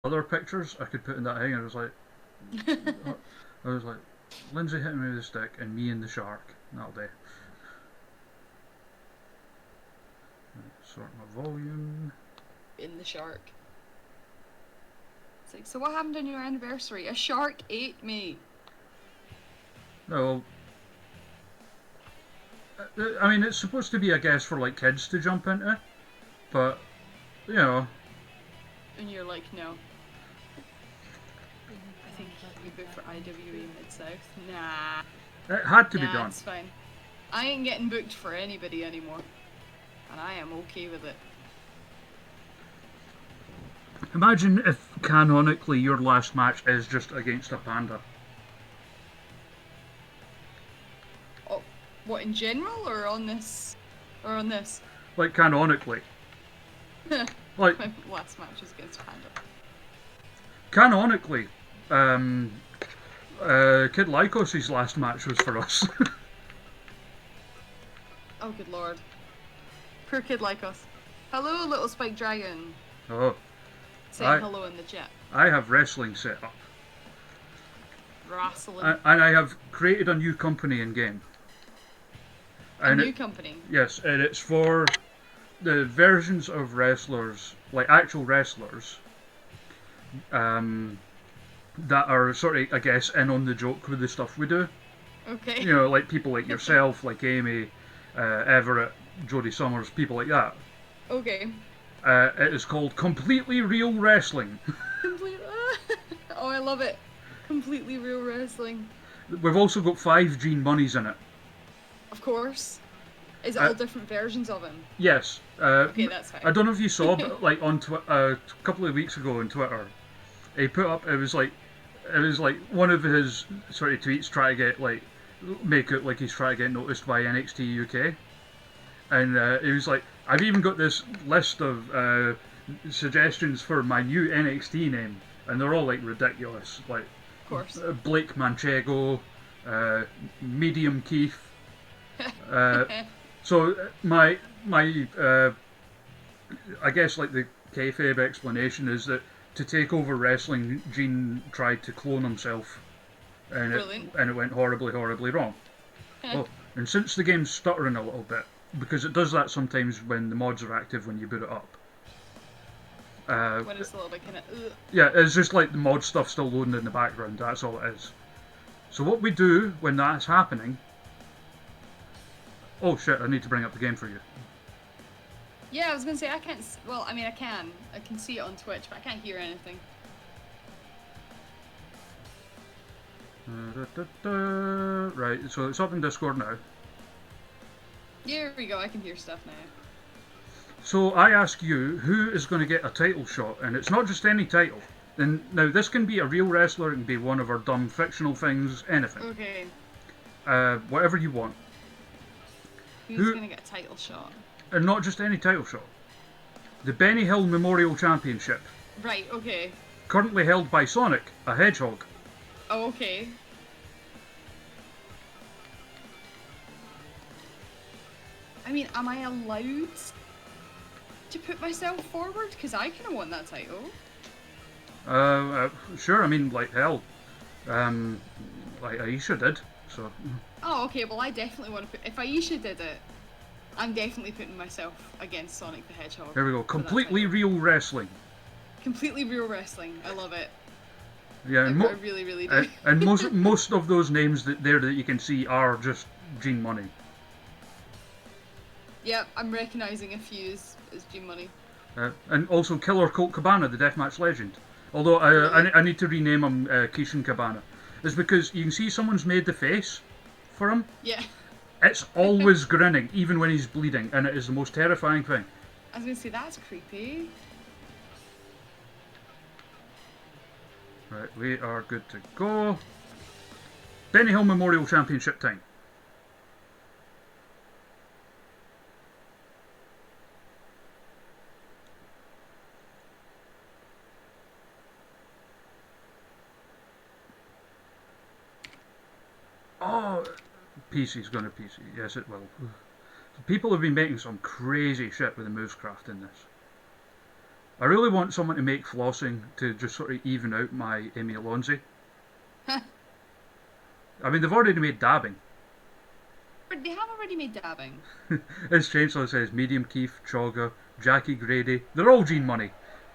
other pictures I could put in that thing. I was like, Lindsay hitting me with a stick and me and the shark. That'll do. Sort my volume. In the shark. It's like, so what happened on your anniversary? A shark ate me. No, I mean, it's supposed to be, I guess, for like kids to jump into, but you know. And you're like, no. I think you booked for IWE Mid-South. Nah. It had to be Nah, done. it's fine. I ain't getting booked for anybody anymore. And I am okay with it. Imagine if canonically your last match is just against a panda. Oh, what, in general or on this? Or on this? Like, canonically. Like, my last match was against panda. Canonically, Kid Lycos' last match was for us. Oh, good lord. Poor Kid Lycos. Hello, little spike dragon. Oh. Saying hello in the chat. I have wrestling set up. Wrestling. And I have created a new company in game. A new company? Yes, and it's for the versions of wrestlers, like actual wrestlers, that are sort of, I guess, in on the joke with the stuff we do. Okay. You know, like people like yourself, like Amy, Everett, Jodie Summers, people like that. Okay. It is called Completely Real Wrestling. Oh, I love it. Completely Real Wrestling. We've also got 5 Gene Monies in it. Of course. Is it all different versions of him? Yes. Okay, that's fine. I don't know if you saw, but like on a couple of weeks ago on Twitter, he put up it was like one of his sort of tweets trying to get like make it like he's trying to get noticed by NXT UK, and he was like, I've even got this list of suggestions for my new NXT name, and they're all like ridiculous, like of course. Blake Manchego, Medium Keith. So my I guess like the kayfabe explanation is that to take over wrestling, Gene tried to clone himself, and it went horribly, horribly wrong. Oh, and since the game's stuttering a little bit, because it does that sometimes when the mods are active when you boot it up. When it's a little bit kind of. Yeah, it's just like the mod stuff still loading in the background. That's all it is. So what we do when that's happening. Oh shit! I need to bring up the game for you. Yeah, I was gonna say I can't. Well, I mean I can. I can see it on Twitch, but I can't hear anything. Right, so it's up in Discord now. Here we go. I can hear stuff now. So I ask you, who is going to get a title shot? And it's not just any title. And now this can be a real wrestler. It can be one of our dumb fictional things. Anything. Okay. Whatever you want. Who's going to get a title shot? And not just any title shot. The Benny Hill Memorial Championship. Right, okay. Currently held by Sonic, a hedgehog. Oh, okay. I mean, am I allowed to put myself forward? Because I kind of want that title. Sure, I mean, like, hell. Like Aisha did, so... Oh, okay, well I definitely want to put... If Aisha did it, I'm definitely putting myself against Sonic the Hedgehog. There we go, completely real wrestling. Completely real wrestling, I love it. Yeah, I really, really do. And most of those names that you can see are just Gene Money. Yep, I'm recognising a few as Gene Money. And also Killer Colt Cabana, the deathmatch legend. Although I need to rename him Kishin Cabana. It's because you can see someone's made the face for him. Yeah. It's always grinning, even when he's bleeding, and it is the most terrifying thing. I was going to say, that's creepy. Right, we are good to go. Benny Hill Memorial Championship time. Oh, PC's going to PC. Yes, it will. People have been making some crazy shit with the movescraft in this. I really want someone to make flossing to just sort of even out my Amy Alonzi. I mean, they've already made dabbing. But they have already made dabbing. As Chainsaw says, Medium Keith, Chogga, Jackie Grady, they're all Gene Money.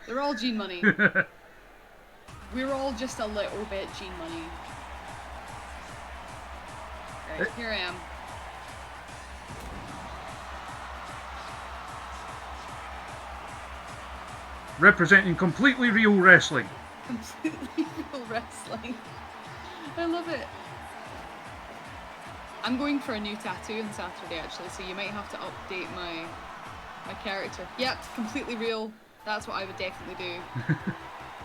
They're all Gene Money. We're all just a little bit Gene Money. Right, here I am. Representing completely real wrestling. Completely real wrestling. I love it. I'm going for a new tattoo on Saturday actually, so you might have to update my character. Yep, completely real. That's what I would definitely do.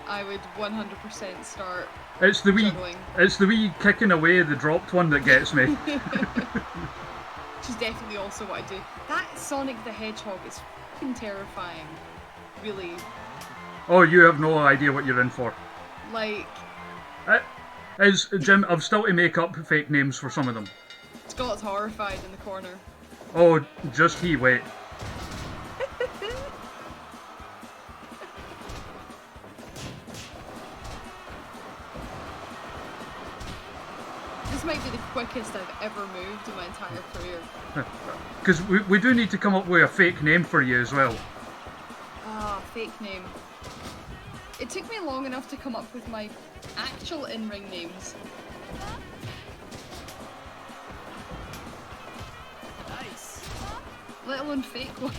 I would 100% start It's the wee, juggling. it's the wee kicking away the dropped one that gets me. Which is definitely also what I do. That Sonic the Hedgehog is fucking terrifying. Really. Oh, you have no idea what you're in for. Like, Jim, I've still to make up fake names for some of them. Scott's horrified in the corner. Oh, just he wait. This might be the quickest I've ever moved in my entire career. Because we do need to come up with a fake name for you as well. Ah, fake name. It took me long enough to come up with my actual in-ring names. Nice. Let alone fake one.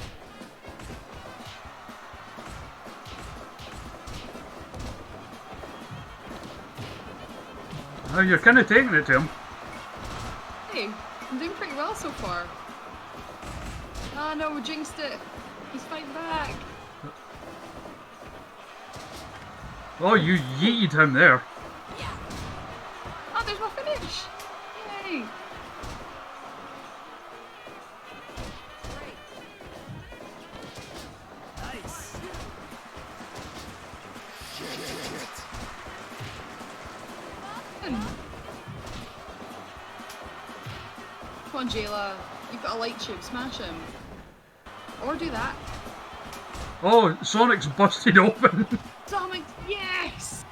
Oh, you're kind of taking it to him. Hey, I'm doing pretty well so far. Ah no, we jinxed it. He's fighting back. Oh, you yeeted him there. Yeah. Oh, there's my finish. Yay. Great. Nice. Come on, Jayla. You've got a light tube. Smash him. Or do that. Oh, Sonic's busted open. Sonic, yes!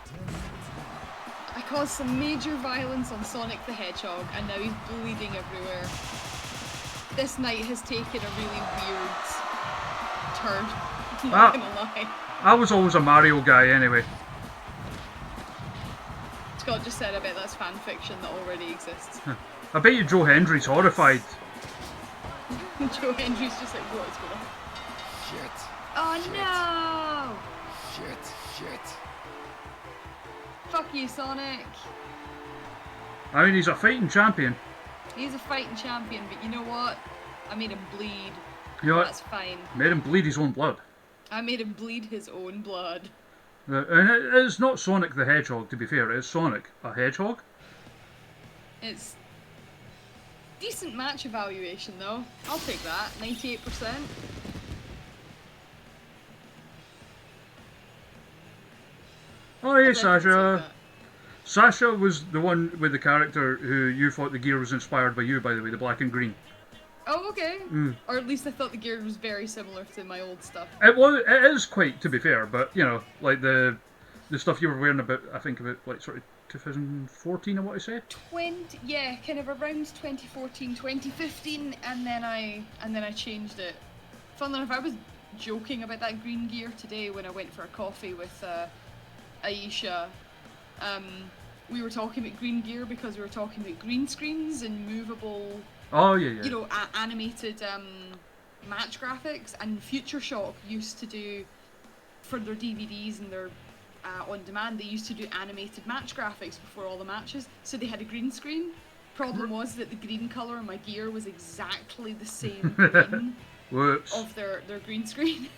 I caused some major violence on Sonic the Hedgehog, and now he's bleeding everywhere. This night has taken a really weird turn. I'm not gonna lie. I was always a Mario guy anyway. Scott just said, I bet that's fan fiction that already exists. I bet you Joe Hendry's horrified. Joe Hendry's just like, what is going on? Shit. Oh Shit. no! Shit. Fuck you, Sonic. I mean, he's a fighting champion. He's a fighting champion, but you know what? I made him bleed. You know what? That's fine. Made him bleed his own blood. I made him bleed his own blood. And it's not Sonic the Hedgehog, to be fair. It's Sonic, a hedgehog. It's decent match evaluation, though. I'll take that. 98%. Oh, hey, I'd like to Sasha. take Sasha was the one with the character who you thought the gear was inspired by you, by the way, the black and green. that. Oh, okay. Or at least I thought the gear was very similar to my old stuff. It is quite, to be fair, but, you know, like the stuff you were wearing about, I think about, like, sort of 2014, I want to say? Yeah, kind of around 2014, 2015, and then I changed it. Funnily enough, I was joking about that green gear today when I went for a coffee with Aisha. We were talking about green gear because we were talking about green screens and movable, Oh, yeah. you know, animated match graphics, and Future Shock used to do, for their DVDs and their on demand, they used to do animated match graphics before all the matches, so they had a green screen. Problem was that the green colour on my gear was exactly the same green Whoops. of their green screen.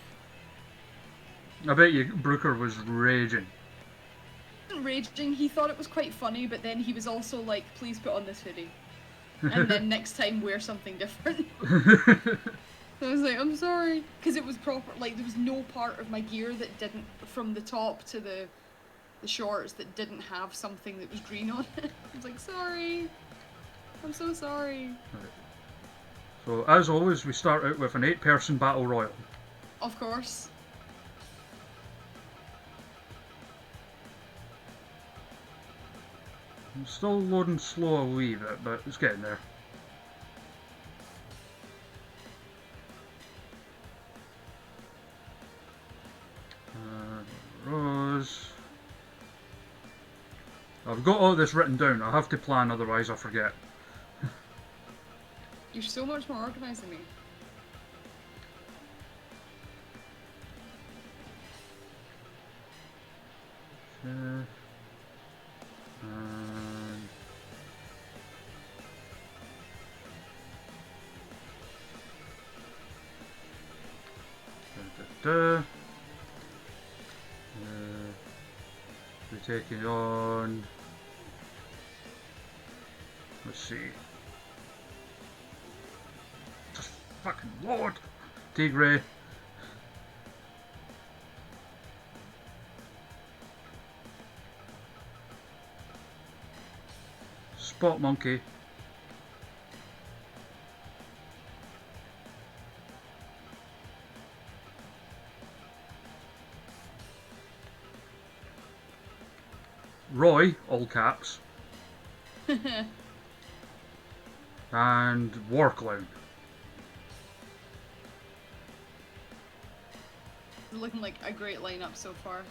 I bet you Brooker was raging. Raging, he thought it was quite funny, but then he was also like, please put on this hoodie. And then next time wear something different. So I was like, I'm sorry. Because it was proper, like there was no part of my gear that didn't, from the top to the shorts, that didn't have something that was green on it. I was like, sorry. I'm so sorry. Right. So, as always, we start out with an 8-person battle royal. Of course. It's still loading slow a wee bit, but it's getting there. Rose. I've got all this written down. I have to plan, otherwise I forget. You're so much more organised than me. And we're taking on. Let's see. Just fucking Lord! Tigray. Spot Monkey. Roy, all caps. And War Clown. Looking like a great lineup so far.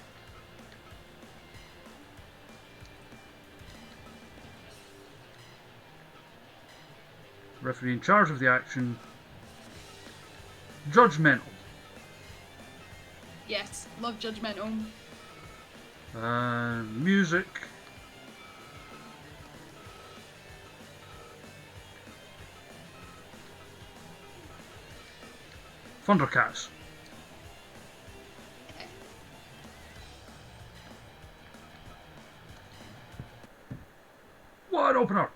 Referee in charge of the action. Judgmental. Yes, love judgmental. Music. Thundercats. Wide opener.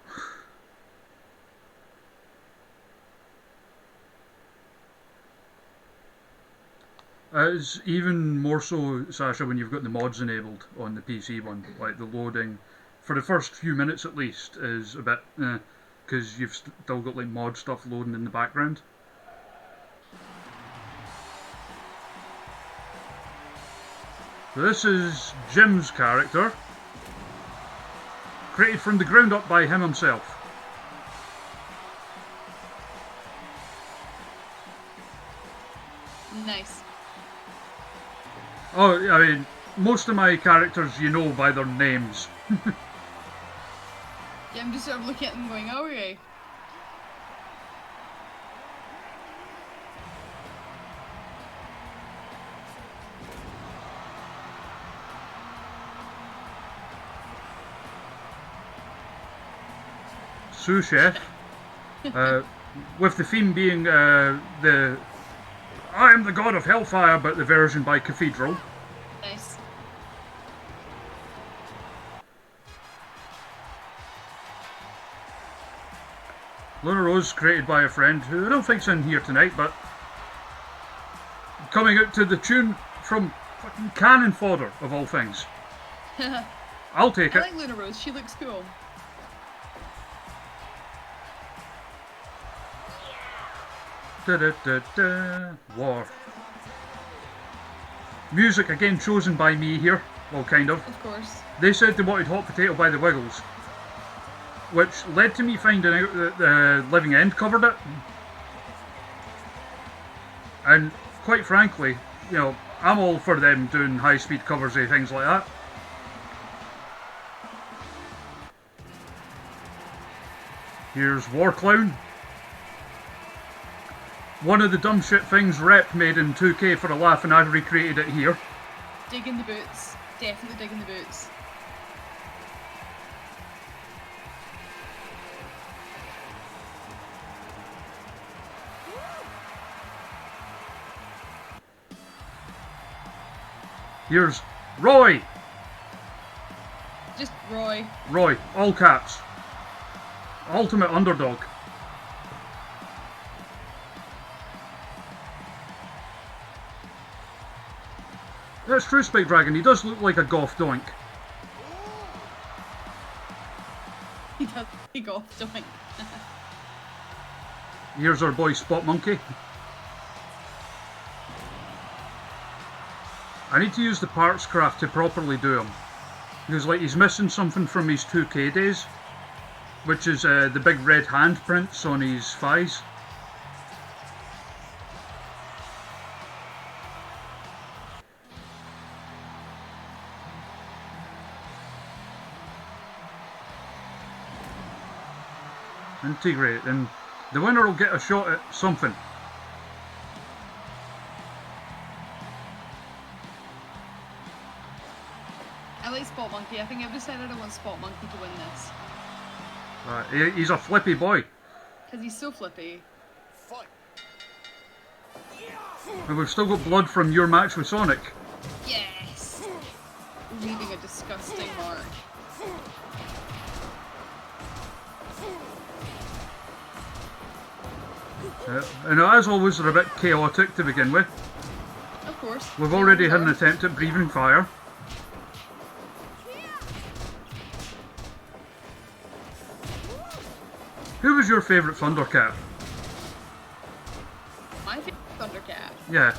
It's even more so, Sasha, when you've got the mods enabled on the PC one. Like the loading, for the first few minutes at least, is a bit because you've still got like mod stuff loading in the background. So this is Jim's character, created from the ground up by him himself. Nice. Oh, I mean, most of my characters you know by their names. Yeah, I'm just sort of looking at them going, oh yeah. Sous Chef, with the theme being the I am the god of hellfire, but the version by Cathedral. Nice. Luna Rose, created by a friend who I don't think's in here tonight, but coming out to the tune from fucking Cannon Fodder, of all things. I'll take I it. like Luna Rose, she looks cool. Da da da da. War. Music again chosen by me here. Well, kind of. Of course. They said they wanted Hot Potato by the Wiggles, which led to me finding out that the Living End covered it. And quite frankly, you know, I'm all for them doing high-speed covers of things like that. Here's War Clown. One of the dumb shit things Rep made in 2K for a laugh, and I've recreated it here. Digging the boots. Definitely digging the boots. Here's Roy. Just Roy. Roy, all caps. Ultimate underdog. That's true, Spike Dragon. He does look like a goth doink. He does. He goth doink. Here's our boy Spot Monkey. I need to use the parts craft to properly do him. Because like he's missing something from his 2K days, which is the big red handprints on his thighs. Integrate, and the winner will get a shot at something. I like Spot Monkey. I think I've decided I want Spot Monkey to win this. He's a flippy boy. Because he's so flippy. And we've still got blood from your match with Sonic. Yes! Leaving a disgusting mark. And as always, they're a bit chaotic to begin with. Of course. We've already had an attempt at breathing fire. Who was your favourite Thundercat? My favourite Thundercat? Yeah. I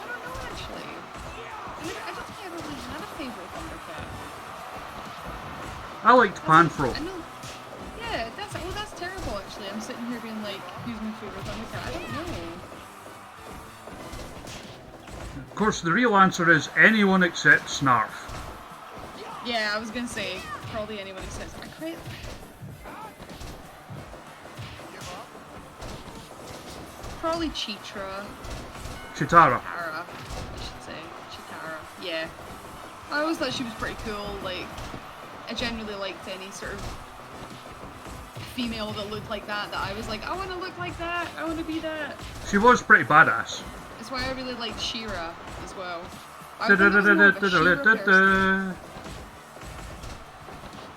don't know actually. I don't think I really had a favourite Thundercat. I liked Panfro. I know. Yeah, that's terrible actually. I'm sitting here being like, who's my favourite Thundercat? I don't know. Of course, the real answer is anyone except Snarf. Yeah, I was gonna say probably anyone except Snarf. Probably Chitara, I should say. Chitara. Yeah. I always thought she was pretty cool. Like, I genuinely liked any sort of female that looked like that I was like, I want to look like that. I want to be that. She was pretty badass. That's why I really liked She-Ra as well. I think I was more of a She-Ra person.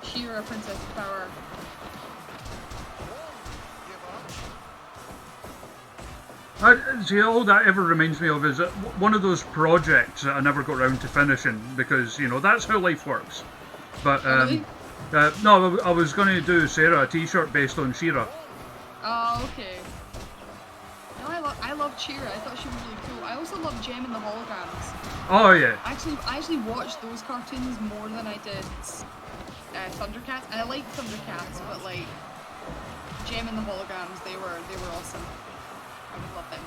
She-Ra, Princess of Power. See, all that ever reminds me of is one of those projects that I never got around to finishing because, you know, that's how life works. But, Really? no, I was going to do Sarah a t-shirt based on She-Ra. Oh, okay. No, I love She-Ra. I thought she was really cool. I also love Gem and the Holograms. Oh, yeah. I actually watched those cartoons more than I did Thundercats. And I like Thundercats, but like Gem and the Holograms, they were awesome. I would love them.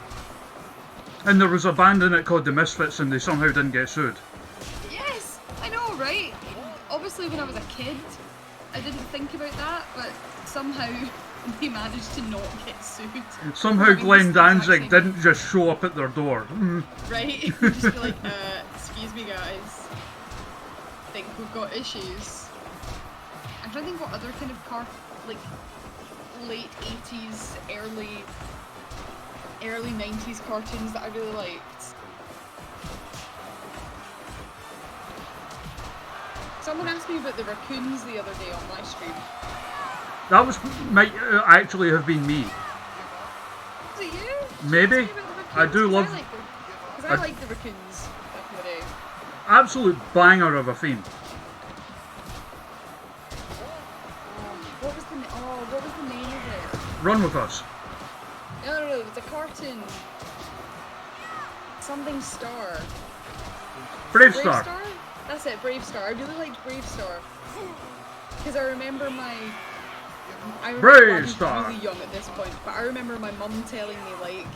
And there was a band in it called the Misfits and they somehow didn't get sued. Yes! I know, right? Obviously when I was a kid, I didn't think about that, but somehow they managed to not get sued. Somehow I mean, Glenn this is the exact Danzig same- didn't just show up at their door. Right? Just be like, excuse me guys. Think we've got issues. I'm trying to think what other kind of like late 80s, early 90s cartoons that I really liked. Someone asked me about the raccoons the other day on my stream. That might actually have been me. Was it you? Maybe. Did you ask me about the I do raccoons? love... Because I like the raccoons back in the day. Absolute banger of a theme. What was the name of it? Run with us. No, it's a cartoon. Something Star. Brave Star. That's it, Brave Star. I really liked Brave Star. Because I remember Brave I was Star. really young at this point, but I remember my mum telling me, like,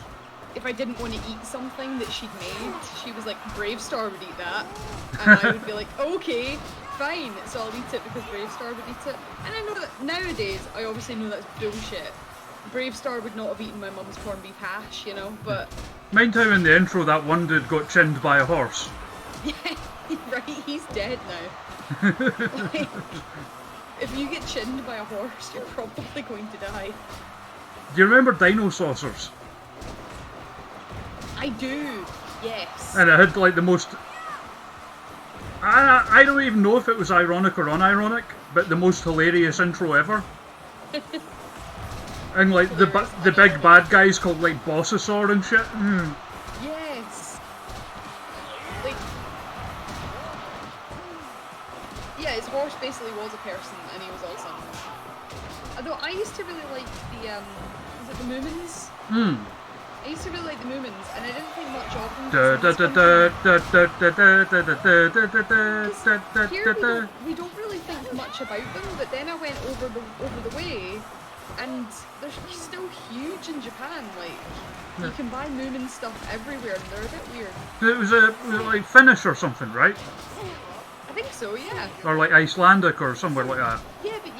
if I didn't want to eat something that she'd made, she was like, Brave Star would eat that. And I would be like, okay, fine, so I'll eat it because Brave Star would eat it. And I know that nowadays, I obviously know that's bullshit. Brave Star would not have eaten my mum's corned beef hash, you know, but... Mind how in the intro that one dude got chinned by a horse. Yeah, right, he's dead now. Like, if you get chinned by a horse, you're probably going to die. Do you remember Dino Saucers? I do, yes. And it had like the most... I don't even know if it was ironic or unironic, but the most hilarious intro ever. And like the big bad guys called like Bossasaur and shit. Yes. Like, yeah, his horse basically was a person, and he was awesome. Although I used to really like the was it the Moomins? I used to really like the Moomins, and I didn't think much shopping. Da da da da da da da da da da da Here da. we don't really think much about them, but then I went over the way, and they're still huge in Japan. Like you can buy Moomin stuff everywhere, and they're a bit weird. It was like Finnish or something, right? I think so, yeah. Or like Icelandic or somewhere like that. Yeah, but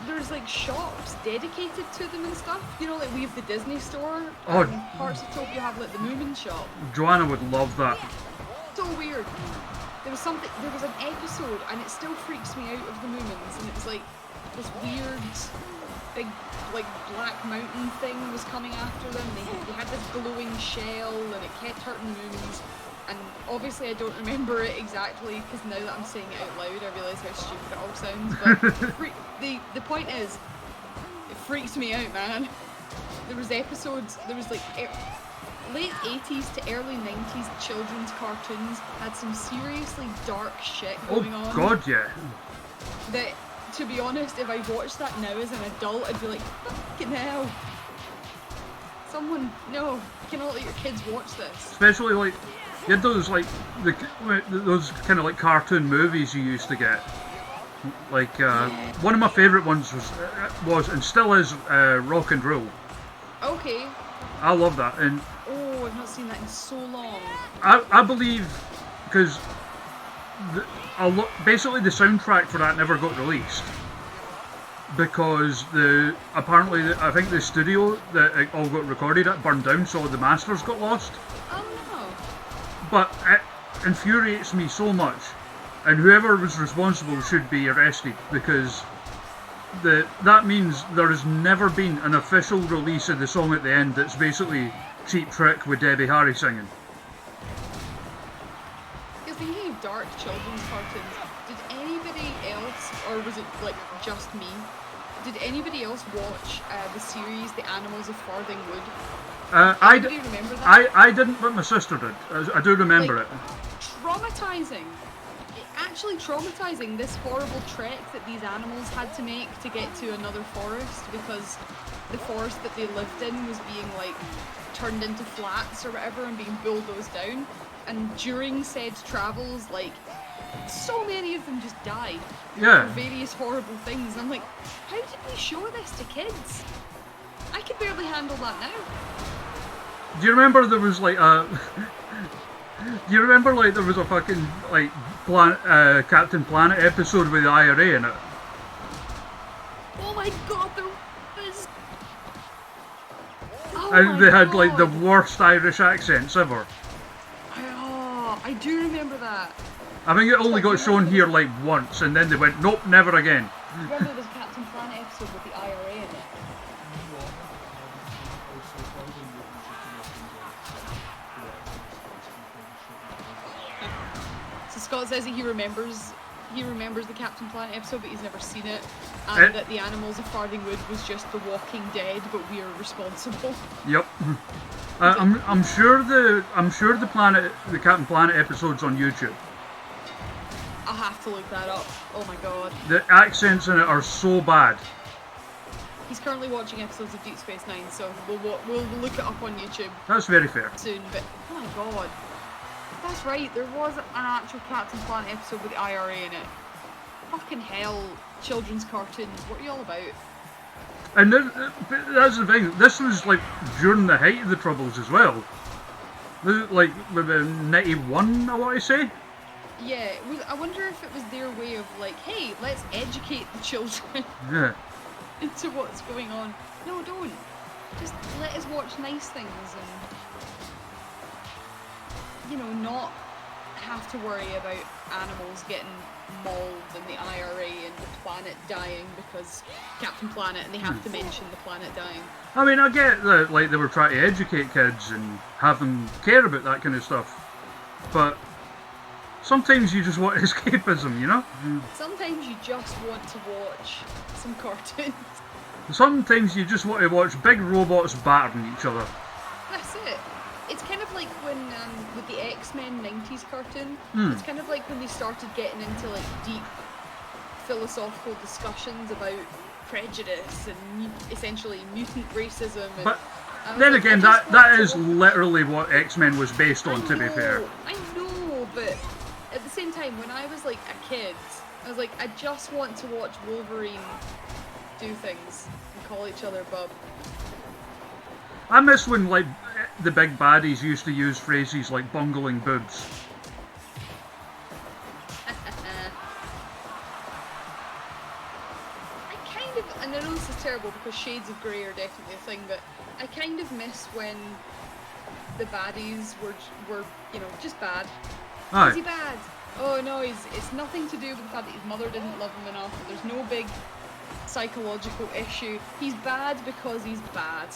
there's like shops dedicated to them and stuff. You know, like we have the Disney store. Oh. Parts of Tokyo have like the Moomin shop. Joanna would love that. So weird. There was an episode, and it still freaks me out of the Moomins, and it was like this weird, big, like black mountain thing was coming after them. They had this glowing shell, and it kept hurting Moomins. And obviously I don't remember it exactly, because now that I'm saying it out loud, I realise how stupid it all sounds. But the point is, it freaks me out, man. There was like late 80s to early 90s children's cartoons had some seriously dark shit going on. Oh god, yeah. That, to be honest, if I watched that now as an adult, I'd be like, fucking hell. Someone, no, you cannot let your kids watch this. Especially like, you had those like, those kind of like cartoon movies you used to get. Like, one of my favourite ones was and still is Rock and Roll. Okay. I love that, and oh, I've not seen that in so long. I believe, because basically the soundtrack for that never got released because apparently I think the studio that it all got recorded at burned down, so the masters got lost. Oh no. But it infuriates me so much, and whoever was responsible should be arrested, because that means there has never been an official release of the song at the end that's basically Cheap Trick with Debbie Harry singing. Because thinking of dark children's cartoons, did anybody else, or was it like just me, did anybody else watch the series The Animals of Farthing Wood? Anybody remember that? I didn't, but my sister did. I do remember it. Traumatizing. Actually traumatizing, this horrible trek that these animals had to make to get to another forest, because the forest that they lived in was being like turned into flats or whatever and being bulldozed down, and during said travels, like, so many of them just died. Yeah. For various horrible things. And I'm like, how did we show this to kids? I could barely handle that now. Do you remember there was like a... Do you remember like there was a fucking like Captain Planet episode with the IRA in it? Oh my god, there was... Oh And they had God. like the worst Irish accents ever. Oh, I do remember that. I think it only got shown here like once, and then they went, nope, never again. Remember there was a Captain Planet episode with the IRA in it? So Scott says that he remembers the Captain Planet episode, but he's never seen it, and that the Animals of Farthing Wood was just The Walking Dead, but we are responsible. Yep. I'm sure the Captain Planet episode's on YouTube. I'll have to look that up. Oh my god. The accents in it are so bad. He's currently watching episodes of Deep Space Nine, so we'll look it up on YouTube That's very fair. soon. But oh my god, that's right. There was an actual Captain Planet episode with the IRA in it. Fucking hell, children's cartoons. What are you all about? And that's the thing. This was like during the height of the Troubles as well. Like maybe 91, I want to say. Yeah, I wonder if it was their way of like, hey, let's educate the children Yeah. into what's going on. No, don't. Just let us watch nice things and, you know, not have to worry about animals getting mauled and the IRA and the planet dying because Captain Planet, and they have to mention the planet dying. I mean, I get that like they were trying to educate kids and have them care about that kind of stuff, but sometimes you just want escapism, you know? Sometimes you just want to watch some cartoons. Sometimes you just want to watch big robots battering each other. That's it. It's kind of like when, with the X-Men 90s cartoon, it's kind of like when they started getting into like deep philosophical discussions about prejudice and essentially mutant racism. And But Then again, that is literally what X-Men was based on, to be fair. I know, but at the same time, when I was like a kid, I was like, I just want to watch Wolverine do things and call each other bub. I miss when like the big baddies used to use phrases like bungling boobs. And I know this is terrible because shades of grey are definitely a thing, but I kind of miss when the baddies were you know, just bad. Aye. Is he bad? Oh no, it's nothing to do with the fact that his mother didn't love him enough. There's no big psychological issue. He's bad because he's bad.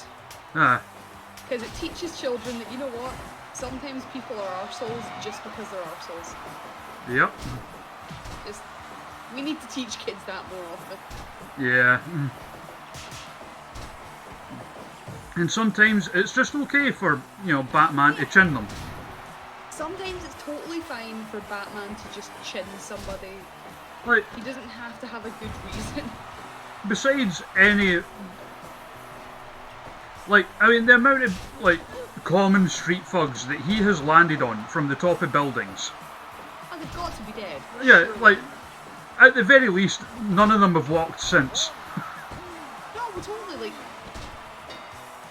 Ah. Because it teaches children that, you know what, sometimes people are arseholes just because they're arseholes. Yep. Just, we need to teach kids that more often. Yeah. And sometimes it's just okay for, you know, Batman to chin them. Sometimes it's totally fine for Batman to just chin somebody. Like, he doesn't have to have a good reason. Besides any... Like, I mean, the amount of, like, common street thugs that he has landed on from the top of buildings. Oh, they've got to be dead. Yeah, surely. like, at the very least, none of them have walked since. No, but totally, like...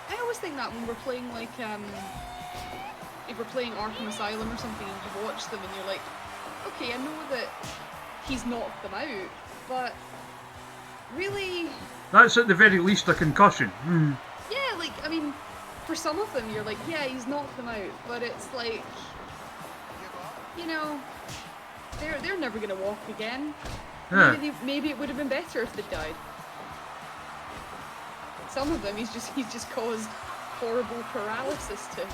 I always think that when we're playing, like, if we're playing Arkham Asylum or something and you watch them and you're like, okay, I know that he's knocked them out, but really... That's at the very least a concussion. Yeah, like, I mean, for some of them you're like, yeah, he's knocked them out, but it's like, you know, they're never gonna walk again. Yeah. Maybe it would have been better if they died. Some of them he's just caused horrible paralysis to.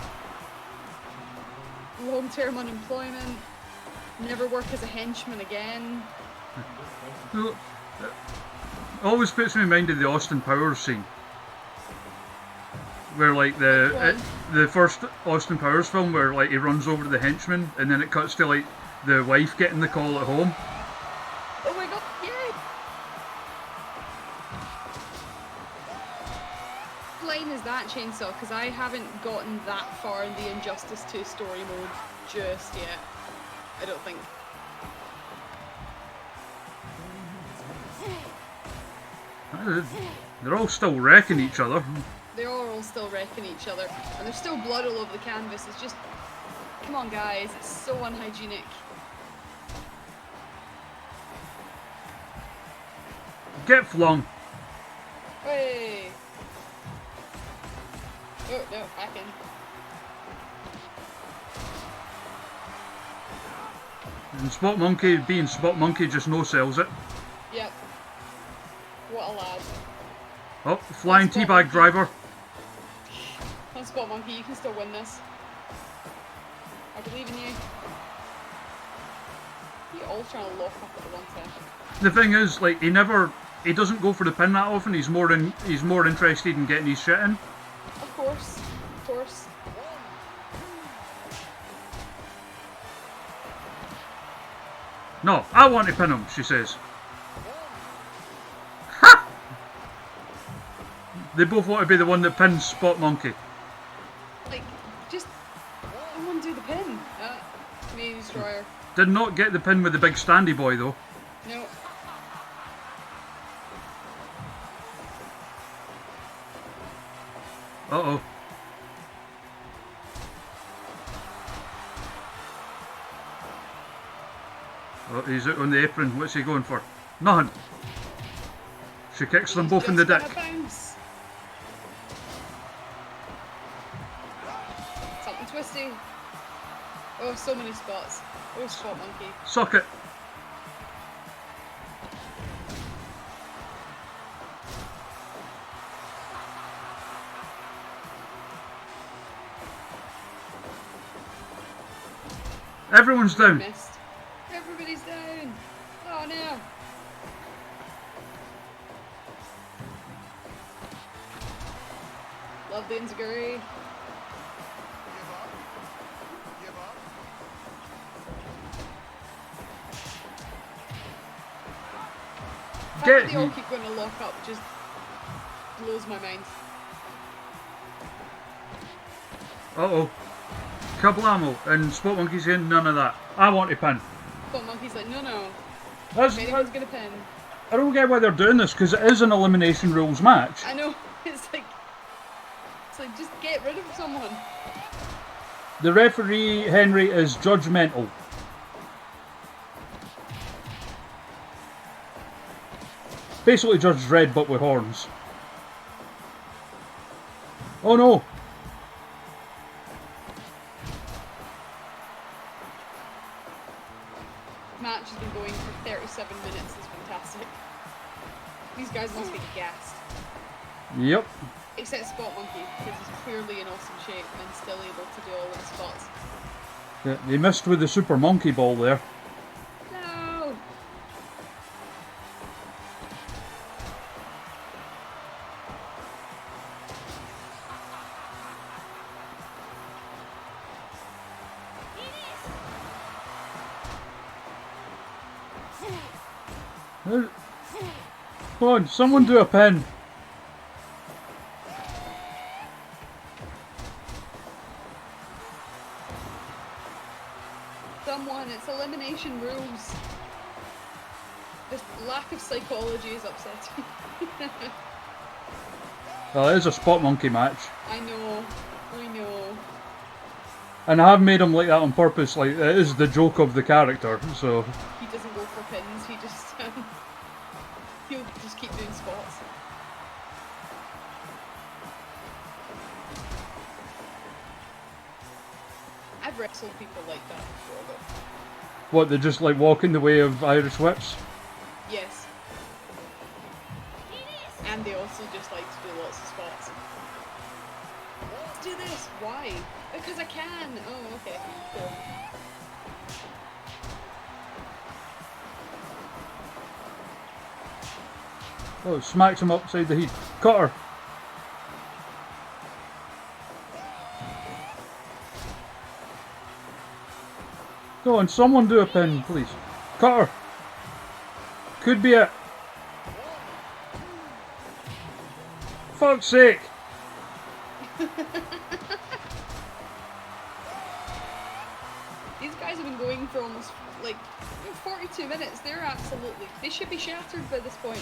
Long-term unemployment, never work as a henchman again. Always puts me in mind of the Austin Powers scene. Where like the first Austin Powers film where like he runs over to the henchman and then it cuts to like the wife getting the call at home. Oh my god, yeah! How line is that, Chainsaw? Because I haven't gotten that far in the Injustice 2 story mode just yet. I don't think. They're all still wrecking each other. They are all still wrecking each other, and there's still blood all over the canvas. It's just, come on guys, it's so unhygienic. Get flung. Hey! Oh no, back in. And Spot Monkey, being Spot Monkey, just no-sells it. Yep. What a lad. Oh, flying teabag driver. Come on, Spot Monkey, you can still win this. I believe in you. You're all trying to lock up at the one time. The thing is, like, he doesn't go for the pin that often. He's more interested in getting his shit in. Of course, of course. No, I want to pin him, she says. Ha! They both want to be the one that pins Spot Monkey. Like, just, I want to do the pin. Community Destroyer. Did not get the pin with the big standy boy though. No. Uh-oh. Oh, he's out on the apron. What's he going for? Nothing. She kicks them both in the dick. Bounce. Something twisty. Oh, so many spots. Oh, Spot Monkey. Suck it. Everyone's down. Missed. Everybody's down. Oh no. Love the Inzaguri. The fact that they all keep going to lock up just blows my mind. Uh-oh. Kablamo. And Spot Monkey's in, none of that. I want to pin. But Monkey's like, no. That's, If anyone's gonna pin. I don't get why they're doing this, because it is an elimination rules match. I know. It's like just get rid of someone. The referee, Henry, is judgmental. Basically Judge Dredd, but with horns. Oh no! Match has been going for 37 minutes. It's fantastic. These guys must be gassed. Yep. Except Spot Monkey, because he's clearly in awesome shape and still able to do all of his spots. Yeah, they missed with the super monkey ball there. No! Come on, someone do a pin. Someone, it's elimination rules. This lack of psychology is upsetting. Well, it is a Spot Monkey match. I know. And I have made him like that on purpose, like, it is the joke of the character, so... He doesn't go for pins, he just, he'll just keep doing spots. I've wrestled people like that before, though. What, they just like walk in the way of Irish whips? Yes. And they also just like to do lots of spots. Let's do this! Why? Because I can! Oh, okay. Cool. Oh, smacks him upside the head. Cutter! Go on, someone do a pin, please. Cutter! Could be it. Fuck's sake! These guys have been going for almost, like, 42 minutes. They're absolutely... They should be shattered by this point.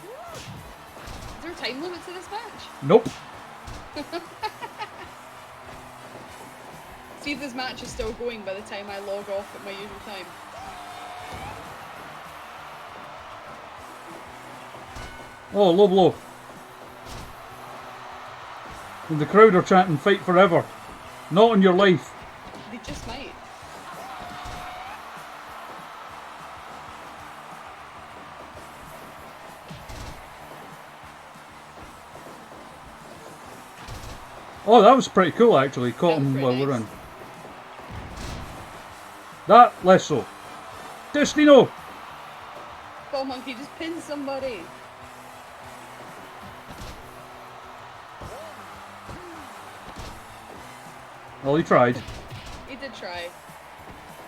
Is there a time limit to this match? Nope. See if this match is still going by the time I log off at my usual time. Oh, low blow. And the crowd are chanting, fight forever. Not on your life. They just might. Oh, that was pretty cool actually. Caught him while we're nice. in. That, less so. Destino! Ball Monkey, just pin somebody. Well, he tried. He did try.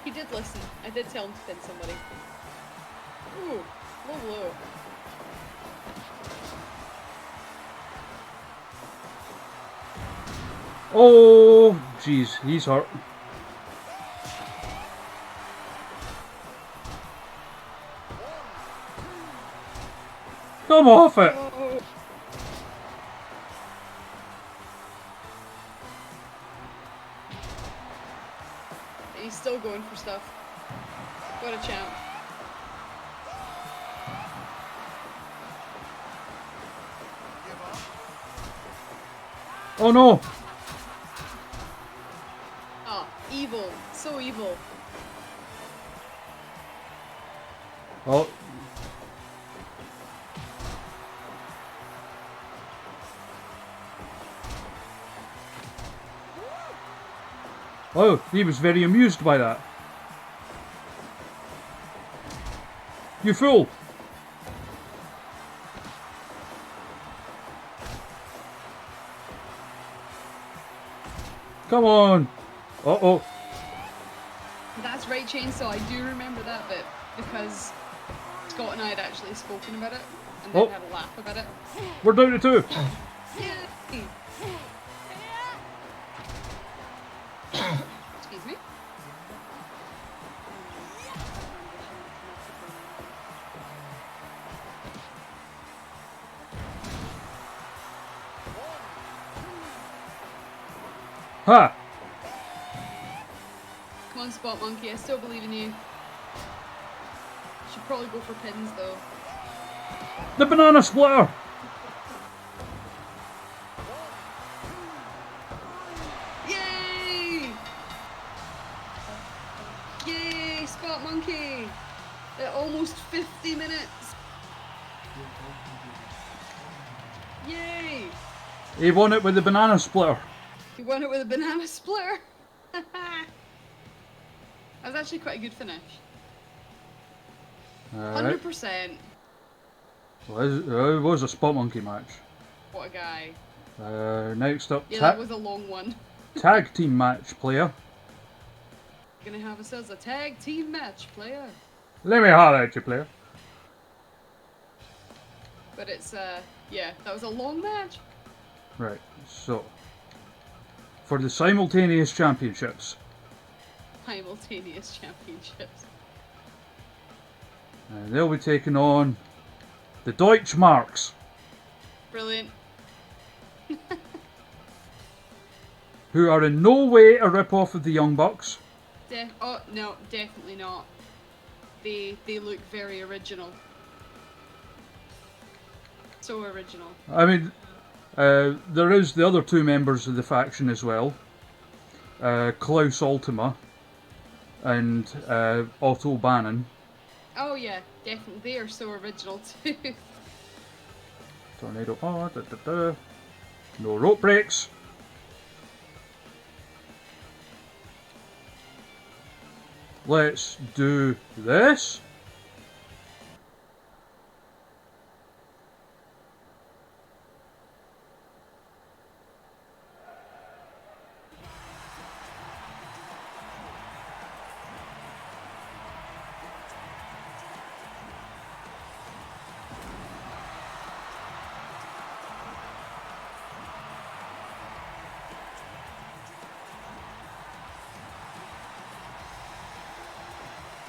He did listen. I did tell him to pin somebody. Ooh, low blow. Oh, jeez, he's hurt. Come off it! Oh. He's still going for stuff. What a champ. Oh no! Ah, evil. So evil. Oh. Oh, he was very amused by that. You fool! Come on! Uh-oh. That's right, Chainsaw. I do remember that bit because Scott and I had actually spoken about it and then Oh. had a laugh about it. We're down to two! Yay! me? Ha! Come on, Spot Monkey, I still believe in you. Should probably go for pins though. The banana splitter! Yay! Yay, Spot Monkey! At almost 50 minutes. Yay! He won it with the banana splitter. He won it with a banana splitter. That was actually quite a good finish. Alright. 100%. Well, it was a Spot Monkey match. What a guy. Next up, Yeah, that was a long one. tag team match, player. Gonna have ourselves a tag team match, player. Let me holler at you, player. But it's, yeah, that was a long match. Right, so for the simultaneous championships, Simultaneous championships. they'll be taking on the Deutschmarks, Brilliant. who are in no way a rip-off of the Young Bucks. Oh, no, definitely not. They look very original. So original. I mean, there is the other two members of the faction as well. Klaus Ultima and Otto Bannon. Oh yeah, definitely. They are so original too. Tornado. Oh, da, da, da. No rope breaks. Let's do this.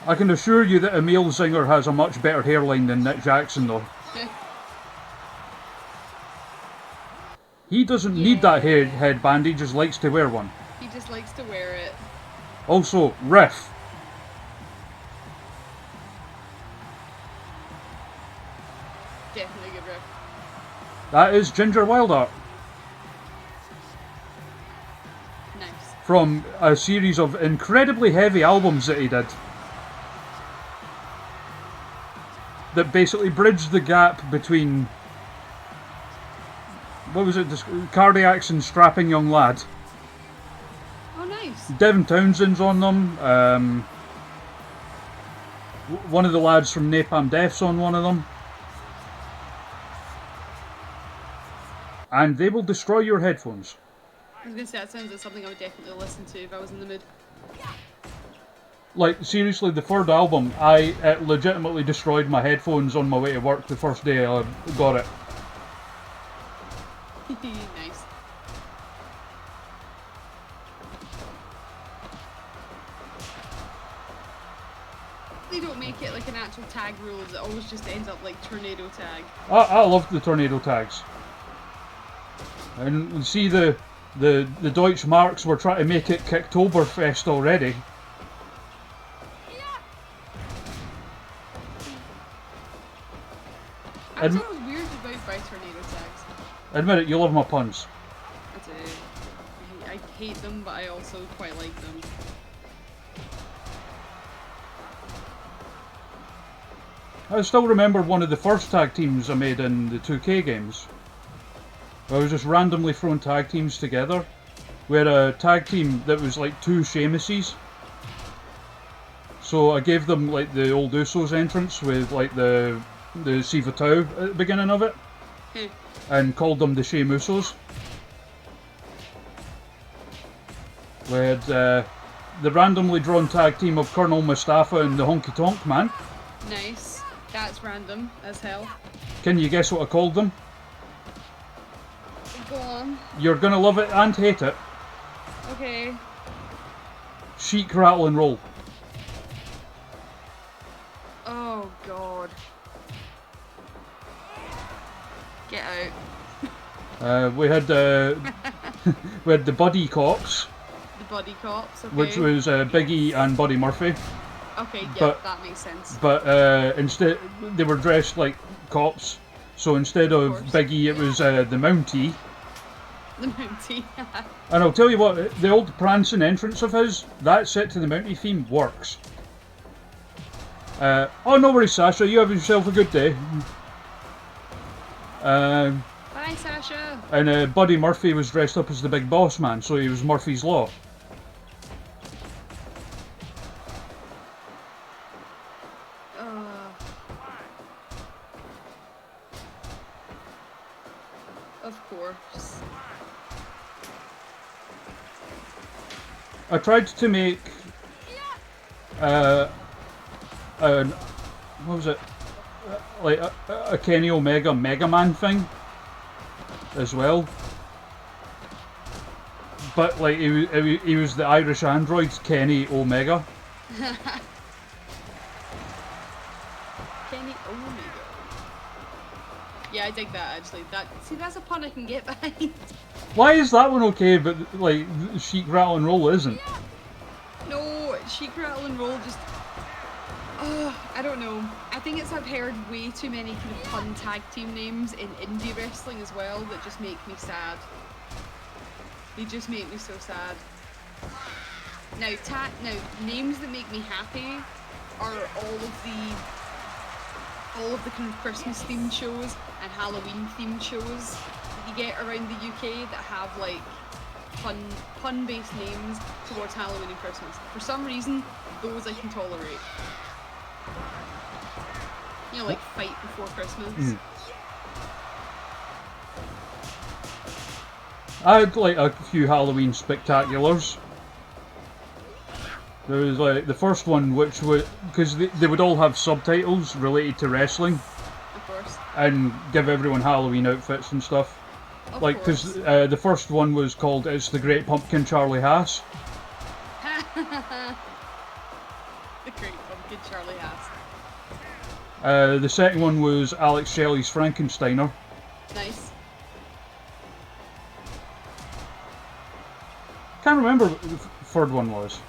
I can assure you that Emil Zinger has a much better hairline than Nick Jackson, though. He doesn't need that headband, he just likes to wear one. He just likes to wear it. Also, riff. Definitely a good riff. That is Ginger Wildart Nice. from a series of incredibly heavy albums that he did. That basically bridged the gap between, what was it, Cardiacs and Strapping Young Lad. Oh, nice. Devin Townsend's on them. One of the lads from Napalm Death's on one of them. And they will destroy your headphones. I was gonna say that sounds like something I would definitely listen to if I was in the mood. Like, seriously, the third album, I legitimately destroyed my headphones on my way to work the first day I got it. Nice. They don't make it like an actual tag rules, it always just ends up like tornado tag. I love the tornado tags. And see, the Deutsch Marks were trying to make it Kicktoberfest already. I was always weird about by tornado tags. Admit it, you love my puns. I do. I hate them, but I also quite like them. I still remember one of the first tag teams I made in the 2K games. I was just randomly throwing tag teams together. We had a tag team that was like two Sheamuses. So I gave them like the old Usos entrance with like the Siva Tau at the beginning of it. And called them the Shame Usos. We had the randomly drawn tag team of Colonel Mustafa and the Honky Tonk Man. Nice. That's random as hell. Can you guess what I called them? Go on. You're gonna love it and hate it. Okay. Chic, rattle, and roll. Oh god. Get out. We had we had the Buddy Cops, The Buddy Cops, okay. which was Biggie and Buddy Murphy. Okay, yeah, but- that makes sense. But instead, they were dressed like cops. So instead of course. Biggie, it was the Mountie. The Mountie. And I'll tell you what, the old prancing entrance of his, that set to the Mountie theme, works. Oh, no worries, Sasha. You have yourself a good day. Bye, Sasha. And Buddy Murphy was dressed up as the Big Boss Man, so he was Murphy's Law. Of course. I tried to make what was it? Like a Kenny Omega Mega Man thing as well. But like he was the Irish android Kenny Omega. Kenny Omega. Yeah, I dig that actually. That's a pun I can get behind. Why is that one okay, but like Chic, Rattle and Roll isn't? No, Chic, Rattle and Roll just... I don't know. I think I've heard way too many kind of fun tag team names in indie wrestling as well that just make me sad. They just make me so sad. Now, names that make me happy are all of the kind of Christmas themed shows and Halloween themed shows that you get around the UK that have like pun based names towards Halloween and Christmas. For some reason, those I can tolerate. You know, like Fight Before Christmas. I had like a few Halloween spectaculars. There was like the first one, which was because they would all have subtitles related to wrestling Of course. and give everyone Halloween outfits and stuff. Of Like, course. because the first one was called "It's the Great Pumpkin Charlie Haas." The Great Pumpkin Charlie Haas. The second one was Alex Shelley's Frankensteiner. Nice. Can't remember what the third one was.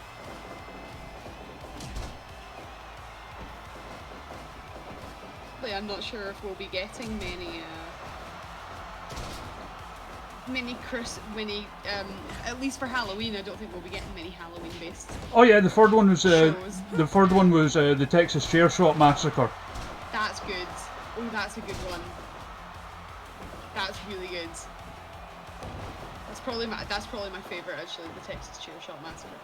But I'm not sure if we'll be getting many at least for Halloween. I don't think we'll be getting many Halloween based Oh yeah, the third one was shows. the Texas Chair Shot Massacre. That's good. Oh, that's a good one. That's really good. That's probably my favourite actually, the Texas Chair Shot Massacre.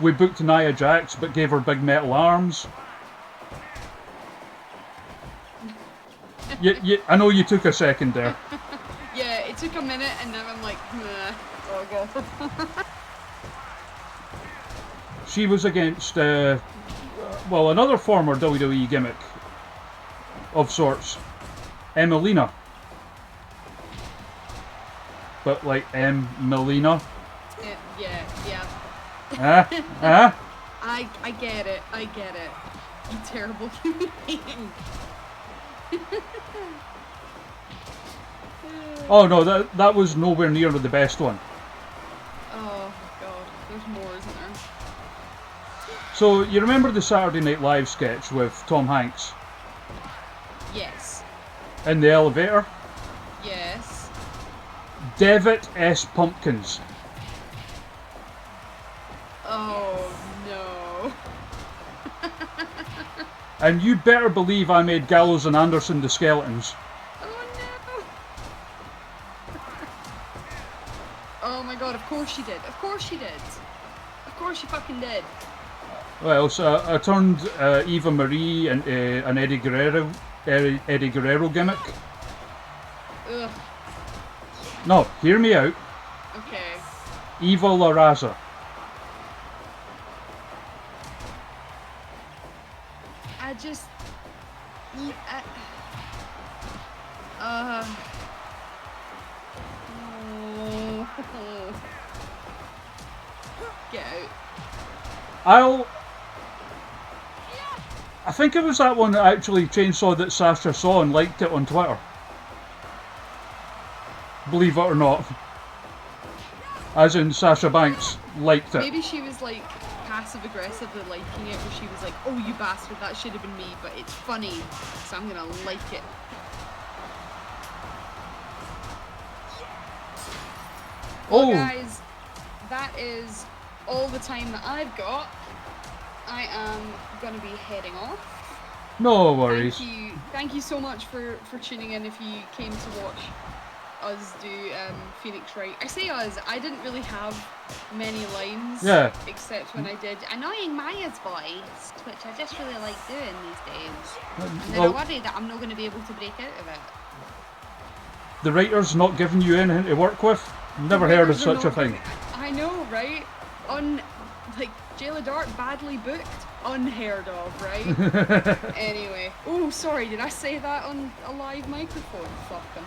We booked Nia Jax, but gave her big metal arms. I know you took a second there. Yeah, it took a minute and then I'm like, nah. Oh god. She was against, another former WWE gimmick of sorts, Emelina. But like Melina. Yeah. I get it. You terrible human being. Oh no, that was nowhere near the best one. Oh god, there's more, isn't there? So you remember the Saturday Night Live sketch with Tom Hanks Yes. in the elevator? Yes. Devitt S. Pumpkins. Oh no. And you better believe I made Gallows and Anderson the skeletons. Oh no. Oh my god, of course she did. Of course she did. Of course she fucking did. Well, so I turned Eva Marie into an Eddie Guerrero gimmick. Ugh. No, hear me out. Okay. Eva La Raza. I just... Get out. I think it was that one that actually Chainsaw that Sasha saw and liked it on Twitter. Believe it or not. As in Sasha Banks liked it. Maybe she was like passive aggressively liking it, where she was like, "Oh, you bastard, that should have been me, but it's funny, so I'm gonna like it." Well, guys, that is all the time that I've got. I am gonna be heading off. No worries. Thank you so much for tuning in. If you came to watch us do Phoenix Wright. I say us, I didn't really have many lines. Yeah. Except when I did Annoying Maya's voice, which I just really like doing these days. And then I worry that I'm not going to be able to break out of it. The writer's not giving you anything to work with? Never heard of such a thing. I know, right? Like, Jayla Dark, badly booked, unheard of, right? Anyway. Oh, sorry, did I say that on a live microphone? Fuck them.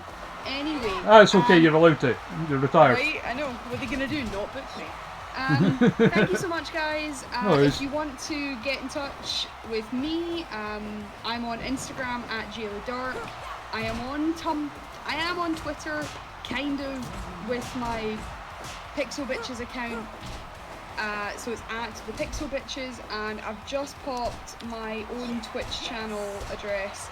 Anyway. Ah, it's okay, you're allowed to. You're retired. Right, I know. What are they going to do? Not book me. Thank you so much, guys. If you want to get in touch with me, I'm on Instagram at Jayla Dark. I am on Twitter, kind of, with my Pixel Bitches account. So it's at the Pixel Bitches, and I've just popped my own Twitch channel address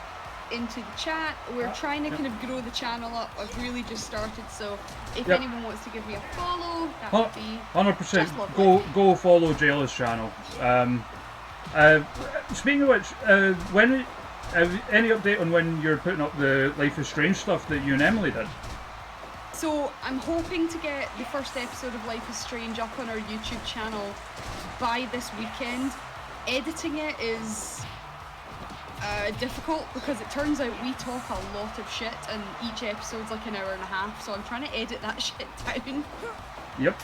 into the chat. We're trying to kind of grow the channel up. I've really just started, so if anyone wants to give me a follow, that would be 100%. Go follow Jayla's channel. Speaking of which, when any update on when you're putting up the Life is Strange stuff that you and Emily did? So I'm hoping to get the first episode of Life is Strange up on our YouTube channel by this weekend. Editing it is difficult because it turns out we talk a lot of shit and each episode's like an hour and a half, so I'm trying to edit that shit down. Yep.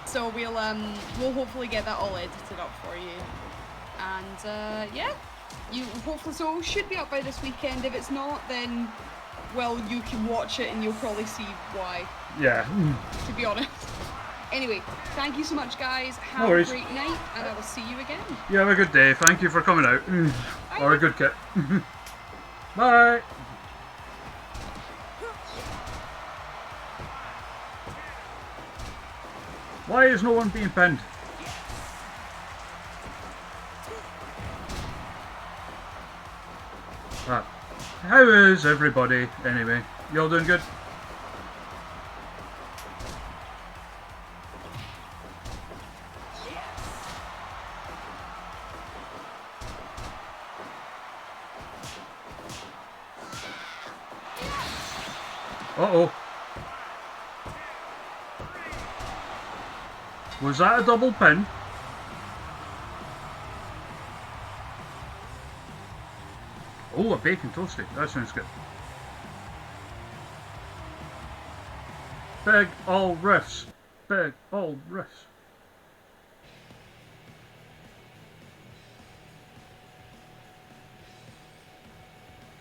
So we'll hopefully get that all edited up for you. And yeah, you hopefully so should be up by this weekend. If it's not, then well, you can watch it and you'll probably see why. Yeah. To be honest. Anyway, thank you so much, guys. Have a great night, and I will see you again. You have a good day. Thank you for coming out. Or a good kit. Bye. Why is no one being pinned? How is everybody anyway? You all doing good? Uh-oh. Was that a double pin? Oh, a bacon toasty. That sounds good. Big ol' riffs. Big ol' riffs.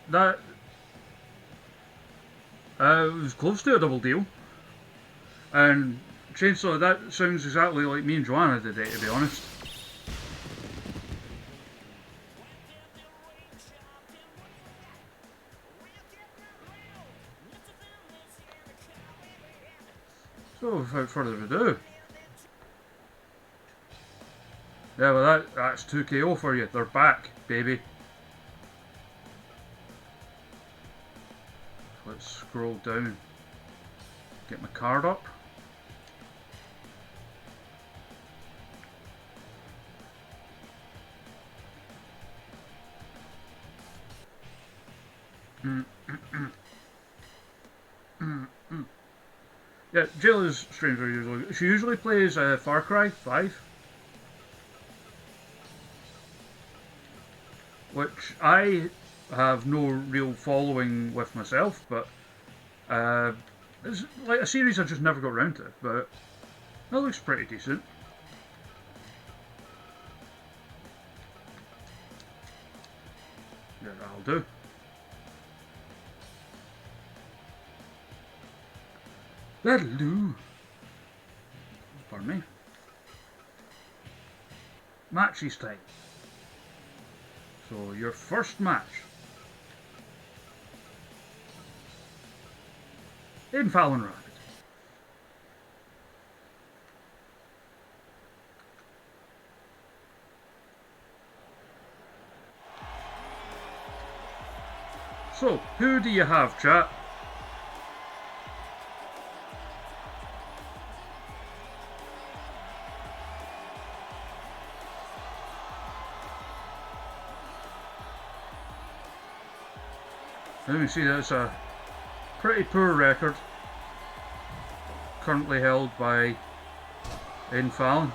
That... it was close to a double deal. And Chainsaw, that sounds exactly like me and Joanna today, to be honest. So, without further ado. Yeah, well that's 2 KO for you. They're back, baby. Let's scroll down. Get my card up. Yeah, Jayla's stranger usually. She usually plays Far Cry 5, which I have no real following with myself, but it's like a series I just never got around to. But it looks pretty decent. Yeah, that'll do. That'll do. Pardon me. matches time. So your first match. In Fallon Rabid. So, who do you have, chat? Let me see, that's a pretty poor record. Currently held by Fallon.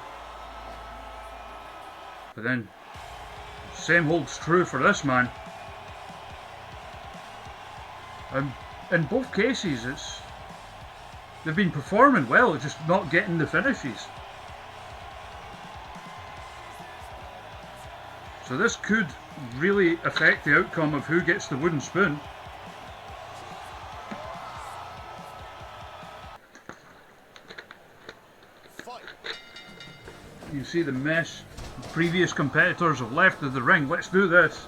But then, same holds true for this man. In both cases, they've been performing well, just not getting the finishes. So this could really affect the outcome of who gets the wooden spoon. You see the mess previous competitors have left of the ring. Let's do this.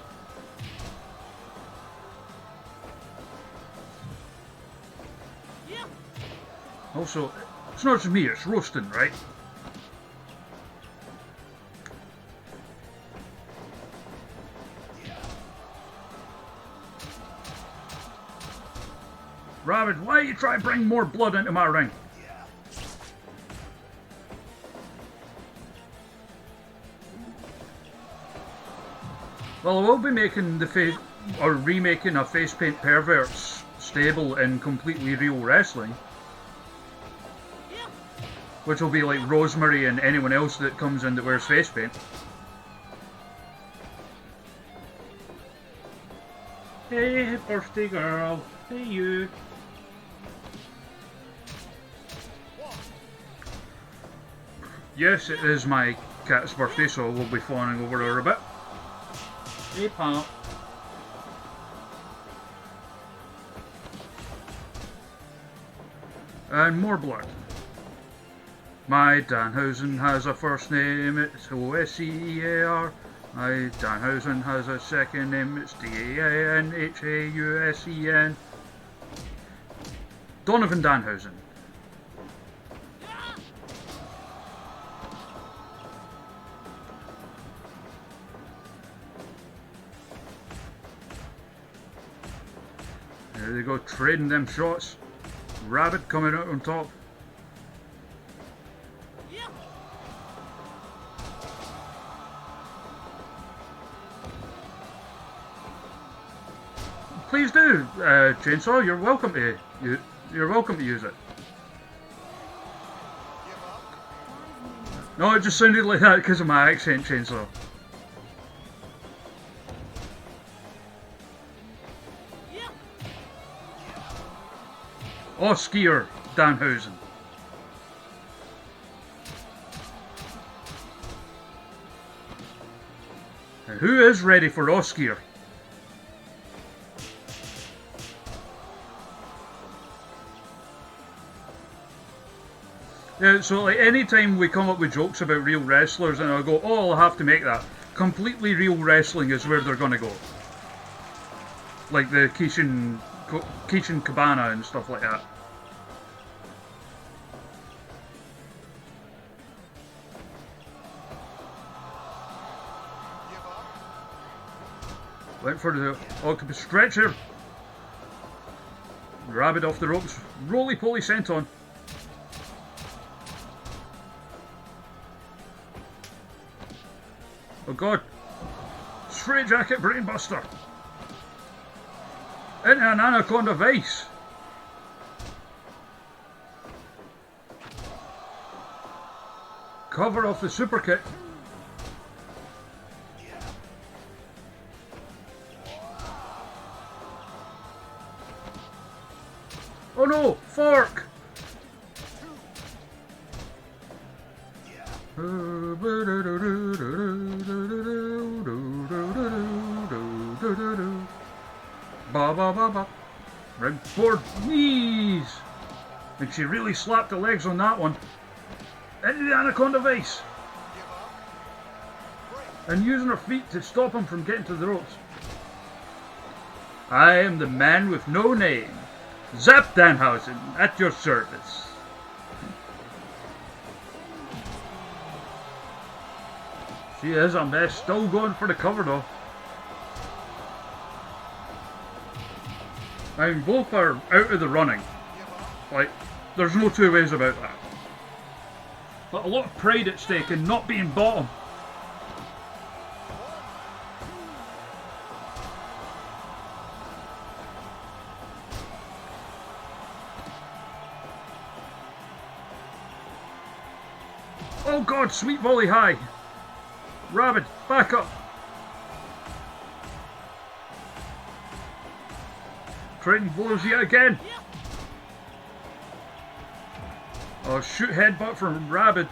Also, it's not just me, it's roasting, right? Rabid, why you try to bring more blood into my ring? Well, I will be making the face, or remaking a face paint perverts stable in completely real wrestling. Which will be like Rosemary and anyone else that comes in that wears face paint. Hey, birthday girl. Hey, you. Yes, it is my cat's birthday, so we'll be fawning over her a bit. Hey, pal. And more blood. My Danhausen has a first name, it's Osear. My Danhausen has a second name, it's Danhausen. Donovan Danhausen. There they go, trading them shots. Rabid coming out on top. Please do, Chainsaw. You're welcome to use it. No, it just sounded like that because of my accent, Chainsaw. Oskier Danhausen. Now, who is ready for Oskier? Yeah, so like anytime we come up with jokes about real wrestlers and I'll go, oh, I'll have to make that. Completely real wrestling is where they're gonna go. Like the Kishin Cabana and stuff like that. Went for the octopus stretcher. Rabid off the ropes. Roly-poly senton. Oh god. Straight jacket brainbuster. Into an anaconda vase. Cover off the super kick. Oh no! Fork! Ba ba ba ba. Red board knees! And she really slapped the legs on that one. Into the anaconda vase. and using her feet to stop him from getting to the ropes. I am the man with no name. Zap Danhausen, at your service. She is a mess, still going for the cover though. I mean, both are out of the running. Like, there's no two ways about that. But a lot of pride at stake in not being bottom. Oh god, sweet volley high. Rabid, back up. Trading blows yet again. Oh, shoot headbutt from Rabid.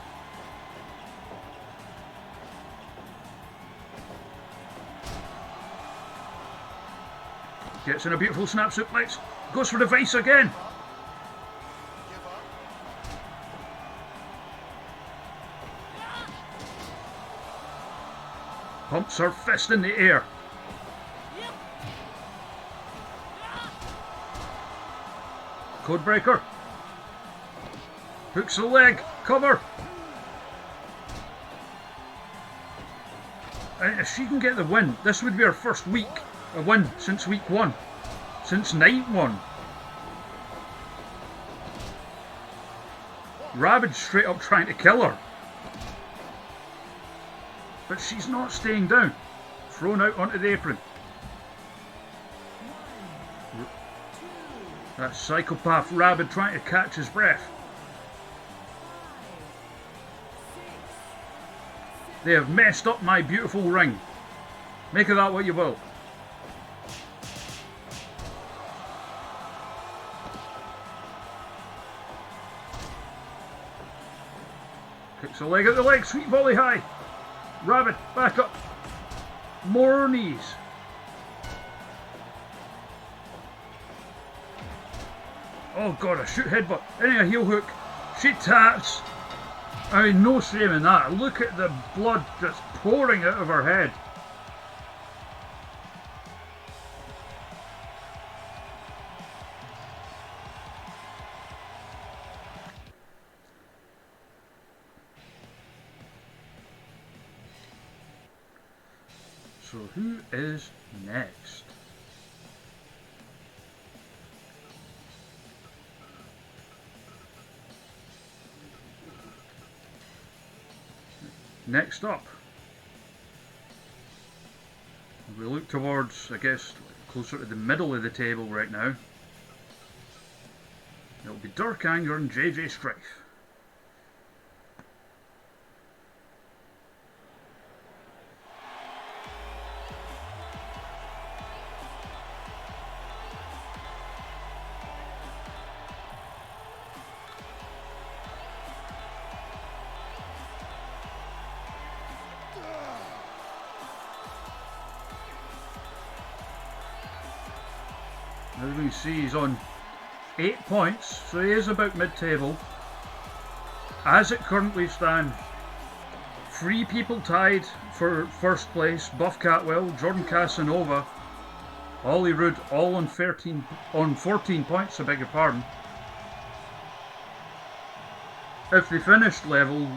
Gets in a beautiful snap suplex. Goes for the vice again. Pumps her fist in the air. Codebreaker. Hooks the leg. Cover. And if she can get the win, this would be her first week. A win since week 1. Since night 1. Rabid straight up trying to kill her. But she's not staying down. Thrown out onto the apron. That psychopath Rabid trying to catch his breath. They have messed up my beautiful ring. Make of that what you will. Kicks a leg at the leg, sweet volley high. Rabid, back up. More knees. Oh god, a shoot headbutt. Any a heel hook. She taps. I mean, no shame in that. Look at the blood that's pouring out of her head. So who is next? Next up, we look towards, I guess, closer to the middle of the table right now. It'll be Dirk Anger and Strife. As we see, he's on 8 points, so he is about mid-table. As it currently stands, 3 people tied for first place: Buff Catwell, Jordan Casanova, Ollie Rood, all on 14 points, I beg your pardon. If they finished level,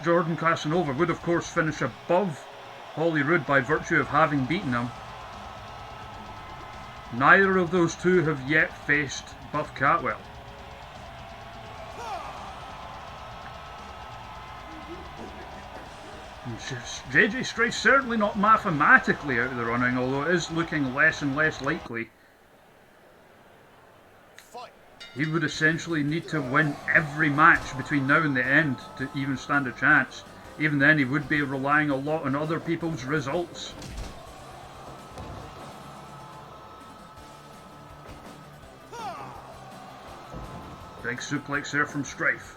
Jordan Casanova would of course finish above Ollie Rood by virtue of having beaten him. Neither of those two have yet faced Buff Catwell. Strife's certainly not mathematically out of the running, although it is looking less and less likely. He would essentially need to win every match between now and the end to even stand a chance. Even then, he would be relying a lot on other people's results. Big suplex there from Strife.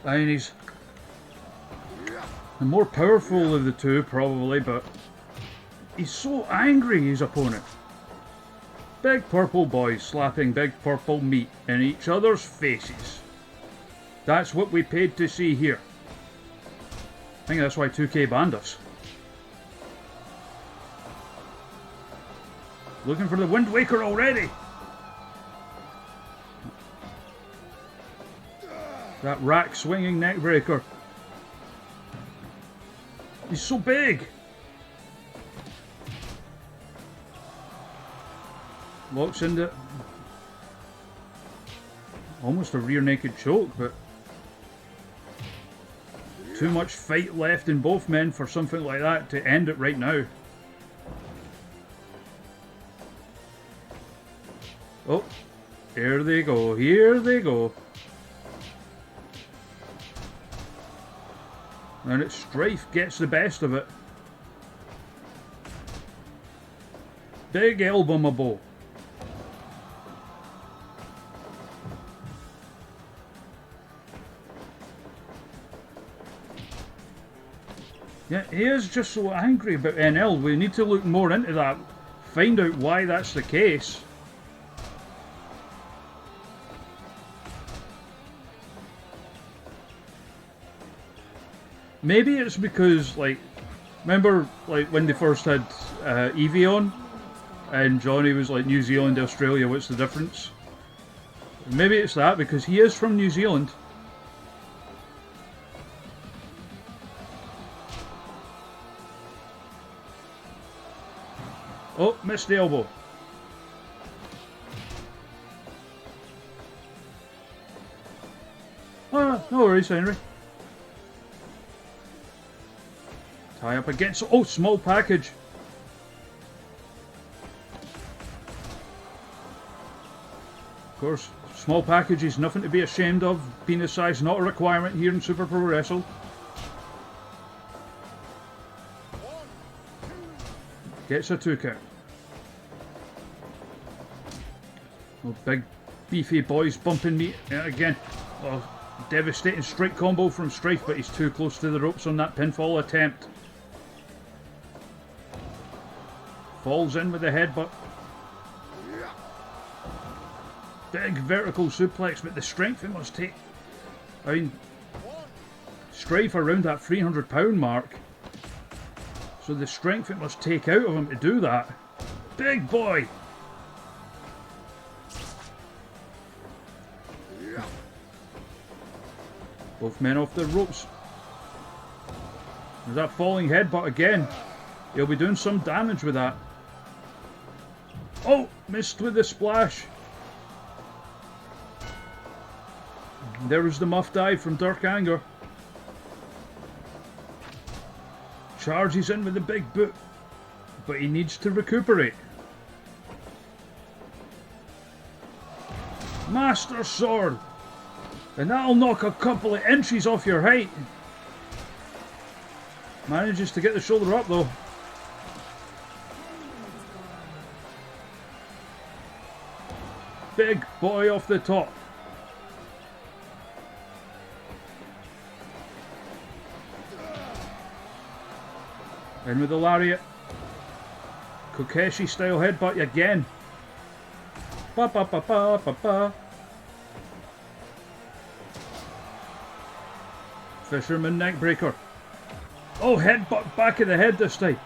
I mean, he's the more powerful of the two, probably, but he's so angry, his opponent. Big purple boys slapping big purple meat in each other's faces. That's what we paid to see here. I think that's why 2K banned us. Looking for the Wind Waker already. That rack swinging neck breaker. He's so big. Locks into almost a rear naked choke, but too much fight left in both men for something like that to end it right now. Oh, here they go, here they go. And it's Strife gets the best of it. Big elbow, my boy. Yeah, he is just so angry about NL. We need to look more into that. Find out why that's the case. Maybe it's because, like, remember, like, when they first had Evie on, and Johnny was like, New Zealand, Australia, what's the difference? Maybe it's that, because he is from New Zealand. Oh, missed the elbow. Ah, no worries, Henry. Tie up against... Oh, small package. Of course, small package is nothing to be ashamed of. Penis size not a requirement here in Super Pro Wrestle. Gets a 2 count. Oh, big beefy boys bumping me again. Oh, devastating straight combo from Strife, but he's too close to the ropes on that pinfall attempt. Falls in with the headbutt. Big vertical suplex, but the strength it must take. I mean, Strife around that 300-pound mark. So the strength it must take out of him to do that. Big boy! Both men off the ropes. There's that falling headbutt again. He'll be doing some damage with that. Oh! Missed with the splash. There was the muff dive from Dirk Anger. Charges in with the big boot, but he needs to recuperate. Master Sword, and that'll knock a couple of inches off your height. Manages to get the shoulder up though. Big boy off the top. In with the lariat. Kokeshi style headbutt again. Ba ba ba ba ba ba. Fisherman neckbreaker. Oh, headbutt back of the head this time.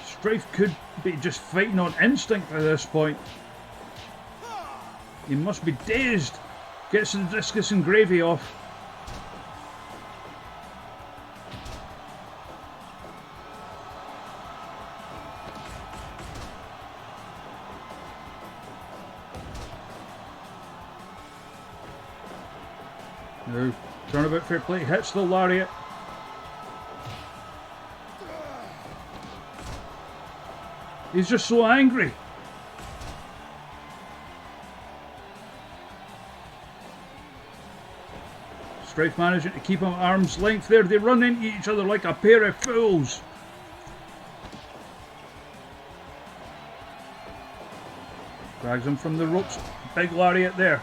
Strife could be just fighting on instinct at this point. He must be dazed. Gets the discus and gravy off. Now, turnabout fair play, hits the lariat. He's just so angry. Strife managing to keep him at arm's length there. They run into each other like a pair of fools. Drags him from the ropes. Big lariat there.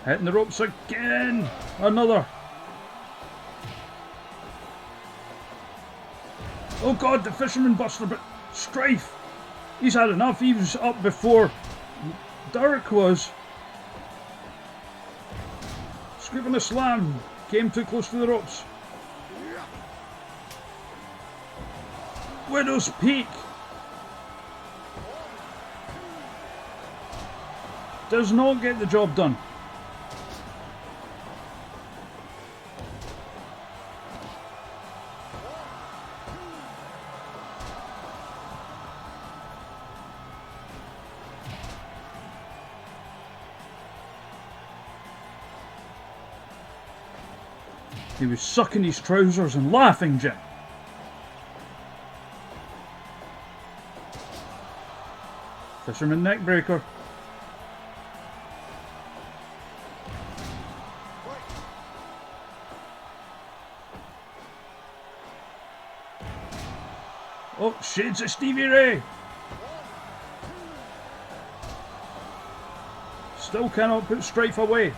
Hitting the ropes again. Another. Oh god, the fisherman buster, but Strife, he's had enough. He was up before Dirk was. Scoop and a slam. Came too close to the ropes. Widow's Peak. Does not get the job done. He was sucking his trousers and laughing, Jim. Fisherman neckbreaker. Oh, shades of Stevie Ray. Still cannot put Strife away.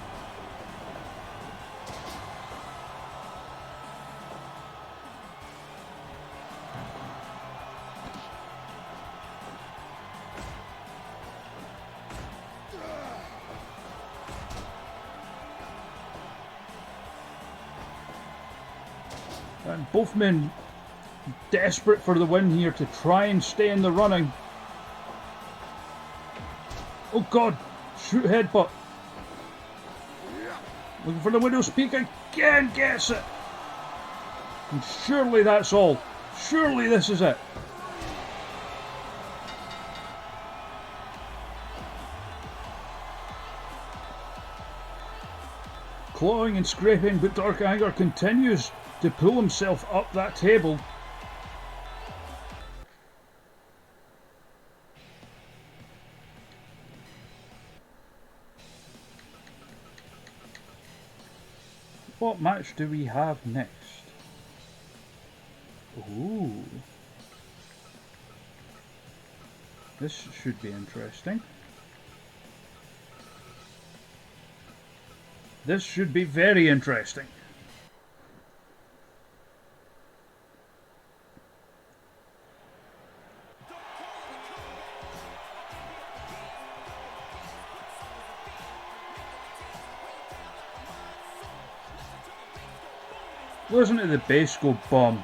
And both men desperate for the win here to try and stay in the running. Oh God, shoot headbutt. Looking for the Widow's Peak again, gets it. And surely that's all. Surely this is it. Clawing and scraping, but Dark Anger continues to pull himself up that table. What match do we have next? Ooh. This should be interesting. This should be very interesting. Listen to the bass go bomb.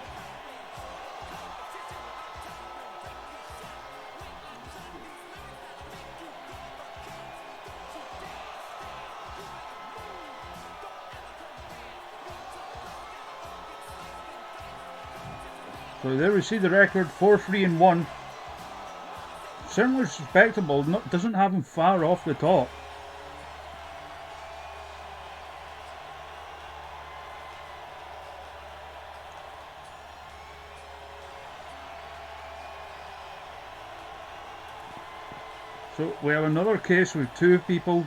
So there we see the record, 4-3-1. Certainly respectable, doesn't have him far off the top. So we have another case with two people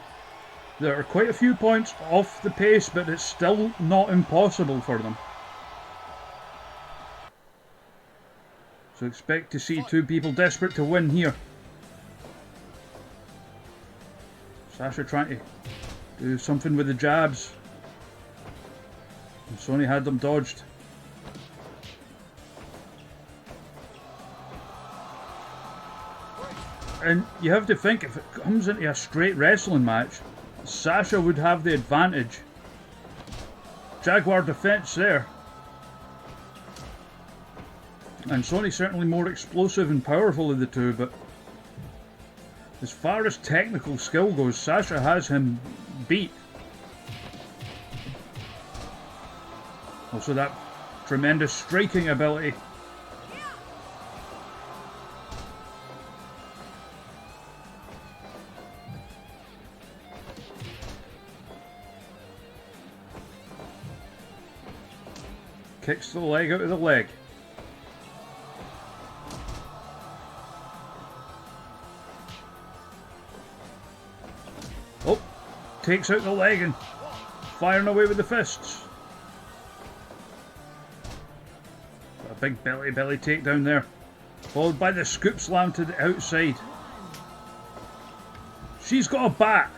that are quite a few points off the pace, but it's still not impossible for them. So expect to see two people desperate to win here. Sasha trying to do something with the jabs. Ansonii had them dodged. And you have to think, if it comes into a straight wrestling match, Sasha would have the advantage. Jaguar defense there. And Ansonii certainly more explosive and powerful of the two, but as far as technical skill goes, Sasha has him beat. Also that tremendous striking ability. Kicks the leg out of the leg. Oh, takes out the leg and firing away with the fists. A big belly takedown there, followed by the scoop slam to the outside. She's got a bat.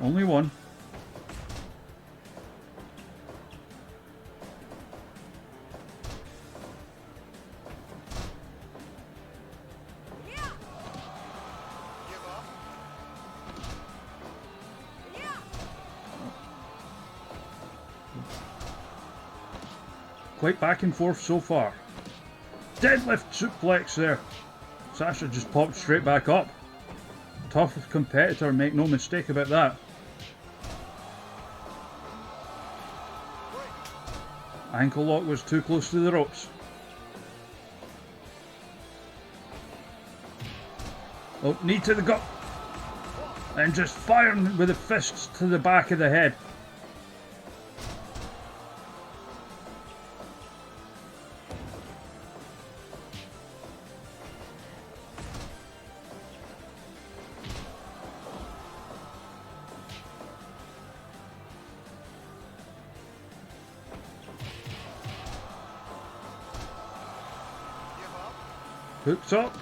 Only one. quite back and forth so far. Deadlift suplex there. Sasha just popped straight back up. Tough competitor, make no mistake about that. Ankle lock was too close to the ropes. Oh, knee to the gut. And just firing with the fists to the back of the head. Hooks up.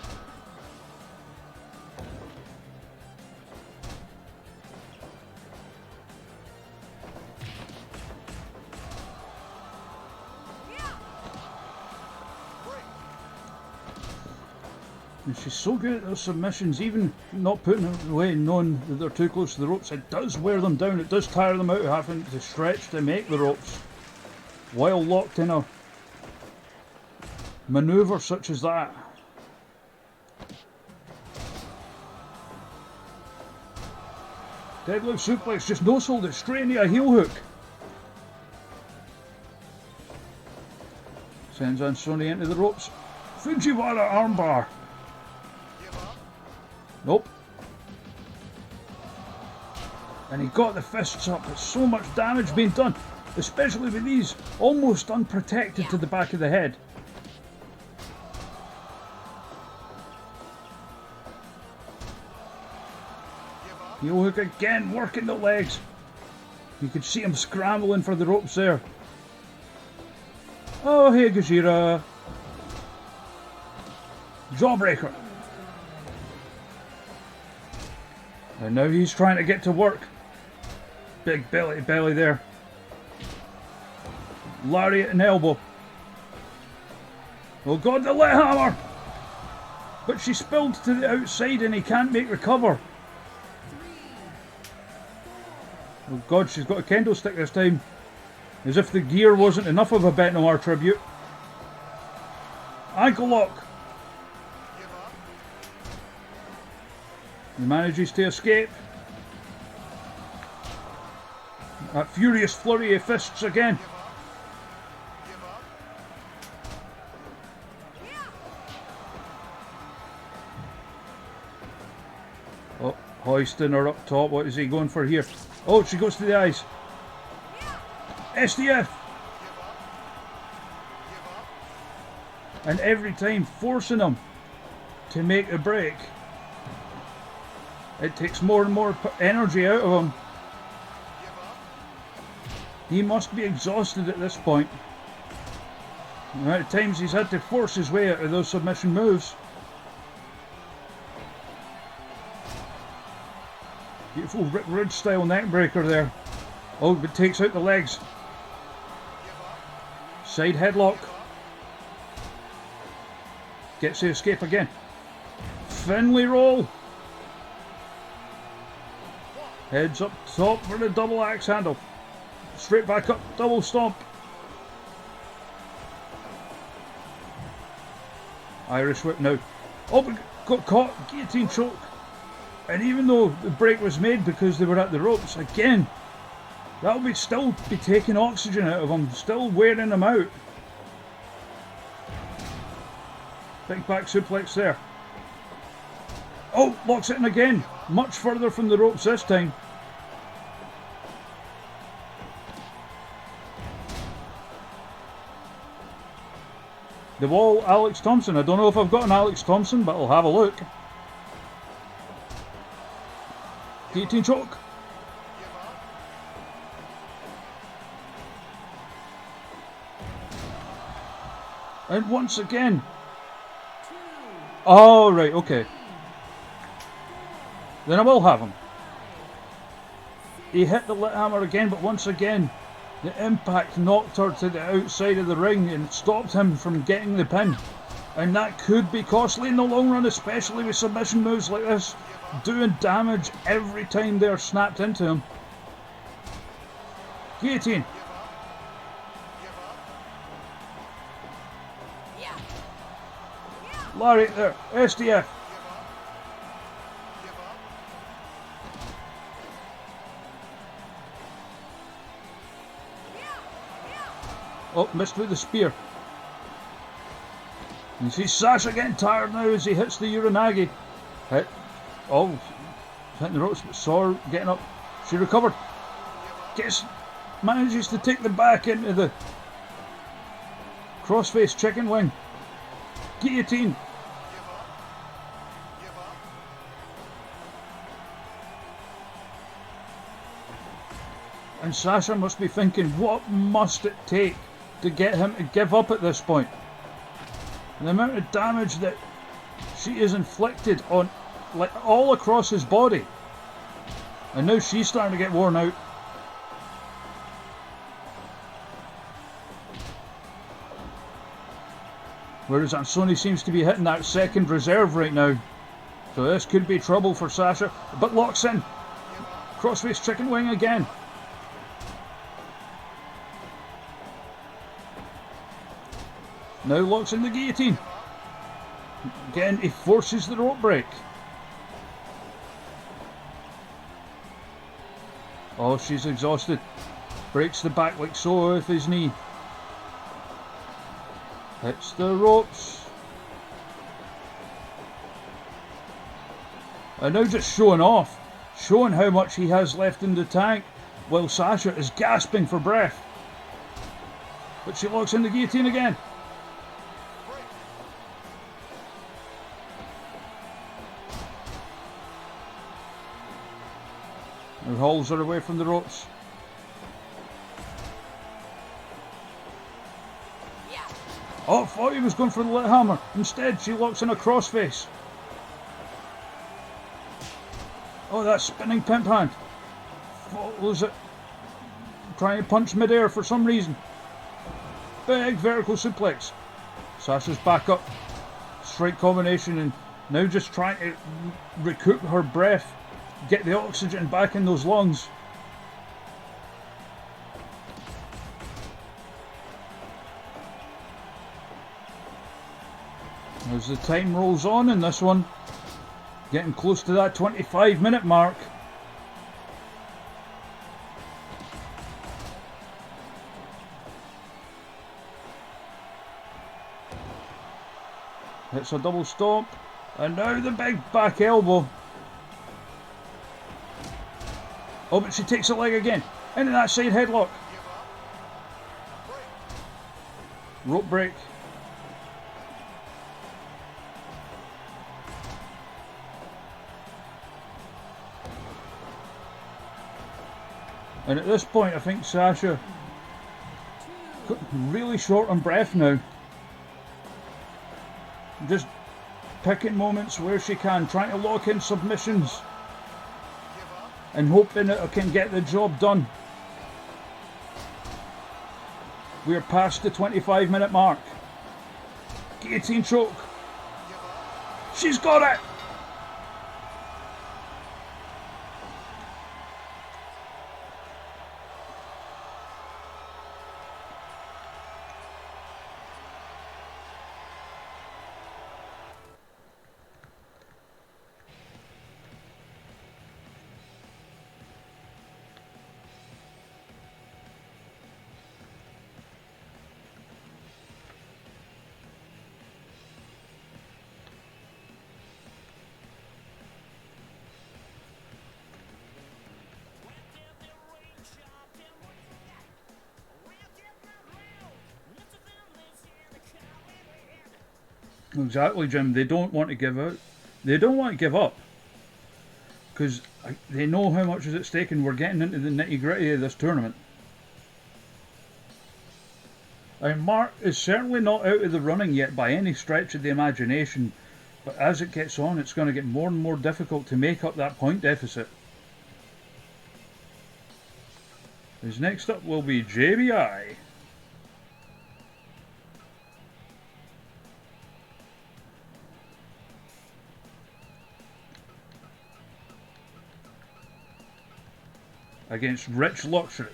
And she's so good at those submissions, even not putting it away, knowing that they're too close to the ropes. It does wear them down, it does tire them out having to stretch to make the ropes. While locked in a manoeuvre such as that. Deadlift suplex, just no-sold it straight into a heel hook. Sends Ansonii into the ropes. Fujiwara armbar. Nope. And he got the fists up. There's so much damage being done, especially with these almost unprotected to the back of the head. Heel hook again, working the legs. You could see him scrambling for the ropes there. Oh, hey, Gajira. Jawbreaker. And now he's trying to get to work. Big belly to belly there. Lariat and elbow. Oh God, the lit hammer! But she spilled to the outside and he can't make the cover. Oh God, she's got a kendo stick this time. As if the gear wasn't enough of a Benoit tribute. Ankle lock. He manages to escape. That furious flurry of fists again. Oh, hoisting her up top. What is he going for here? Oh, she goes to the eyes. SDF. And every time forcing him to make a break. It takes more and more energy out of him. He must be exhausted at this point. The amount of times he's had to force his way out of those submission moves. Beautiful Rick Rude style neckbreaker there. Oh, but takes out the legs. Side headlock. Gets the escape again. Finley roll. Heads up top for the double axe handle. Straight back up, double stomp. Irish whip now. Oh, but got caught. Guillotine choke. And even though the break was made because they were at the ropes, again, that'll be still be taking oxygen out of them, still wearing them out. Big back suplex there. Oh, locks it in again. Much further from the ropes this time. The wall, Alex Thompson. I don't know if I've got an Alex Thompson, but I'll have a look. Guillotine choke. And once again. Oh, right, okay. Then I will have him. He hit the lit hammer again, but once again, the impact knocked her to the outside of the ring and stopped him from getting the pin. And that could be costly in the long run, especially with submission moves like this, doing damage every time they're snapped into him. Guillotine. Larry there. SDF. Oh, missed with the spear. You see Sasha getting tired now as he hits the Uranagi. Hit. Oh, hitting the ropes, but saw her getting up. She recovered. Manages to take the back into the crossface chicken wing. Guillotine. And Sasha must be thinking, what must it take to get him to give up at this point? And the amount of damage that she is inflicted on, like, all across his body. And now she's starting to get worn out. Whereas Ansonii seems to be hitting that second reserve right now. So this could be trouble for Sasha. But locks in. Crossface chicken wing again. Now locks in the guillotine. Again, he forces the rope break. Oh, she's exhausted. Breaks the back like so with his knee. Hits the ropes. And now just showing off. Showing how much he has left in the tank. While Sasha is gasping for breath. But she locks in the guillotine again. Her hauls her away from the ropes. Oh, I thought he was going for the lit hammer. Instead, she locks in a crossface. Oh, that spinning pimp hand. Follows it. Trying to punch midair for some reason. Big vertical suplex. Sasha's back up. Strike combination and now just trying to recoup her breath. Get the oxygen back in those lungs. As the time rolls on in this one, getting close to that 25-minute mark. Hits a double stomp, and now the big back elbow. Oh, but she takes a leg again. Into that side headlock. Rope break. And at this point, I think Sasha really short on breath now. Just picking moments where she can, trying to lock in submissions. And hoping it can get the job done. We're past the 25-minute mark. Guillotine choke. She's got it! Exactly, Jim. They don't want to give out. They don't want to give up. Because they know how much is at stake and we're getting into the nitty-gritty of this tournament. And Mark is certainly not out of the running yet by any stretch of the imagination. But as it gets on, it's going to get more and more difficult to make up that point deficit. As next up will be JayBeeIye. Against Rich Luxury.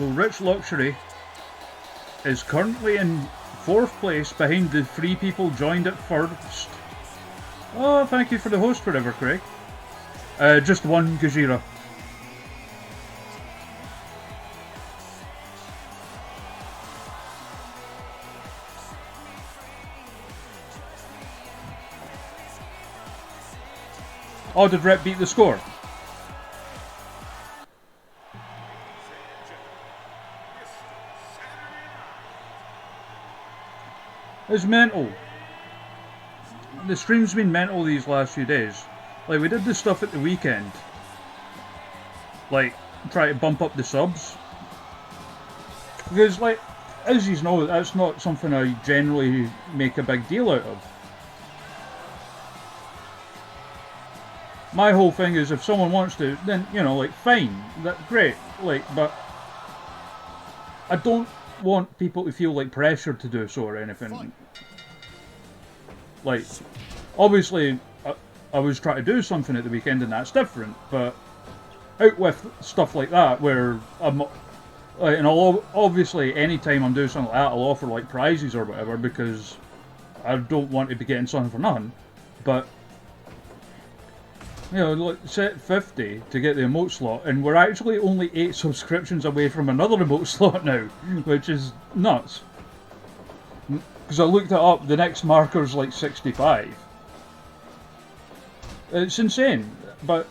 So Rich Luxury is currently in 4th place behind the 3 people joined at first. Oh, thank you for the host forever, Craig. Just one, Gajira. Oh, did Rep beat the score? It's mental. The stream's been mental these last few days. Like, we did this stuff at the weekend. Like, try to bump up the subs. Because, like, as you know, that's not something I generally make a big deal out of. My whole thing is if someone wants to, then, you know, like, fine. That's great. Like, but I don't want people to feel, like, pressured to do so or anything. Like, obviously, I was trying to do something at the weekend and that's different, but out with stuff like that where I'm, like, and obviously anytime I'm doing something like that, I'll offer, like, prizes or whatever because I don't want to be getting something for nothing, but you know, like, set 50 to get the emote slot, and we're actually only 8 subscriptions away from another emote slot now, which is nuts. Because I looked it up, the next marker's like 65. It's insane, but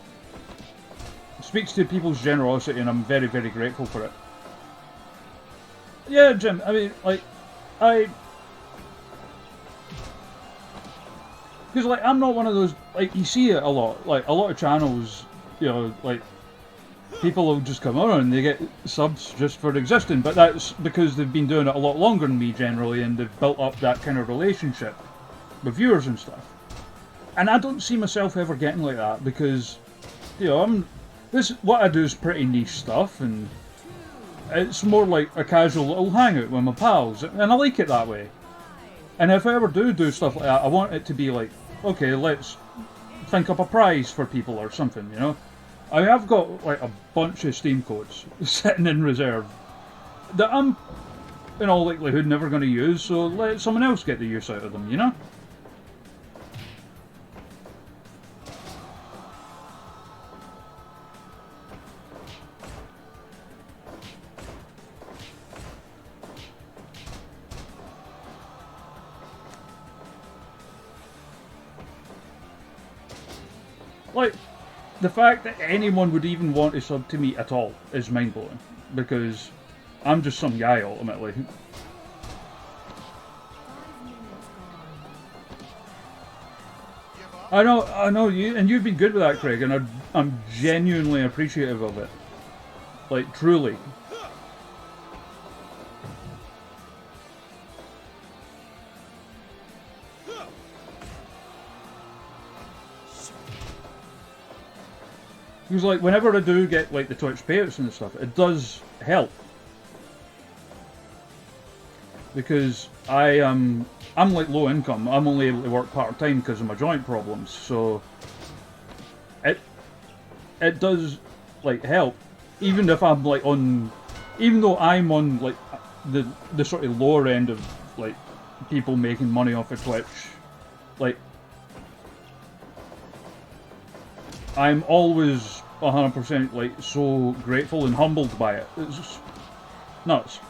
it speaks to people's generosity, and I'm very, very grateful for it. Yeah, Jim, I mean, like, because, like, I'm not one of those, like, you see it a lot, like, a lot of channels, you know, like, people will just come on and they get subs just for existing, but that's because they've been doing it a lot longer than me generally, and they've built up that kind of relationship with viewers and stuff. And I don't see myself ever getting like that, because, you know, what I do is pretty niche stuff, and it's more like a casual little hangout with my pals, and I like it that way. And if I ever do stuff like that, I want it to be like, okay, let's think up a prize for people or something, you know? I have got, like, a bunch of Steam codes sitting in reserve that I'm, in all likelihood, never going to use, so let someone else get the use out of them, you know? Like, the fact that anyone would even want to sub to me at all is mind-blowing, because I'm just some guy, ultimately. I know, you've been good with that, Craig, and I'm genuinely appreciative of it. Like, truly. Because, like, whenever I do get, like, the Twitch payouts and stuff, it does help. Because I'm like low income. I'm only able to work part-time because of my joint problems, so it does, like, help. Even if I'm, like, even though I'm on, like, the sort of lower end of, like, people making money off of Twitch, like, I'm always 100% like so grateful and humbled by it. It's just nuts.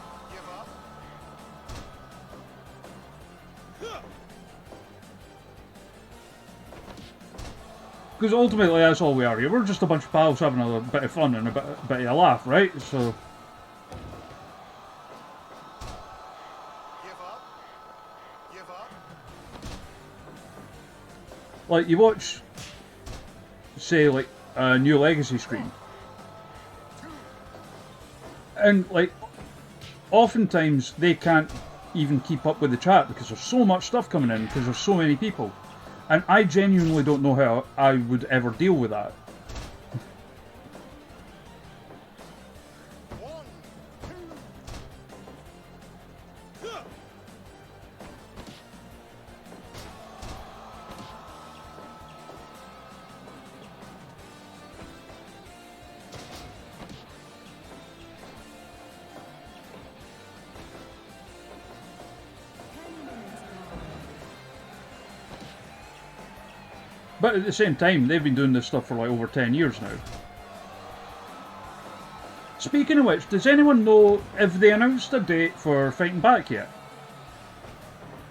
Because ultimately that's all we are here. We're just a bunch of pals having a bit of fun and a bit of a laugh, right? So like, you watch, say, like, a New Legacy stream, and, like, oftentimes they can't even keep up with the chat because there's so much stuff coming in, because there's so many people, and I genuinely don't know how I would ever deal with that. But at the same time, they've been doing this stuff for like over 10 years now. Speaking of which, does anyone know if they announced a date for Fighting Back yet?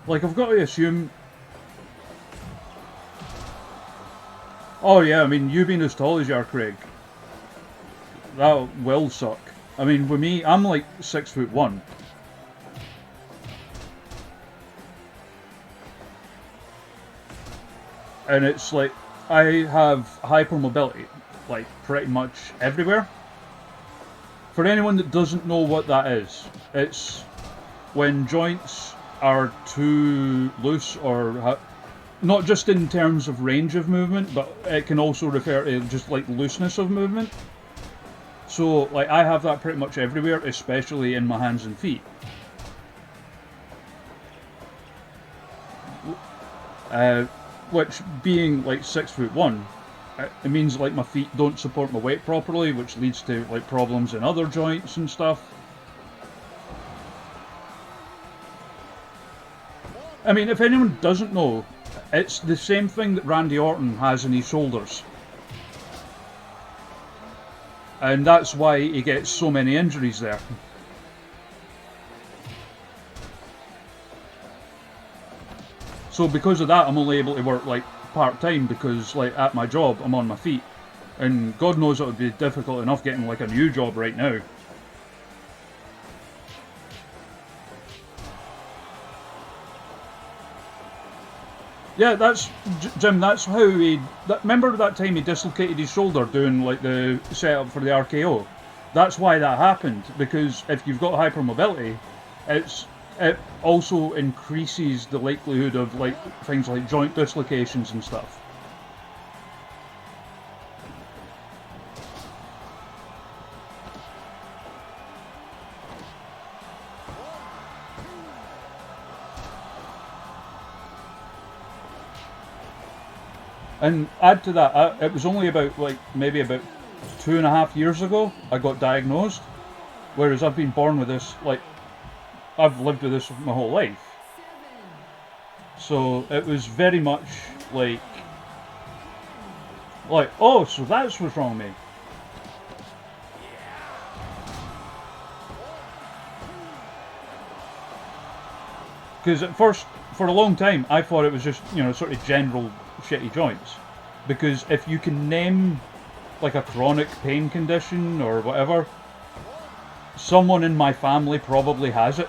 Like, I've got to assume... Oh yeah, I mean, you being as tall as you are, Craig, that will suck. I mean, with me, I'm like 6'1". And it's like, I have hypermobility, like, pretty much everywhere. For anyone that doesn't know what that is, it's when joints are too loose, or not just in terms of range of movement, but it can also refer to just like looseness of movement. So like I have that pretty much everywhere, especially in my hands and feet. Which, being like 6'1", it means like my feet don't support my weight properly, which leads to like problems in other joints and stuff. I mean, if anyone doesn't know, it's the same thing that Randy Orton has in his shoulders. And that's why he gets so many injuries there. So because of that, I'm only able to work like part-time, because like at my job I'm on my feet, and God knows it would be difficult enough getting like a new job right now. Yeah, that's Jim. That's how he. Remember that time he dislocated his shoulder doing like the setup for the RKO? That's why that happened. Because if you've got hypermobility, it also increases the likelihood of like things like joint dislocations and stuff. And add to that, it was only about like maybe about 2.5 years ago I got diagnosed, whereas I've been born with this, like I've lived with this my whole life. So it was very much like oh, so that's what's wrong with me. Because at first, for a long time, I thought it was just, you know, sort of general shitty joints. Because if you can name like a chronic pain condition or whatever, someone in my family probably has it.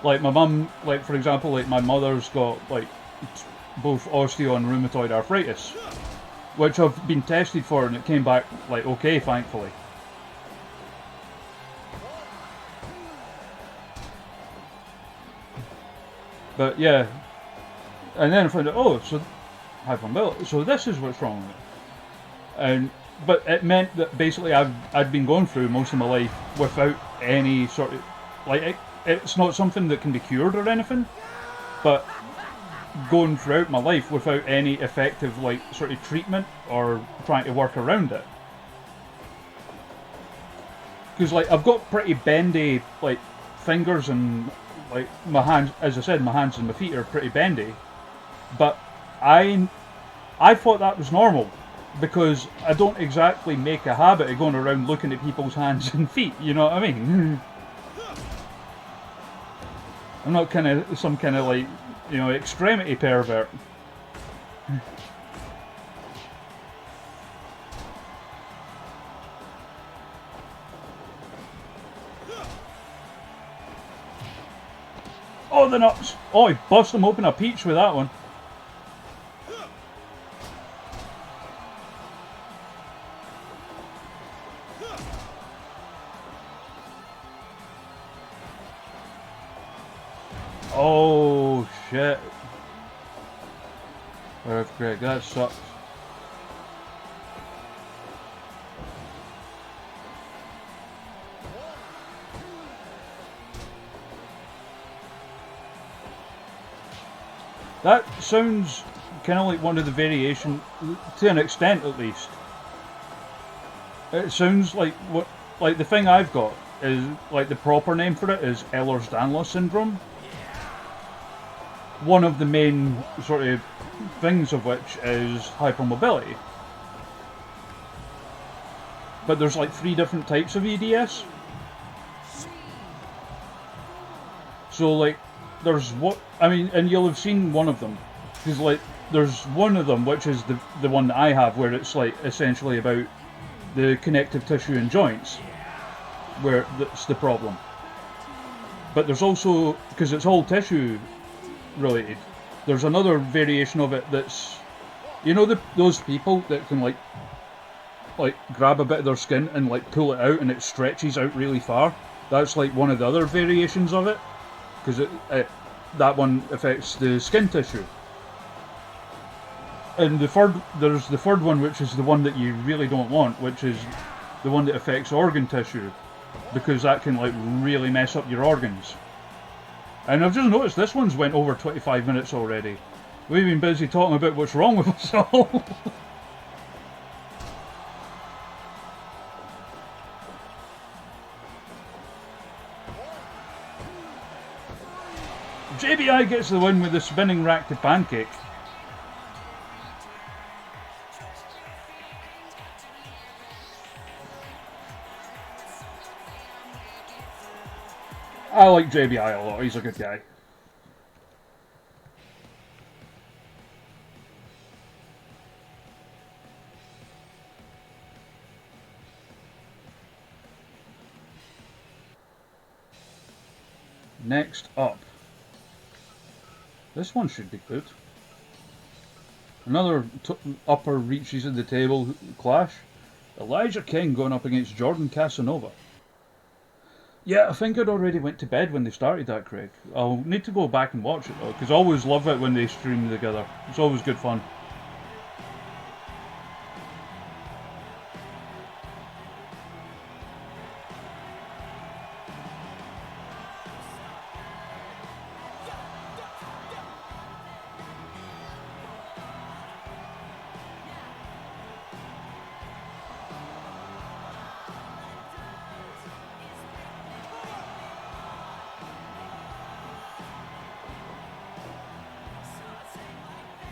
Like my mum, like for example, like my mother's got like both osteo and rheumatoid arthritis, which I've been tested for, and it came back like okay, thankfully. But yeah, and then I found out, oh, so hypermobility, so this is what's wrong with it. And but it meant that basically I'd been going through most of my life without any sort of like it's not something that can be cured or anything, but going throughout my life without any effective like sort of treatment or trying to work around it. Because like I've got pretty bendy like fingers, and like my hands, as I said, my hands and my feet are pretty bendy, but I thought that was normal, because I don't exactly make a habit of going around looking at people's hands and feet, you know what I mean? I'm not some kind of like, you know, extremity pervert. Oh, the nuts! Oh, he bust them open a peach with that one. Oh shit. Earthquake, that sucks. That sounds kind of like one of the variations, to an extent at least. It sounds like the thing I've got is like the proper name for it is Ehlers-Danlos syndrome. One of the main sort of things of which is hypermobility. But there's like 3 different types of EDS. So like, there's what I mean, and you'll have seen one of them, because like there's one of them which is the one that I have, where it's like essentially about the connective tissue and joints, where that's the problem. But there's also, because it's all tissue related, there's another variation of it that's, you know, those people that can like grab a bit of their skin and like pull it out and it stretches out really far. That's like one of the other variations of it, because that one affects the skin tissue. And there's the third one, which is the one that you really don't want, which is the one that affects organ tissue, because that can like really mess up your organs. And I've just noticed this one's went over 25 minutes already. We've been busy talking about what's wrong with us all. JayBeeIye gets the win with the spinning rack to pancake. I like JayBeeIye a lot, he's a good guy. Next up. This one should be good. Another upper reaches of the table clash. Elijah King going up against Jordan Casanova. Yeah, I think I'd already went to bed when they started that, Craig. I'll need to go back and watch it though, because I always love it when they stream together. It's always good fun.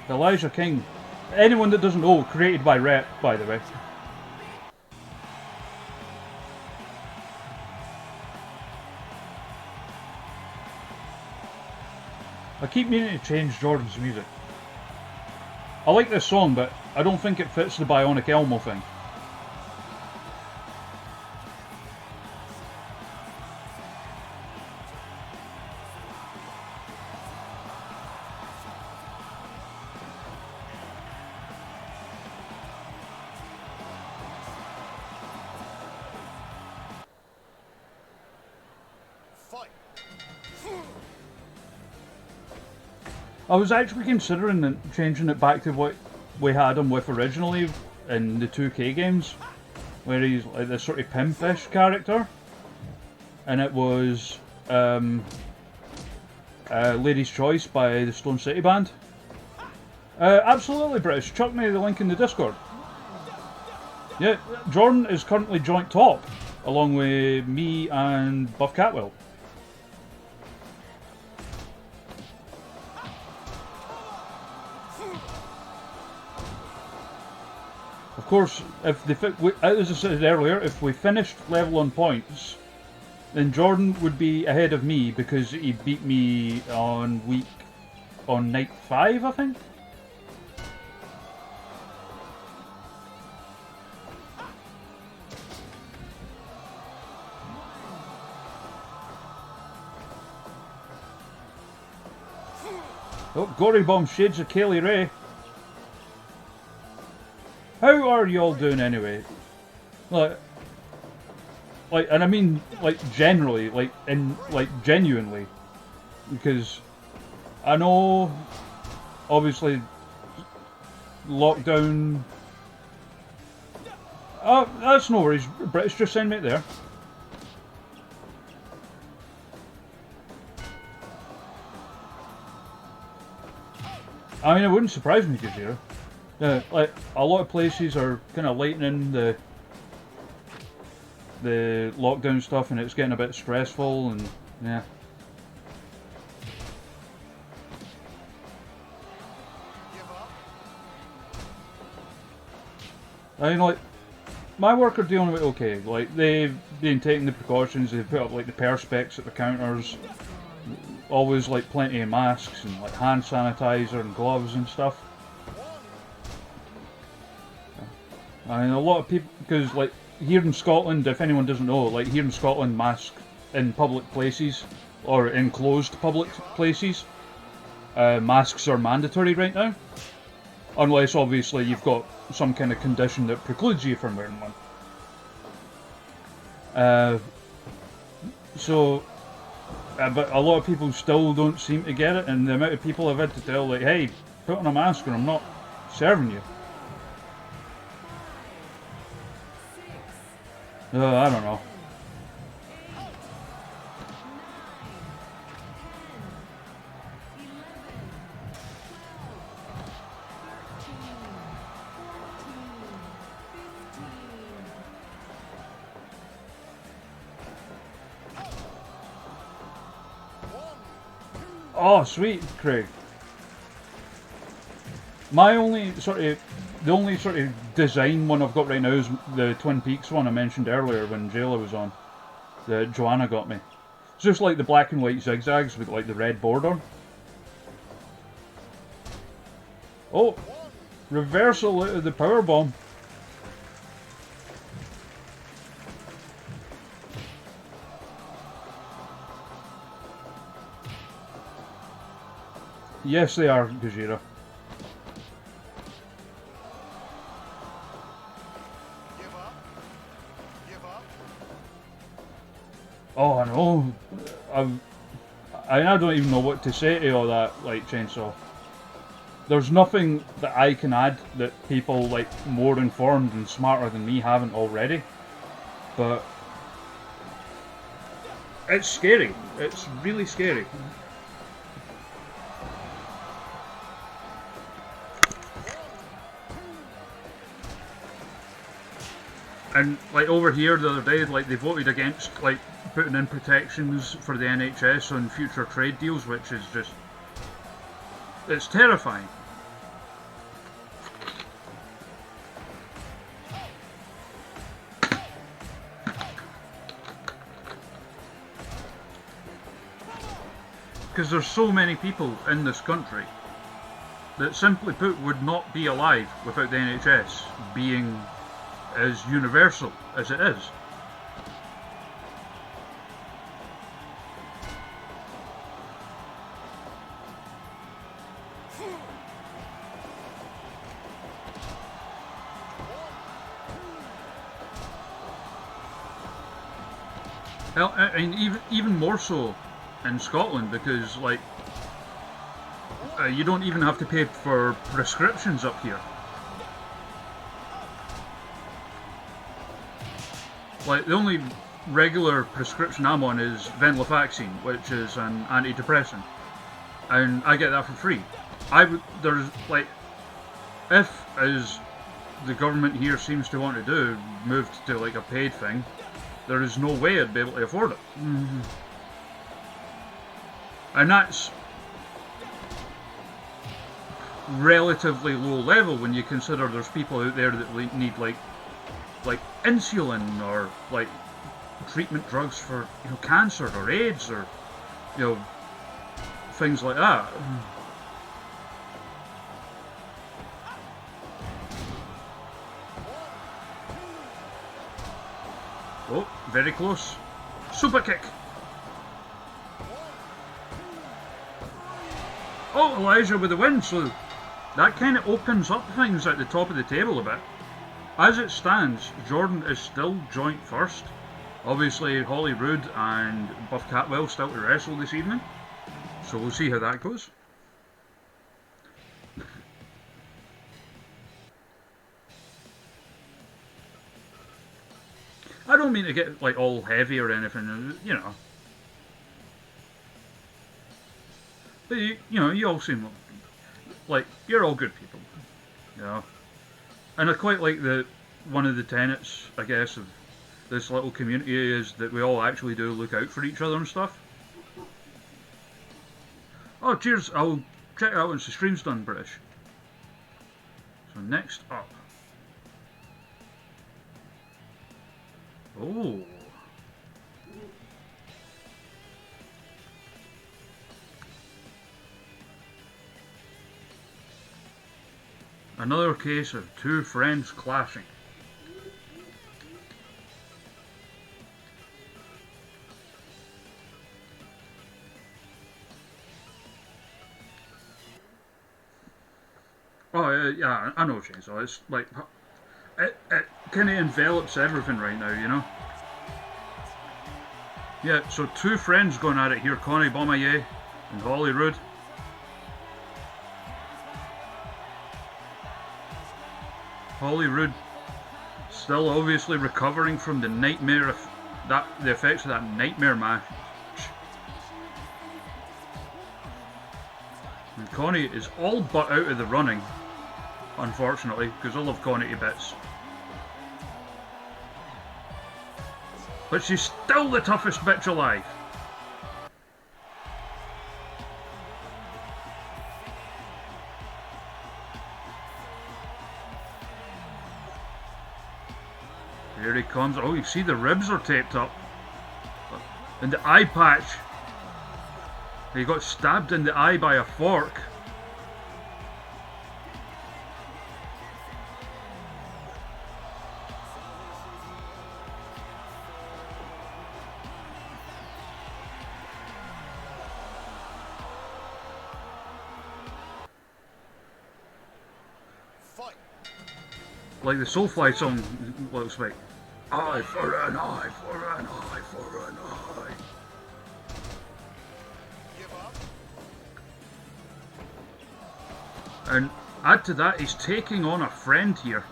Elijah King. Anyone that doesn't know, created by Rep, by the way. I keep meaning to change Jordan's music. I like this song, but I don't think it fits the Bionic Elmo thing. I was actually considering changing it back to what we had him with originally in the 2K games, where he's like this sort of pimpish character, and it was Lady's Choice by the Stone City Band. Absolutely, British. Chuck me the link in the Discord. Yeah, Jordan is currently joint top, along with me and Buff Catwell. Of course, if as I said earlier, if we finished level on points, then Jordan would be ahead of me because he beat me on night 5, I think. Oh, Gory Bomb Shades of Kaylee Ray. How are y'all doing anyway? Like, and I mean, like, generally, genuinely, because I know, obviously, lockdown. Oh, that's no worries. British, just send me it there. I mean, it wouldn't surprise me, Gajira. Like, a lot of places are kind of lightening the lockdown stuff, and it's getting a bit stressful, and yeah. I mean, like, my work are dealing with it okay. Like, they've been taking the precautions, they've put up, like, the perspex at the counters, always, like, plenty of masks, and, like, hand sanitizer and gloves and stuff. I mean, a lot of people, because, like, here in Scotland, if anyone doesn't know, like, here in Scotland, masks in public places, or enclosed public places, masks are mandatory right now. Unless, obviously, you've got some kind of condition that precludes you from wearing one. But a lot of people still don't seem to get it, and the amount of people I've had to tell, like, hey, put on a mask or I'm not serving you. I don't know. Oh, sweet, Craig. My only the only sort of design one I've got right now is the Twin Peaks one I mentioned earlier when Jayla was on. That Joanna got me. It's just like the black and white zigzags with like the red border. Oh, reversal out of the power bomb. Yes, they are, Gajira. Oh, I know. I don't even know what to say to all that, like, Chainsaw. There's nothing that I can add that people, like, more informed and smarter than me haven't already. But it's scary. It's really scary. And, like, over here the other day, like, they voted against, like, putting in protections for the NHS on future trade deals, which is just... it's terrifying. Because there's so many people in this country that, simply put, would not be alive without the NHS being as universal as it is. Well, I mean, even more so in Scotland, because, like, you don't even have to pay for prescriptions up here. Like, the only regular prescription I'm on is venlafaxine, which is an antidepressant, and I get that for free. There's, like, if, as the government here seems to want to do, moved to, like, a paid thing, there is no way I'd be able to afford it. Mm-hmm. And that's relatively low level when you consider there's people out there that need, like insulin, or, like, treatment drugs for, you know, cancer or AIDS, or, you know, things like that. Oh, very close. Super kick. Oh, Elijah with the win, so that kind of opens up things at the top of the table a bit. As it stands, Jordan is still joint first. Obviously, Holly Rood and Buff Catwell still to wrestle this evening, so we'll see how that goes. I don't mean to get, like, all heavy or anything, you know. But you know, you all seem like you're all good people, you know. And I quite like one of the tenets, I guess, of this little community is that we all actually do look out for each other and stuff. Oh, cheers! I'll check it out once the stream's done, British. So next up. Oh. Another case of two friends clashing. Oh, yeah, I know Chainsaw. It's like, it kind of envelops everything right now, you know? Yeah, so two friends going at it here, Connie, Bomaye, and Holly Rood. Holly Rood still obviously recovering from the nightmare of the effects of that nightmare match. And Connie is all but out of the running, unfortunately, because I love Connie to bits. But she's still the toughest bitch alive. Here he comes. Oh, you see the ribs are taped up. And the eye patch. He got stabbed in the eye by a fork. Like the Soulfly song looks like. Eye for an eye, for an eye, for an eye. And add to that, he's taking on a friend here.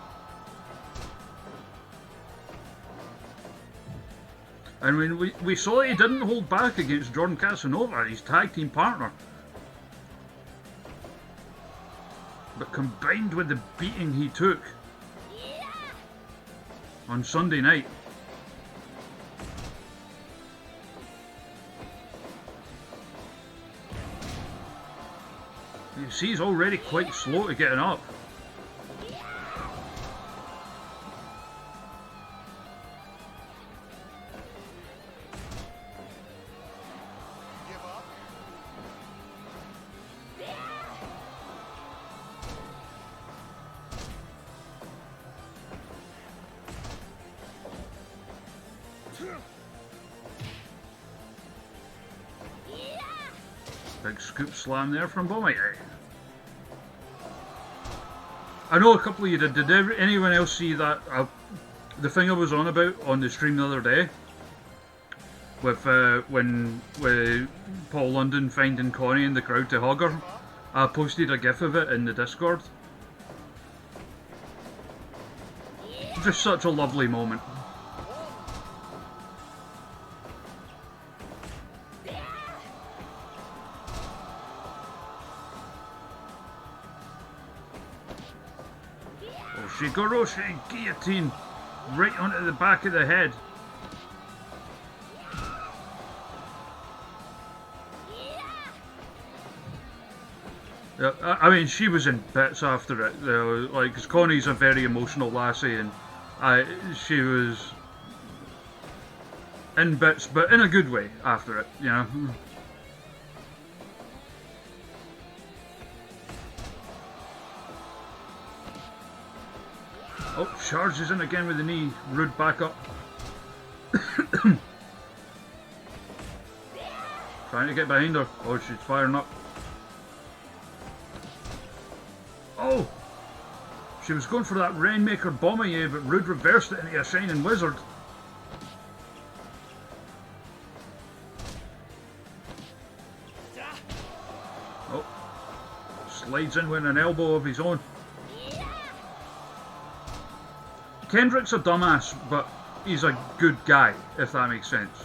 I mean, we saw he didn't hold back against Jordan Casanova, his tag team partner. But combined with the beating he took on Sunday night. You see he's already quite slow to getting up. Big scoop slam there from Bomaye. I know a couple of you did. Did anyone else see that? The thing I was on about on the stream the other day? With with Paul London finding Connie in the crowd to hug her. I posted a gif of it in the Discord. Just such a lovely moment. Shigoroshi guillotine right onto the back of the head. Yeah, I mean, she was in bits after it, like, because Connie's a very emotional lassie, and she was in bits, but in a good way after it, you know. Oh, charges in again with the knee. Rood back up. Trying to get behind her. Oh, she's firing up. Oh! She was going for that Rainmaker Bomaye, but Rood reversed it into a Shining Wizard. Oh. Slides in with an elbow of his own. Kendrick's a dumbass, but he's a good guy, if that makes sense.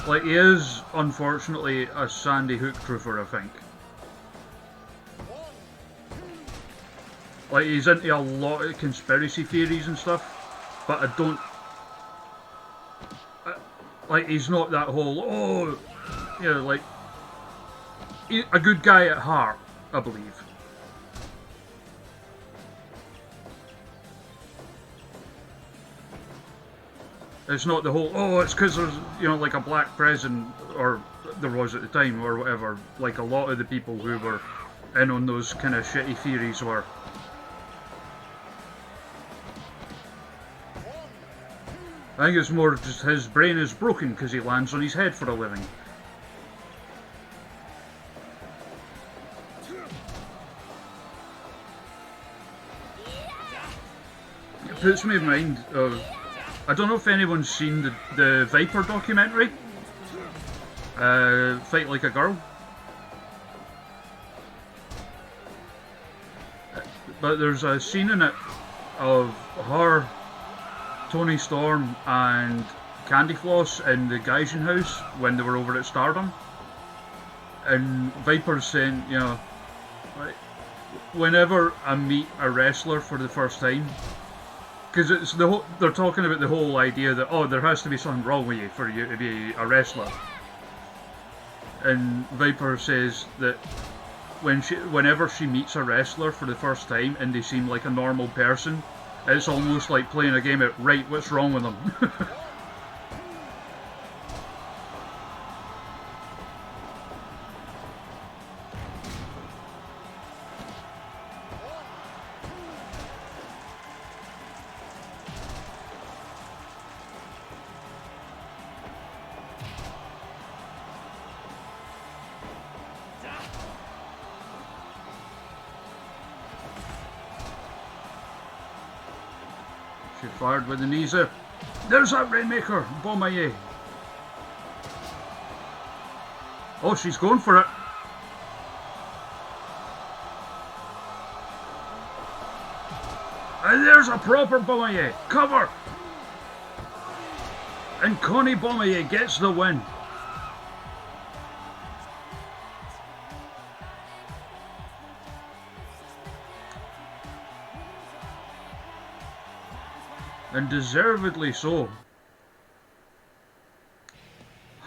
Like, he is, unfortunately, a Sandy Hook truther, I think. Like, he's into a lot of conspiracy theories and stuff, but I don't... like, he's not that whole, oh, you know, like, a good guy at heart, I believe. It's not the whole, oh, it's because there's, you know, like a black president, or there was at the time, or whatever, like a lot of the people who were in on those kind of shitty theories were. I think it's more just his brain is broken because he lands on his head for a living. It puts me in mind of... I don't know if anyone's seen the Viper documentary, Fight Like a Girl. But there's a scene in it of her, Tony Storm and Candy Floss in the Gaijin house when they were over at Stardom. And Viper's saying, you know, like, whenever I meet a wrestler for the first time, because it's the whole, they're talking about the whole idea that, oh, there has to be something wrong with you for you to be a wrestler. And Viper says that whenever she meets a wrestler for the first time and they seem like a normal person, it's almost like playing a game at, right, what's wrong with them? She fired with the knees there. There's that Rainmaker, Bomaye. Oh, she's going for it. And there's a proper Bomaye. Cover! And Connie Bomaye gets the win. And deservedly so.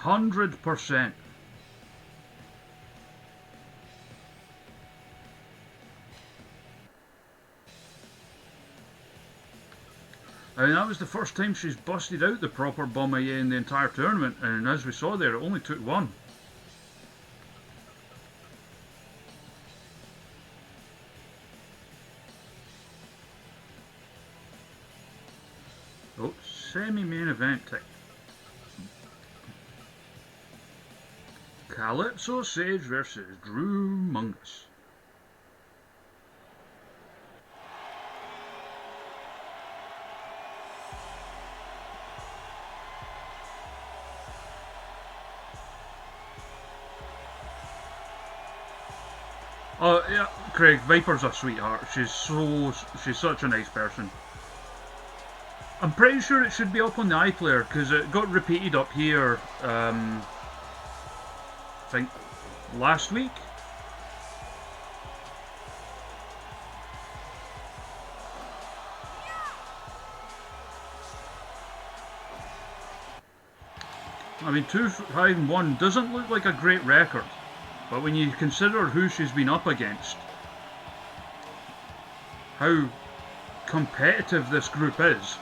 100%. I mean, that was the first time she's busted out the proper Bomaye in the entire tournament, and as we saw there, it only took one. Oh, semi-main event tick. Calypso Sage versus Drew Mungous. Oh yeah, Craig, Viper's a sweetheart. She's such a nice person. I'm pretty sure it should be up on the iPlayer because it got repeated up here, I think, last week. I mean, 2-5-1 doesn't look like a great record, but when you consider who she's been up against, how competitive this group is.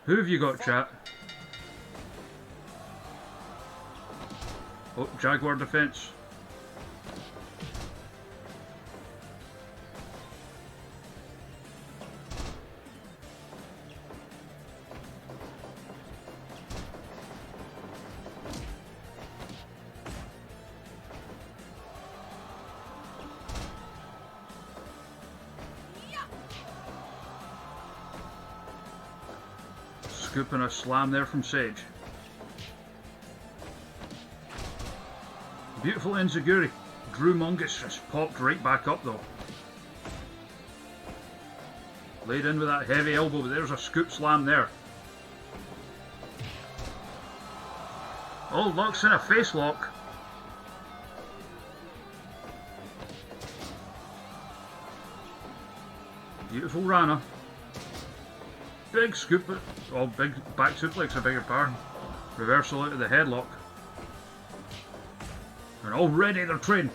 Who have you got, chat? Oh, Jaguar defense. Scooping a slam there from Sage. Beautiful enziguri. Drew Mungous just popped right back up though. Laid in with that heavy elbow, but there's a scoop slam there. Oh, locks in a face lock. Beautiful Rana. Big scoop, oh, big back suplex, a bigger pardon. Reversal out of the headlock. And already they're trading.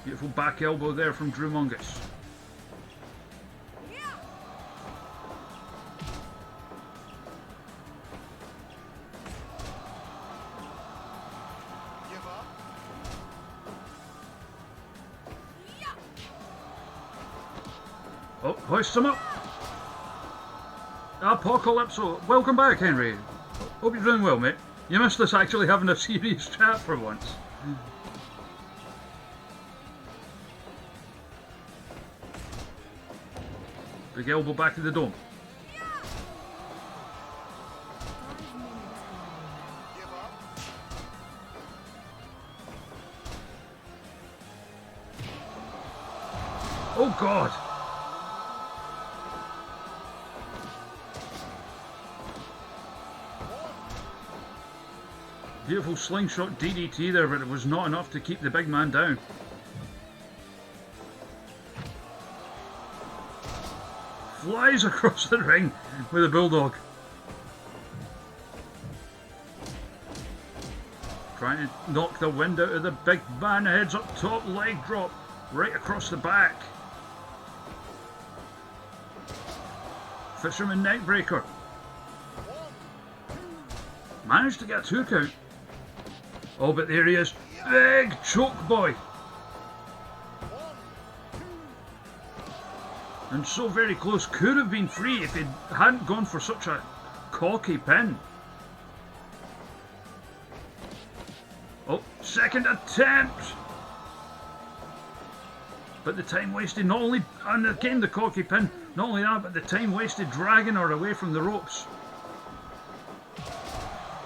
Beautiful back elbow there from Drew Mungous. Oh, hoist him up. Apocalypso. Welcome back, Henry. Hope you're doing well, mate. You missed us actually having a serious chat for once. Big elbow back to the dome. Oh God! Beautiful slingshot DDT there, but it was not enough to keep the big man down. Flies across the ring with a bulldog. Trying to knock the wind out of the big man, heads up top, leg drop, right across the back. Fisherman neckbreaker. Managed to get a 2 count. Oh, but there he is. Big choke boy. And so very close. Could have been free if he hadn't gone for such a cocky pin. Oh, second attempt. But the time wasted, not only, and again the cocky pin, not only that, but the time wasted dragging her away from the ropes.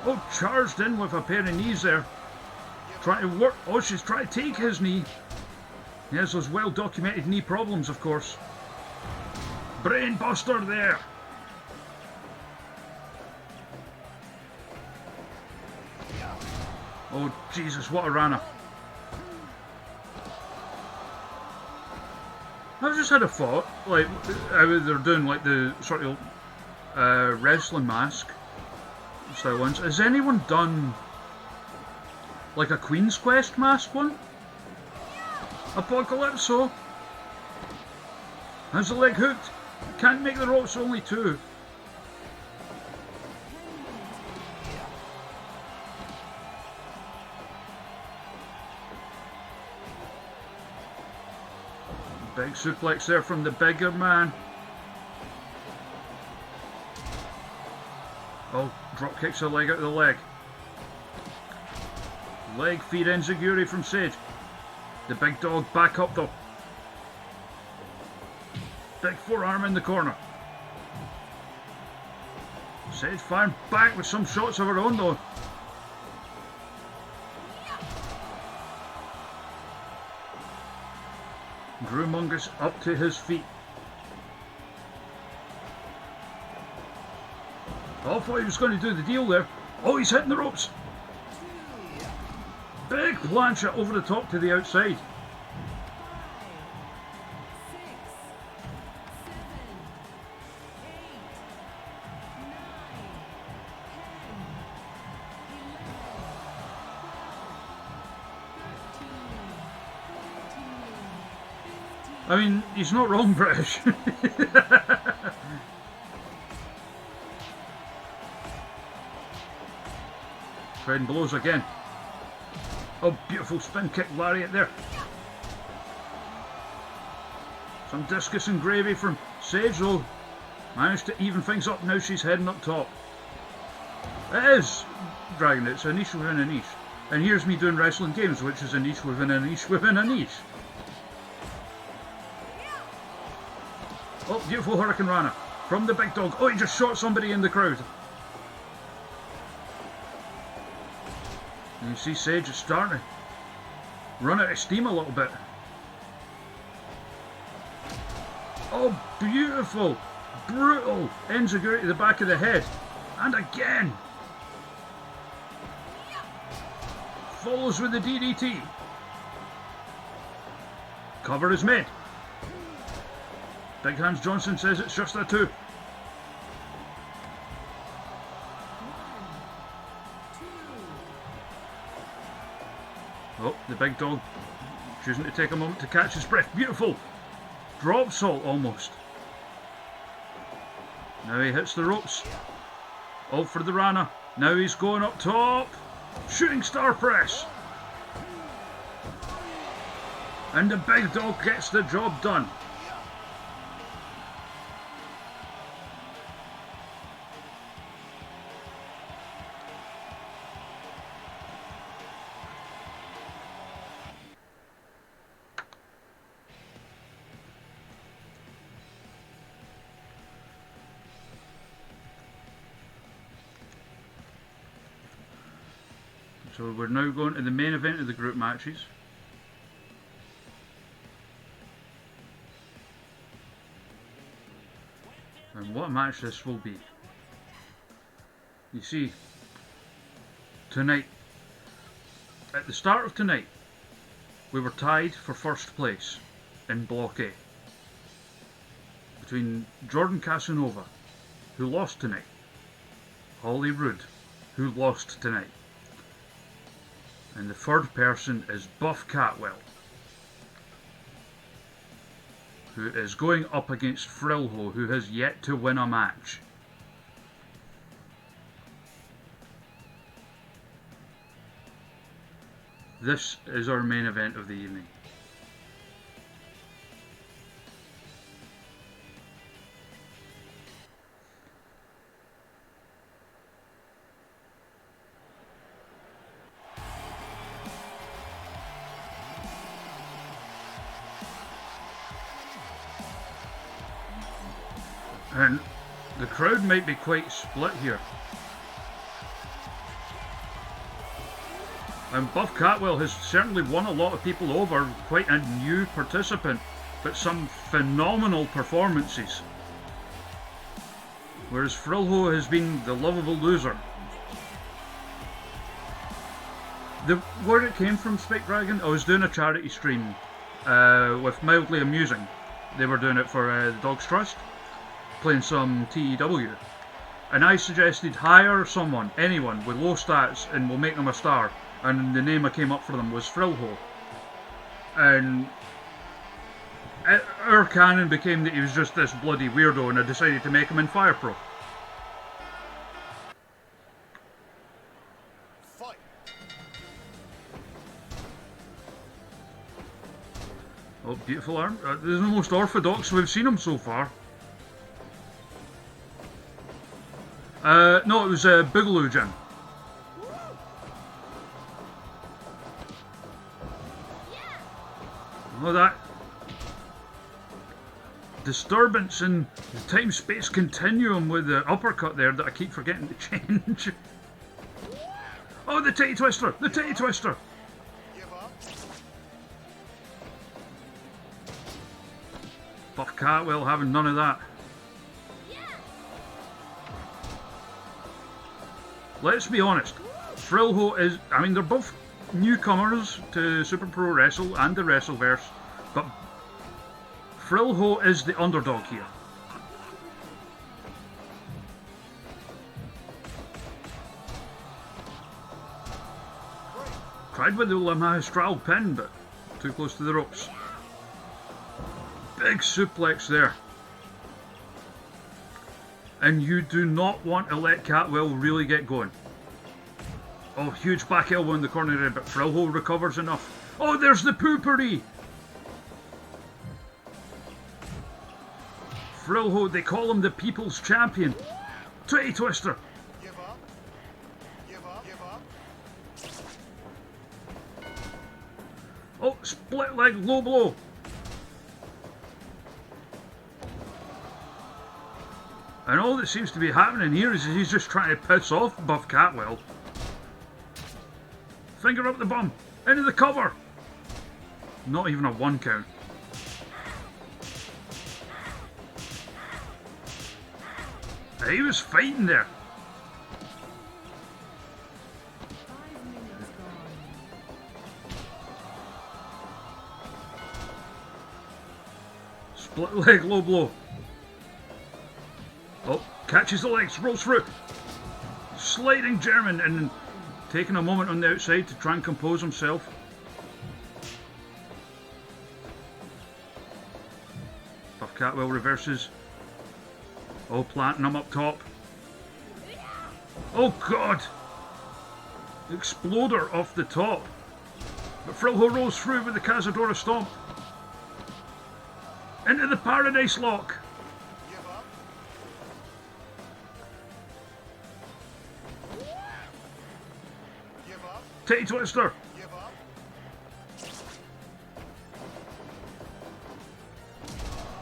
Oh, charged in with a pair of knees there. Trying to work, oh, she's trying to take his knee. He has those well documented knee problems, of course. Brain buster there. Oh Jesus, what a Rana. I've just had a thought, like how they're doing like the sort of wrestling mask style ones. Has anyone done like a Queen's Quest mask one? Apocalypso. Has the leg hooked. Can't make the ropes, only 2. Big suplex there from the bigger man. Oh, drop kicks a leg out of the leg. Leg feed enziguri from Sage. The big dog back up though. Big forearm in the corner. Sage firing back with some shots of her own though. Drew Mungous up to his feet. Oh, I thought he was going to do the deal there. Oh, he's hitting the ropes. Big plancha over the top to the outside. I mean, he's not wrong, British. Trading blows again. Oh, beautiful spin kick lariat there. Some discus and gravy from Sage though. Managed to even things up, now she's heading up top. It is dragging it, it's a niche within a niche. And here's me doing wrestling games, which is a niche within a niche within a niche. Oh, beautiful Hurricane Rana from the big dog. Oh, he just shot somebody in the crowd. And you see Sage is starting to run out of steam a little bit. Oh, beautiful, brutal enziguri to the back of the head. And again. Follows with the DDT. Cover is made. Big Hands Johnson says it's just a 2. Oh, the big dog choosing to take a moment to catch his breath. Beautiful. Drop salt almost. Now he hits the ropes. All for the Rana. Now he's going up top. Shooting star press. And the big dog gets the job done. So we're now going to the main event of the group matches. And what a match this will be. You see, tonight, at the start of tonight, we were tied for first place in Block A. Between Jordan Casanova, who lost tonight, Holly Rood, who lost tonight. And the third person is Buff Catwell, who is going up against THRILLHO, who has yet to win a match. This is our main event of the evening. And the crowd might be quite split here. And Buff Catwell has certainly won a lot of people over, quite a new participant, but some phenomenal performances. Whereas THRILLHO has been the lovable loser. Where it came from, Spike Dragon, I was doing a charity stream with Mildly Amusing. They were doing it for the Dog's Trust, playing some TEW. And I suggested hire someone, anyone, with low stats and we'll make them a star. And the name I came up for them was THRILLHO. And our canon became that he was just this bloody weirdo, and I decided to make him in Fire Pro. Fight. Oh, beautiful arm. This is the most orthodox we've seen him so far. No, it was Boogaloo Jim. Oh, that disturbance in the time-space continuum with the uppercut there that I keep forgetting to change. Oh, the titty twister! The titty twister! Give up. Buff Catwell having none of that. Let's be honest, THRILLHO is, I mean, they're both newcomers to Super Pro Wrestle and the Wrestleverse, but THRILLHO is the underdog here. Tried with the Magistral pin, but too close to the ropes. Big suplex there. And you do not want to let Catwell really get going. Oh, huge back elbow in the corner there, but THRILLHO recovers enough. Oh, there's the poopery! THRILLHO, they call him the People's Champion. Titty twister. Give up. Give up. Give up. Split leg low blow. And all that seems to be happening here is he's just trying to piss off Buff Catwell. Finger up the bum. Into the cover. Not even a 1 count. He was fighting there. Split leg low blow. Oh, catches the legs, rolls through. Sliding German and taking a moment on the outside to try and compose himself. Buff Catwell reverses. Oh, planting him up top. Oh God! Exploder off the top. But THRILLHO rolls through with the Casanova stomp. Into the Paradise Lock. Titty Twister.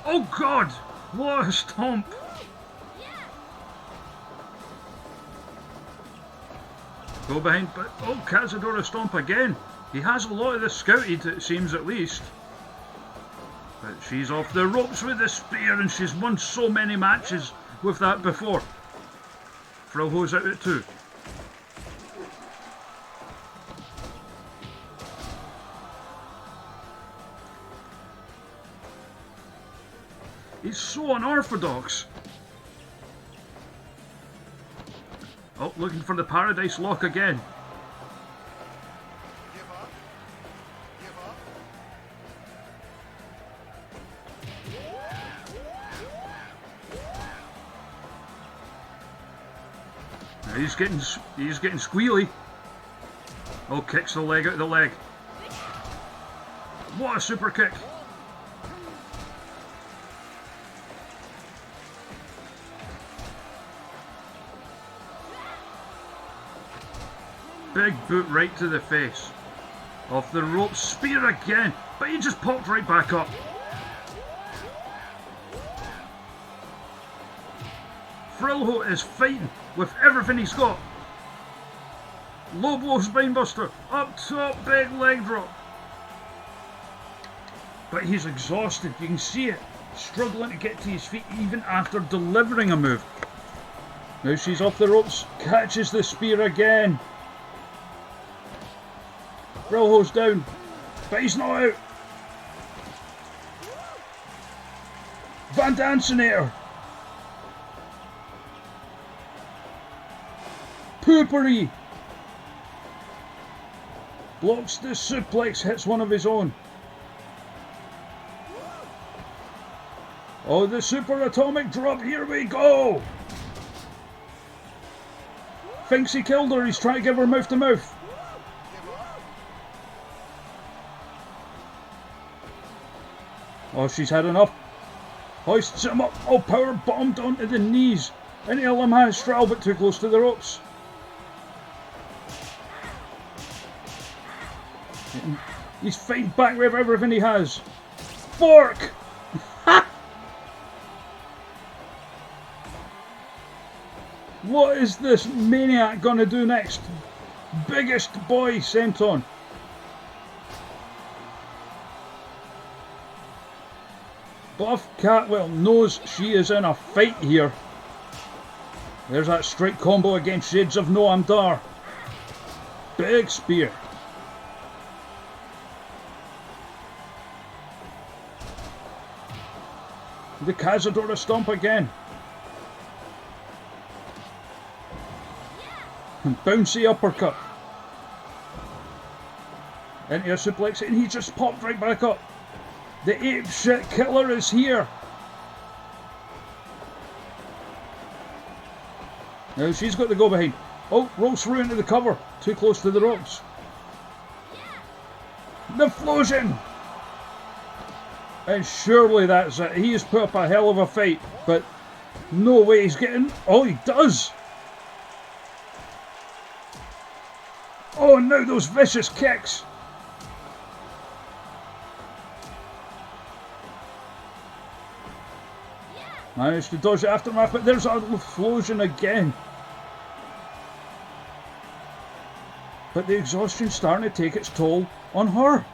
Oh God! What a stomp! Go behind, but oh, Casanova stomp again. He has a lot of this scouted, it seems at least. But she's off the ropes with the spear, and she's won so many matches with that before. THRILLHO's out at 2. He's so unorthodox. Oh, looking for the Paradise Lock again. Now he's getting squealy. Oh, kicks the leg out of the leg. What a super kick. Big boot right to the face. Off the rope, spear again, but he just popped right back up. THRILLHO is fighting with everything he's got. Low blow spinebuster, up top, big leg drop. But he's exhausted, you can see it. Struggling to get to his feet even after delivering a move. Now she's off the ropes, catches the spear again. THRILLHO's down, but he's not out. Van Dansonator. Poopery. Blocks the suplex, hits one of his own. Oh, the super atomic drop, here we go. Thinks he killed her, he's trying to give her mouth to mouth. Oh, she's had enough. Hoists him up. Oh, power bombed onto the knees. Any of them has straddle, but too close to the ropes. He's fighting back with everything he has. Fork! What is this maniac gonna do next? Biggest boy senton. Buff Catwell knows she is in a fight here. There's that straight combo against Shades of Noam Dar. Big spear. The Casanova stomp again. And bouncy uppercut. Into a suplex, and he just popped right back up. The ape shit killer is here. Now she's got to go behind. Oh, rolls through into the cover. Too close to the ropes. The Flosion! And surely that's it. He has put up a hell of a fight, but no way he's getting... Oh, he does! Oh, now those vicious kicks! Managed to dodge the aftermath, but there's our explosion again. But the exhaustion's starting to take its toll on her.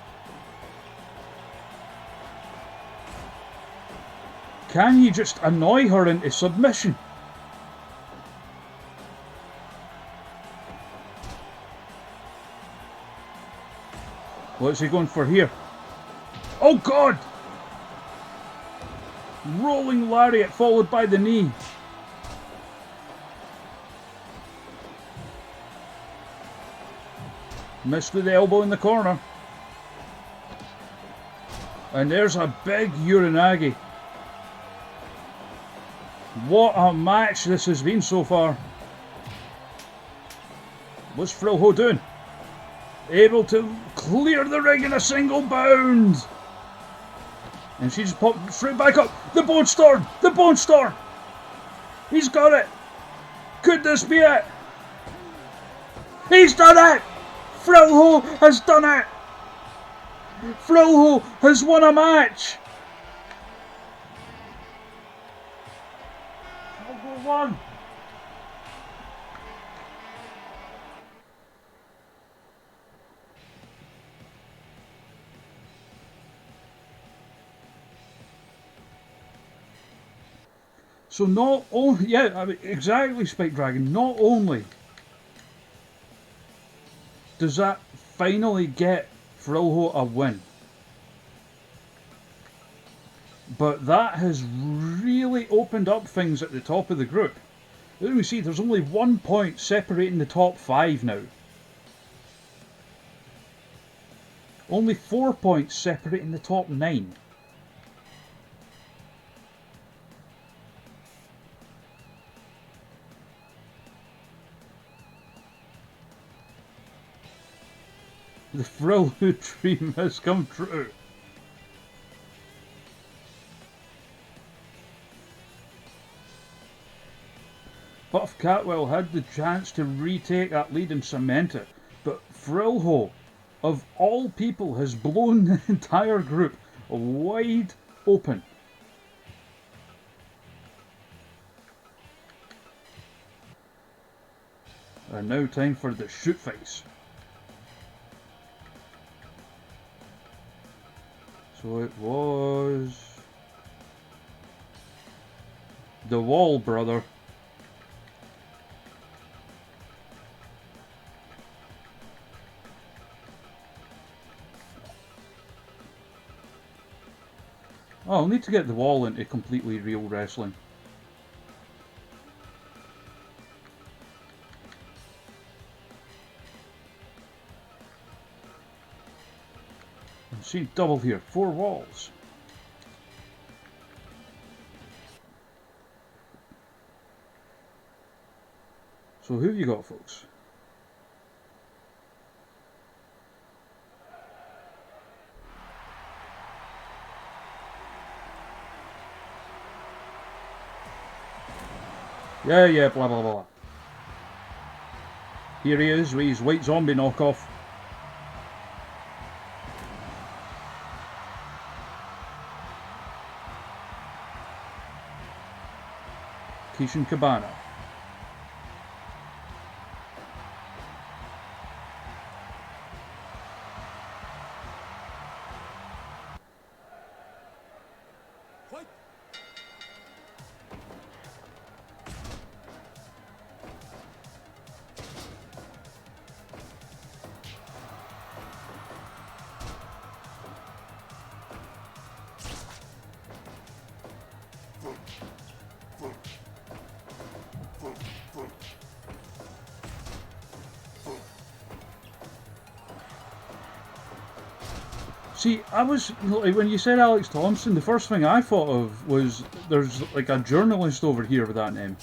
Can you just annoy her into submission? What's he going for here? Oh God! Rolling lariat followed by the knee. Missed with the elbow in the corner. And there's a big Uranagi. What a match this has been so far. What's THRILLHO doing? Able to clear the ring in a single bound. And she just popped straight back up. The Bone Storm! The Bone Storm! He's got it! Could this be it? He's done it! THRILLHO has done it! THRILLHO has won a match! THRILLHO won! So not only, yeah, I mean, exactly, Spike Dragon, not only does that finally get THRILLHO a win, but that has really opened up things at the top of the group. As we see, there's only 1 point separating the top 5 now. Only 4 points separating the top 9. The THRILLHO dream has come true. Buff Catwell had the chance to retake that lead and cement it, but THRILLHO, of all people, has blown the entire group wide open. And now time for the shoot face. So it was the wall, brother. Oh, I'll need to get the wall into completely real wrestling. See, double here, 4 walls. So who have you got, folks? Yeah, blah blah blah. Here he is with his white zombie knockoff. Kishin Cabana. See, I was, like, when you said Alex Thompson, the first thing I thought of was there's like a journalist over here with that name.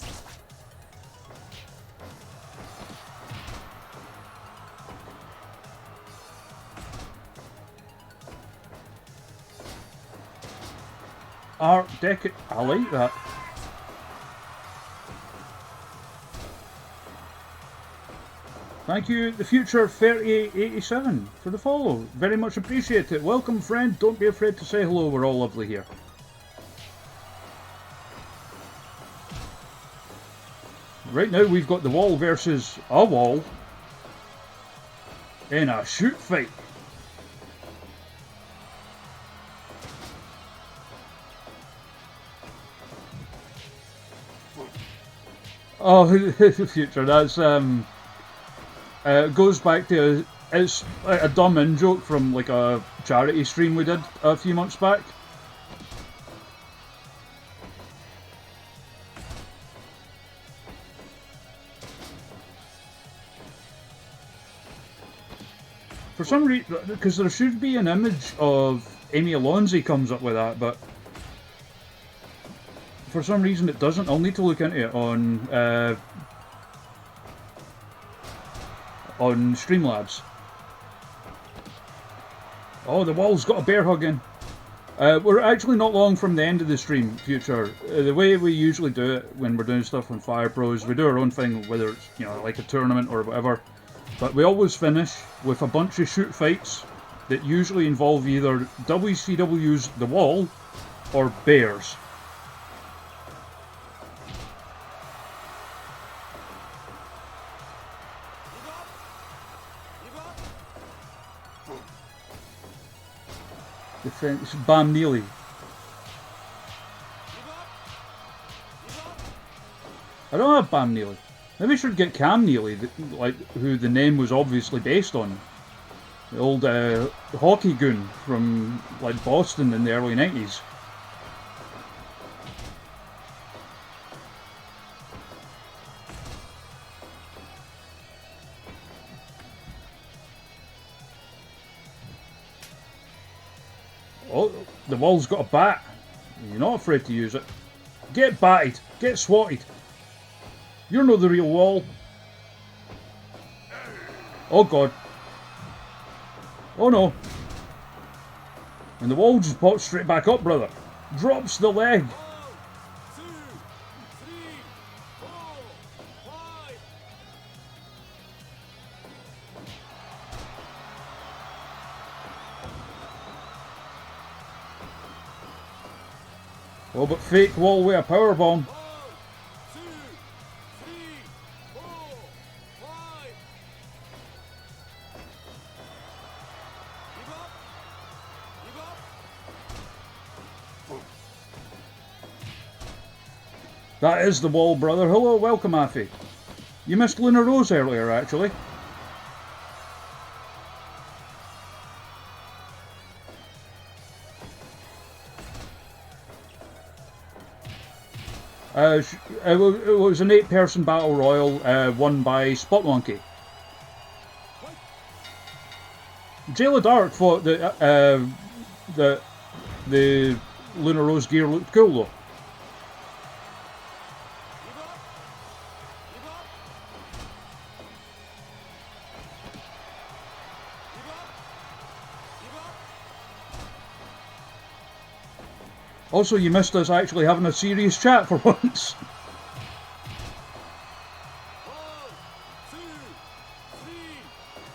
Art Deco, I like that. Thank you, the future 3887, for the follow. Very much appreciate it. Welcome, friend. Don't be afraid to say hello. We're all lovely here. Right now we've got the wall versus a wall in a shoot fight. Oh, the future. That's goes back to it's a dumb in joke from like a charity stream we did a few months back. For some reason, because there should be an image of Amy Alonzi comes up with that, but for some reason it doesn't. I'll need to look into it on Streamlabs. Oh, the wall's got a bear hug in. We're actually not long from the end of the stream, future. The way we usually do it when we're doing stuff on Fire Pros, we do our own thing, whether it's, you know, like a tournament or whatever. But we always finish with a bunch of shoot fights that usually involve either WCW's The Wall or bears. Defense Bam Neely. I don't have Bam Neely. Maybe I should get Cam Neely, like who the name was obviously based on. The old hockey goon from like Boston in the early 90s. Oh, the wall's got a bat. You're not afraid to use it. Get batted. Get swatted. You're not the real wall. Oh god. Oh no. And the wall just pops straight back up, brother. Drops the leg. 1, 2, 3, 4, 5. Oh, but fake wall with a powerbomb. 1, 2, 3, 4, 5. Give up. Give up. That is the wall, brother. Hello, welcome, Afi. You missed Luna Rose earlier, actually. It was an 8-person battle royal won by Spot Monkey. Jayla Dark thought that the Luna Rose gear looked cool though. Also, you missed us actually having a serious chat for once. 1, 2, 3,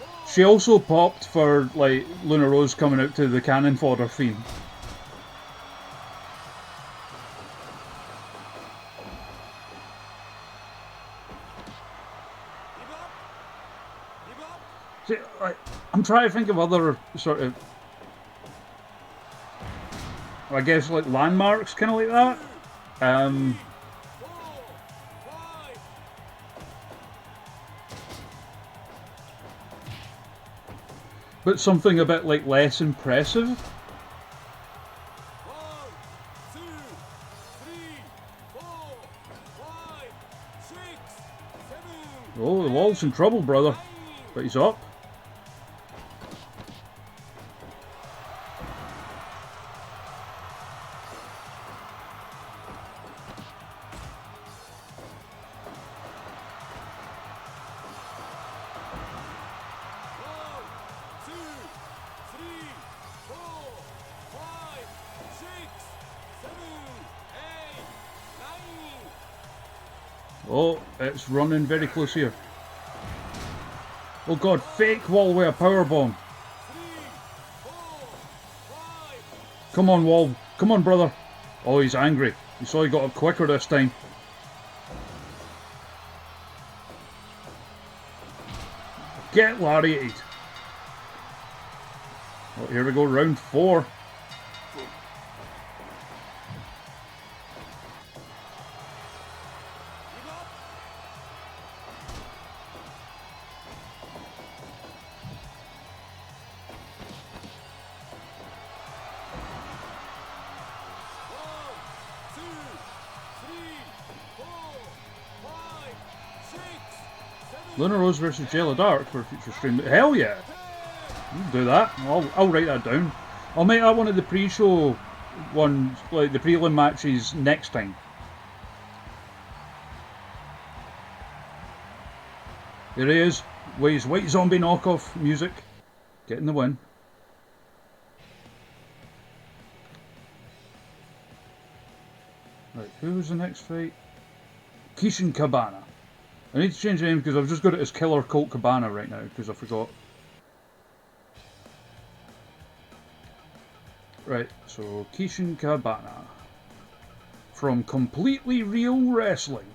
4. She also popped for like Luna Rose coming out to the cannon fodder theme. See, I'm trying to think of other sort of, I guess, like landmarks, kind of like that. But something a bit like less impressive. 1, 2, 3, 4, 5, 6, 7. Oh, the wall's in trouble, brother. But he's up. Oh, it's running very close here. Oh god, fake wall with a powerbomb. Come on, wall. Come on, brother. Oh, he's angry. You saw he got up quicker this time. get lariated. Well, here we go, round 4. Lunar Rose versus Jayla Dark for a future stream. Hell yeah! We'll do that. I'll write that down. I'll make that one of the pre-show ones, like the prelim matches next time. There he is. With his White Zombie knockoff music. Getting the win. Right, who was the next fight? Kishin Cabana. I need to change the name because I've just got it as Killer Colt Cabana right now because I forgot. Right, so Kishin Cabana from Completely Real Wrestling.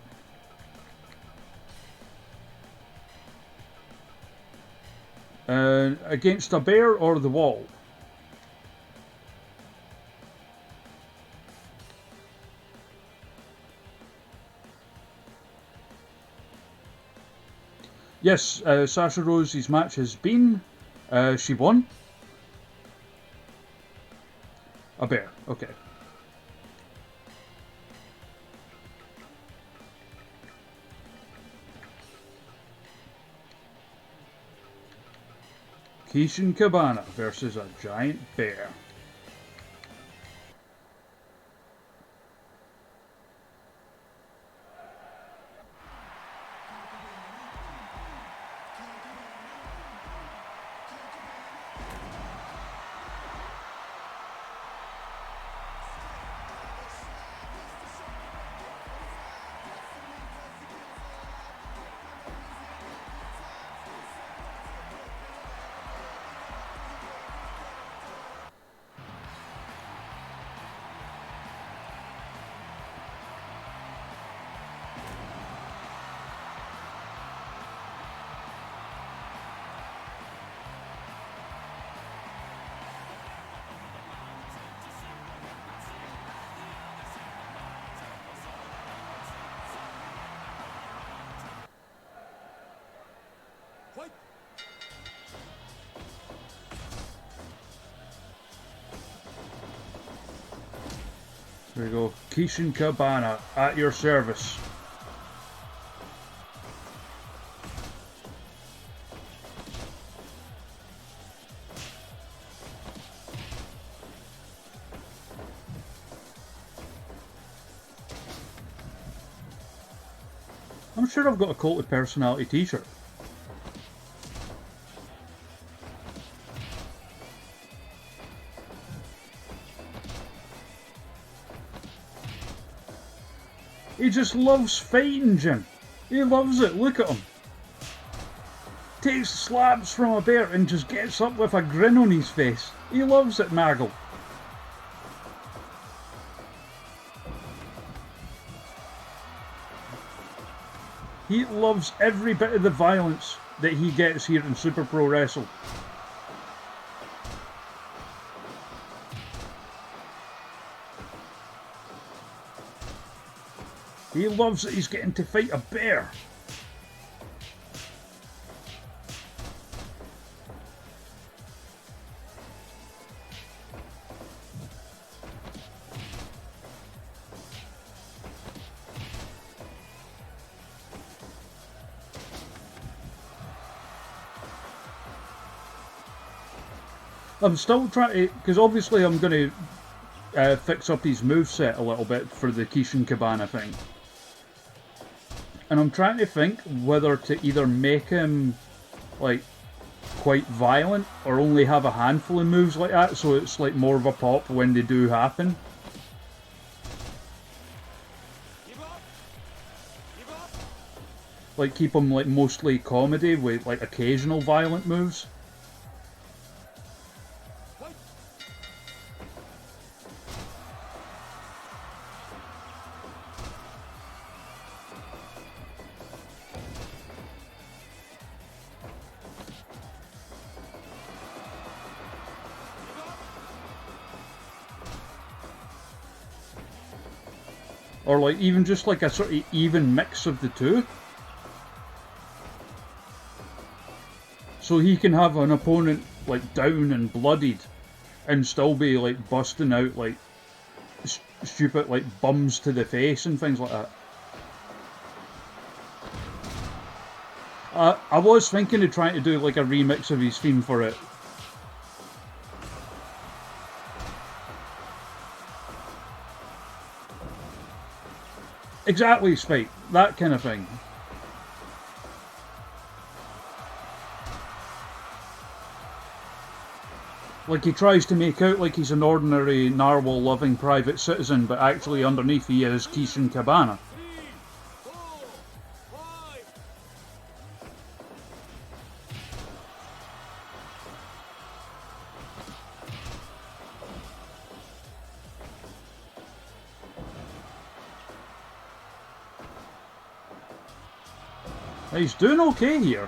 Against a bear or the wall? Yes, Sasha Rose's match has been. She won. A bear, okay. Kishin Cabana versus a giant bear. There we go. Kishin Cabana at your service. I'm sure I've got a Cult of Personality t-shirt. He just loves fighting, Jim. He loves it. Look at him. Takes slabs from a bear and just gets up with a grin on his face. He loves it, Maggle. He loves every bit of the violence that he gets here in Super Pro Wrestle. He loves that he's getting to fight a bear. I'm still trying to, because obviously I'm going to fix up his moveset a little bit for the Kishin Cabana thing. And I'm trying to think whether to either make him, like, quite violent or only have a handful of moves like that so it's like more of a pop when they do happen. Like, keep him, like, mostly comedy with, like, occasional violent moves. Or like even just like a sort of even mix of the two. So he can have an opponent like down and bloodied and still be like busting out like stupid like bums to the face and things like that. I was thinking of trying to do like a remix of his theme for it. Exactly, Spike. That kind of thing. Like he tries to make out like he's an ordinary narwhal-loving private citizen, but actually underneath he is Kishin Cabana. 3, 4, 5. He's doing okay here.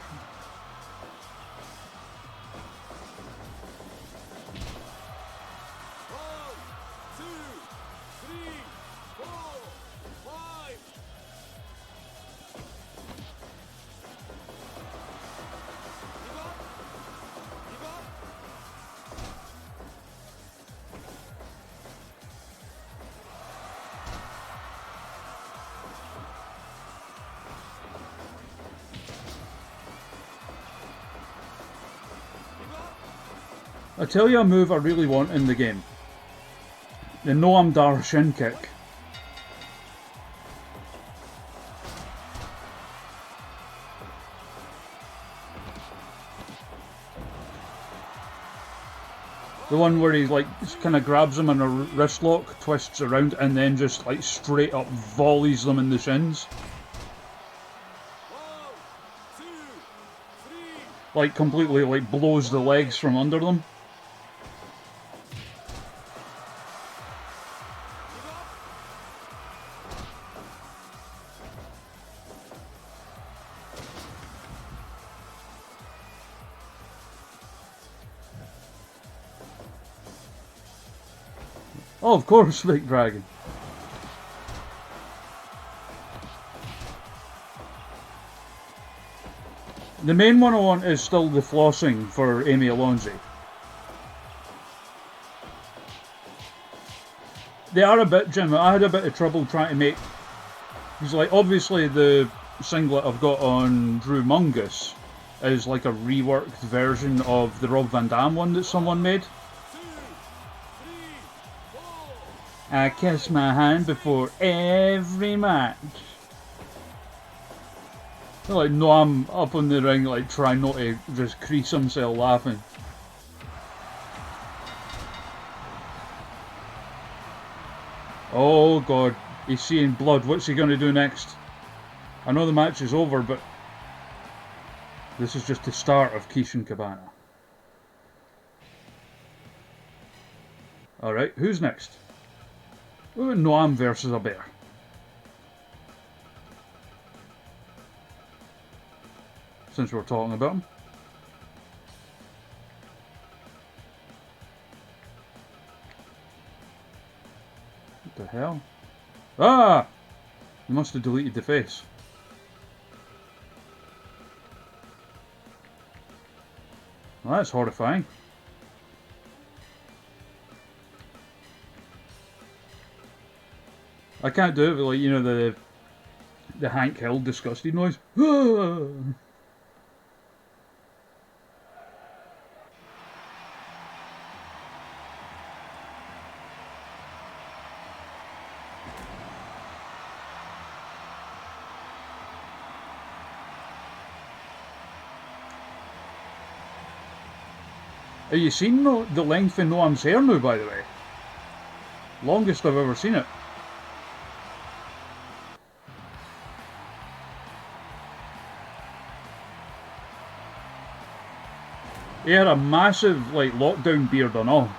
I tell you a move I really want in the game. The Noam Dar shin kick. The one where he like kind of grabs him in a wrist lock, twists around, and then just like straight up volleys them in the shins. 1, 2, 3. Like completely like blows the legs from under them. Oh, of course, Big Dragon. The main one I want is still the flossing for Amy Alonzi. They are a bit, Jim. I had a bit of trouble trying to make. Because, like, obviously the singlet I've got on Drew Mungous is like a reworked version of the Rob Van Dam one that someone made. 2, 3, 4. I kiss my hand before every match. Like, no, I'm up on the ring, like, trying not to just crease himself laughing. Oh god, he's seeing blood. What's he going to do next? I know the match is over, but this is just the start of Kishin Cabana. Alright, who's next? Ooh, Noam versus a bear. Since we're talking about him. What the hell? Ah! You must have deleted the face. Well, that's horrifying. I can't do it with, like, you know, the Hank Hill disgusted noise. Ah! Have you seen the length in Noam's hair now, by the way? Longest I've ever seen it. He had a massive, like, lockdown beard and all.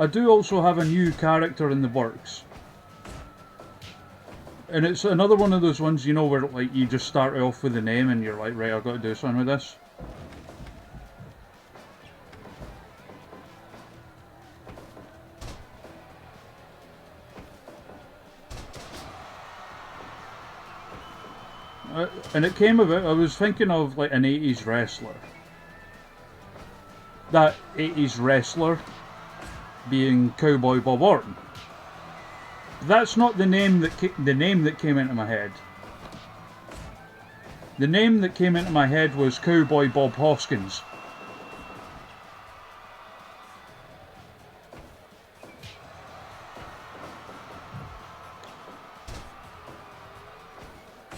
I do also have a new character in the works. And it's another one of those ones, you know, where like you just start off with the name and you're like, right, I've got to do something with this. And it came about, I was thinking of like an 80s wrestler. That 80s wrestler being Cowboy Bob Orton. That's not the name that came into my head. The name that came into my head was Cowboy Bob Hoskins.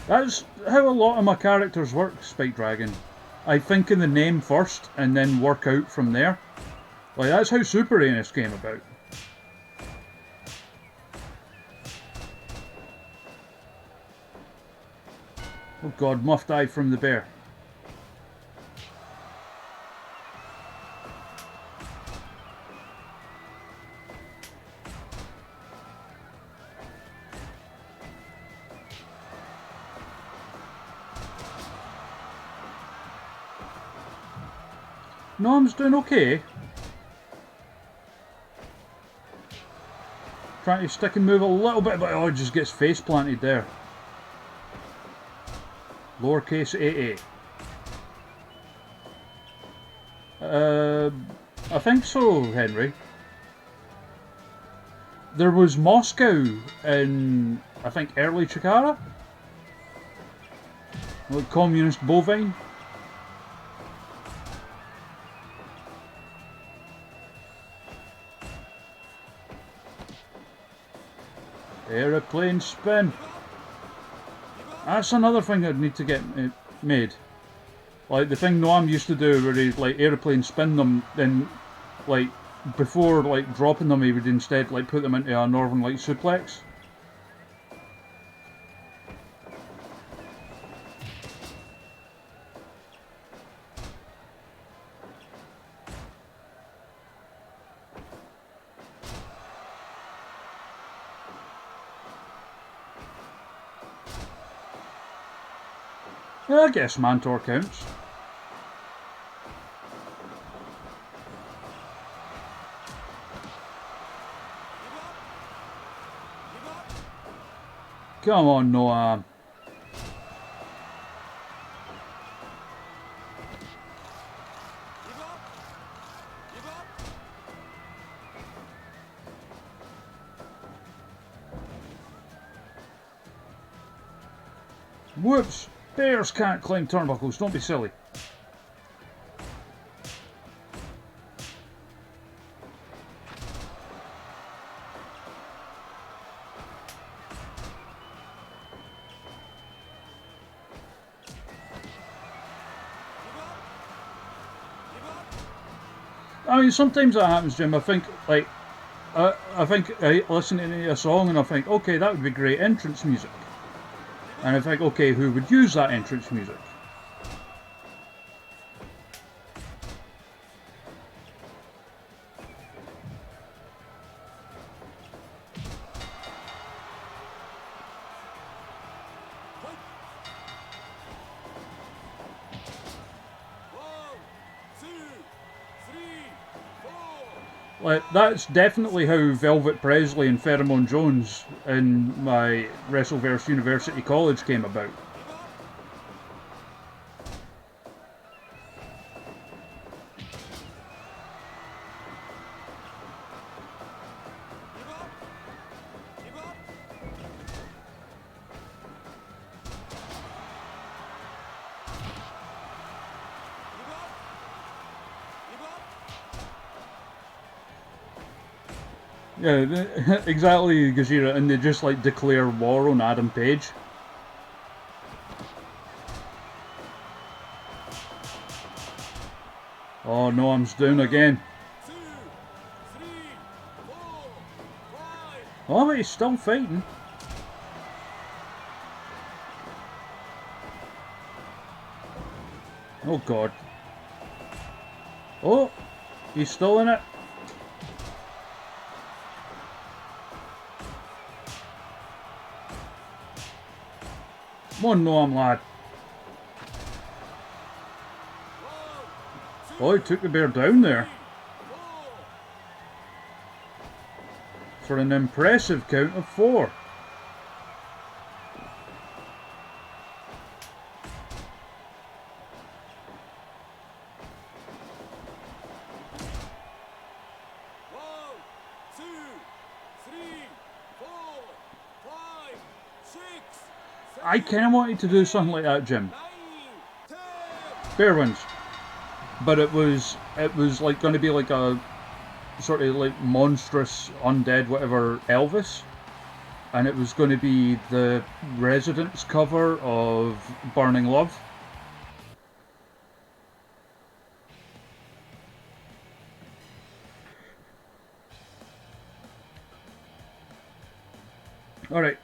That's how a lot of my characters work, Spike Dragon. I think in the name first and then work out from there. Like, that's how Super Anus came about. Oh god, Muff died from the bear. Norm's doing okay. Trying to stick and move a little bit, but oh, it just gets face planted there. Lowercase AA. I think so, Henry. There was Moscow in, I think, early Chikara? Like communist bovine. Aeroplane spin. That's another thing I'd need to get made. Like the thing Noam used to do where he'd like aeroplane spin them, then like before like dropping them he would instead like put them into a Northern Light suplex. Yeah, I guess Mantor counts. Come on, Noam. Whoops! Bears can't climb turnbuckles, don't be silly. I mean, sometimes that happens, Jim. I think, like, I think I listen to a song and I think, okay, that would be great entrance music. And I think, okay, who would use that entrance music? Like, that's definitely how Velvet Presley and Pheromone Jones in my Wrestleverse University College came about. Yeah, exactly, Gajira, and they just like declare war on Adam Page. Oh, Noam's down again. Oh, but he's still fighting. Oh god. Oh, he's still in it. Come on, Noam, lad. Oh, he took the bear down there. For an impressive count of 4. I kind of wanted to do something like that, Jim. Bear wins. But it was like going to be like a sort of like monstrous undead whatever Elvis, and it was going to be the Residents cover of Burning Love. Alright,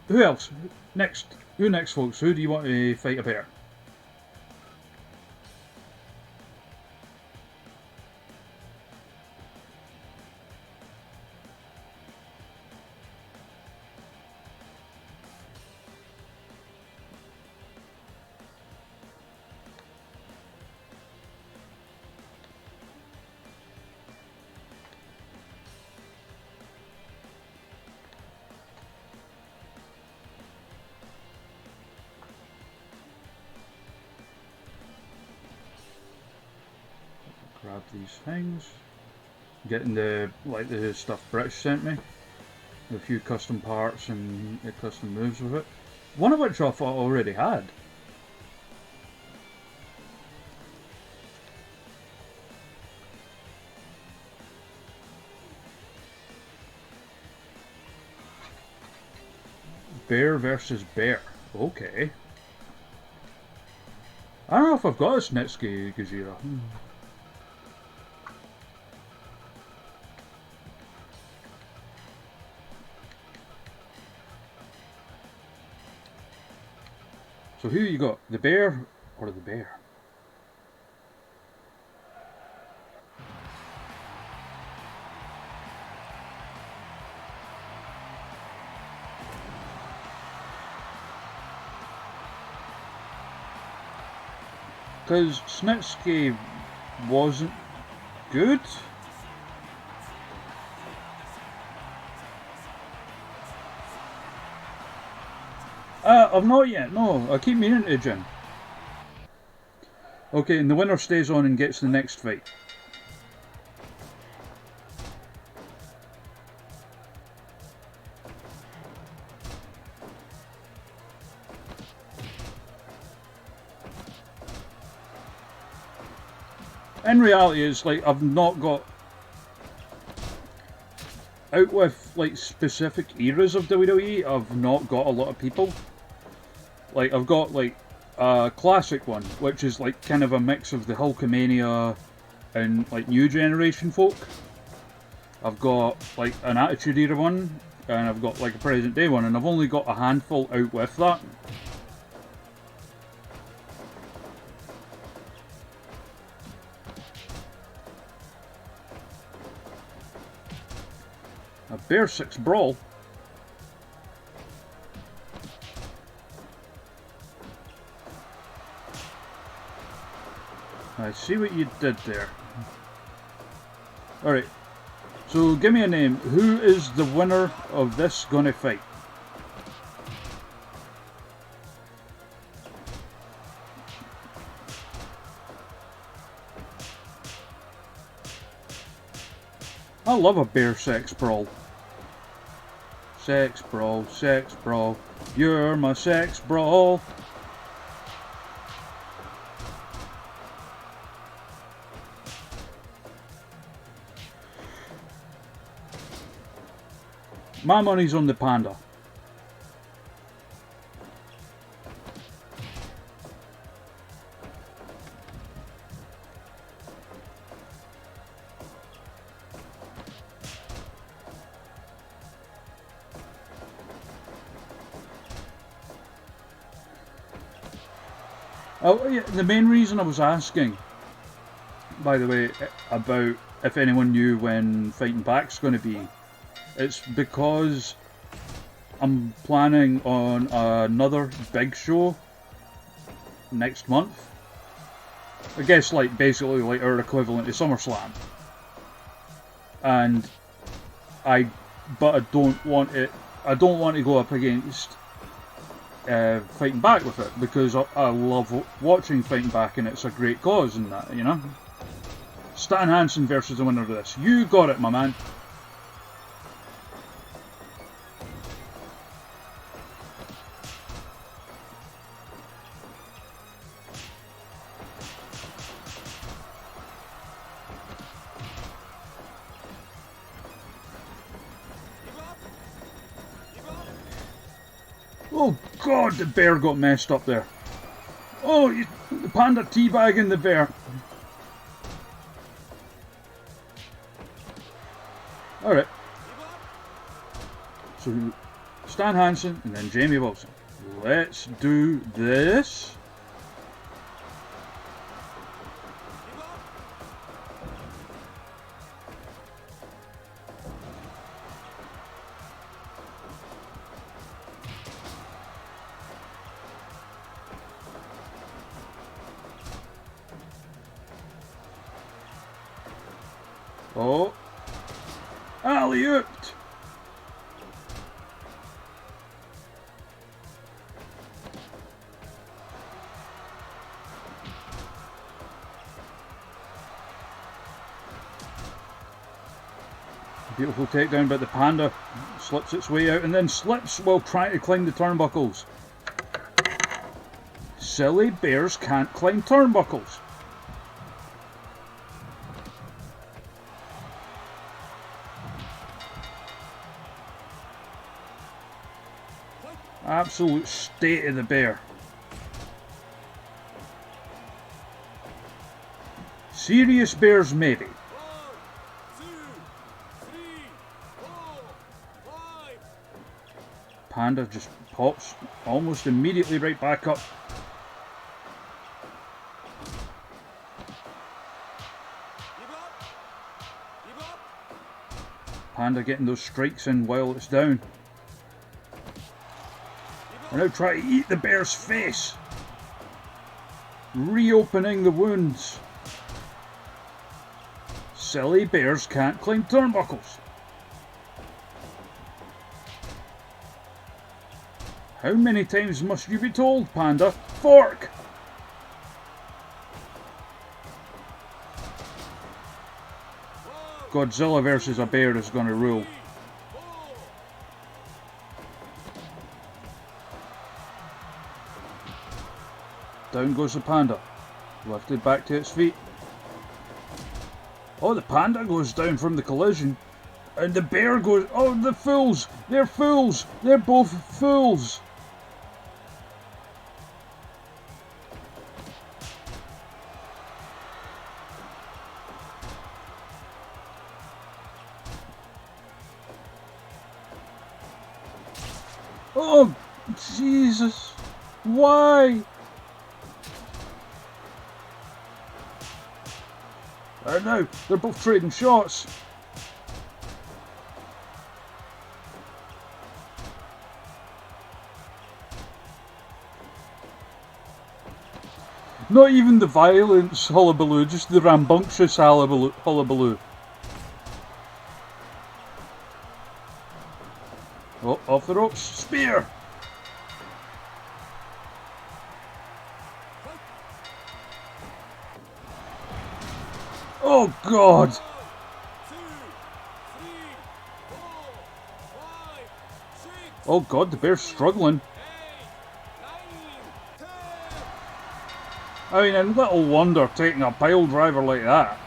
who else? Next. Who next, folks? Who do you want to fight a bear? Grab these things. Getting the stuff British sent me. A few custom parts and custom moves with it. One of which I thought I already had. Bear versus bear. Okay. I don't know if I've got a Snitsky Gajira. So who you got? The bear or the bear? Because Snitsky wasn't good. I've not yet, no. I keep meaning to, Jim. Okay, and the winner stays on and gets the next fight. In reality, it's like I've not got out with like specific eras of WWE. I've not got a lot of people. Like I've got like a classic one, which is like kind of a mix of the Hulkamania and like new generation folk. I've got like an Attitude Era one, and I've got like a present day one, and I've only got a handful out with that. A Bear 6 Brawl. I see what you did there. Alright, so give me a name. Who is the winner of this gonna fight? I love a bear sex brawl. Sex brawl, sex brawl. You're my sex brawl. My money's on the panda. Oh, yeah, the main reason I was asking, by the way, about if anyone knew when Fighting Back's going to be, it's because I'm planning on another big show next month. I guess like basically like our equivalent to SummerSlam. And I don't want to go up against Fighting Back with it, because I love watching Fighting Back and it's a great cause and that, you know. Stan Hansen versus the winner of this. You got it, my man. Oh god, the bear got messed up there. Oh, the panda teabagging the bear. Alright. So, Stan Hansen and then Jamie Wilson. Let's do this. Oh. Alley-ooped. Beautiful takedown, but the panda slips its way out and then slips while trying to climb the turnbuckles. Silly bears can't climb turnbuckles. Absolute state of the bear. Serious bears maybe. 1, 2, 3, 4, 5. Panda just pops almost immediately right back up. Give up. Panda getting those strikes in while it's down. And now try to eat the bear's face. Reopening the wounds. Silly bears can't climb turnbuckles. How many times must you be told, Panda? Fork! Godzilla versus a bear is gonna rule. Down goes the panda, lifted back to its feet. Oh, the panda goes down from the collision, and the bear goes, oh, the fools, they're fools, they're both fools. Oh, Jesus, why? I know, they're both trading shots. Not even the violence hullabaloo, just the rambunctious hullabaloo. Oh, off the ropes, spear! Oh God! 2, 3, 4, 5, 6, Oh God, the bear's struggling. 8, 9, 10. I mean, and little wonder taking a pile driver like that.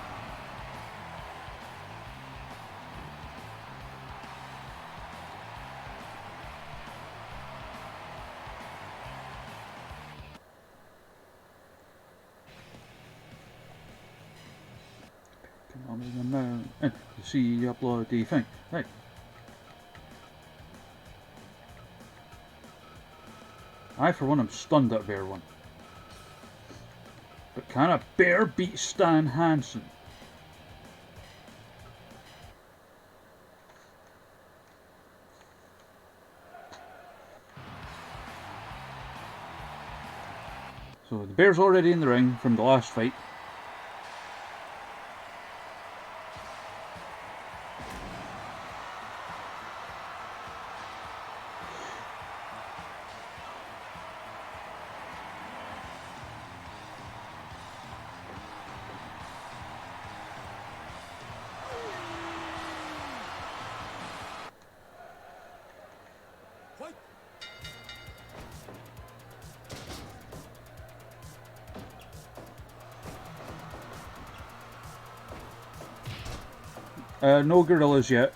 Come on, in the mountain. See upload the thing. Right. I, for one, am stunned at bear one. But can a bear beat Stan Hansen? So the bear's already in the ring from the last fight. Fight! No gorillas yet.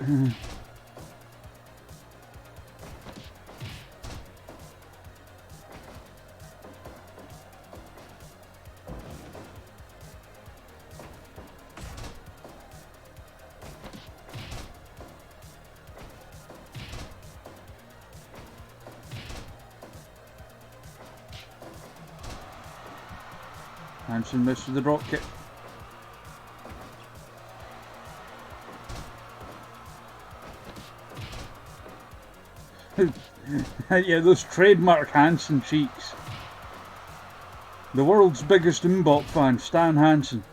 Hanson misses the drop kick. Yeah, those trademark Hanson cheeks. The world's biggest Mbop fan, Stan Hansen.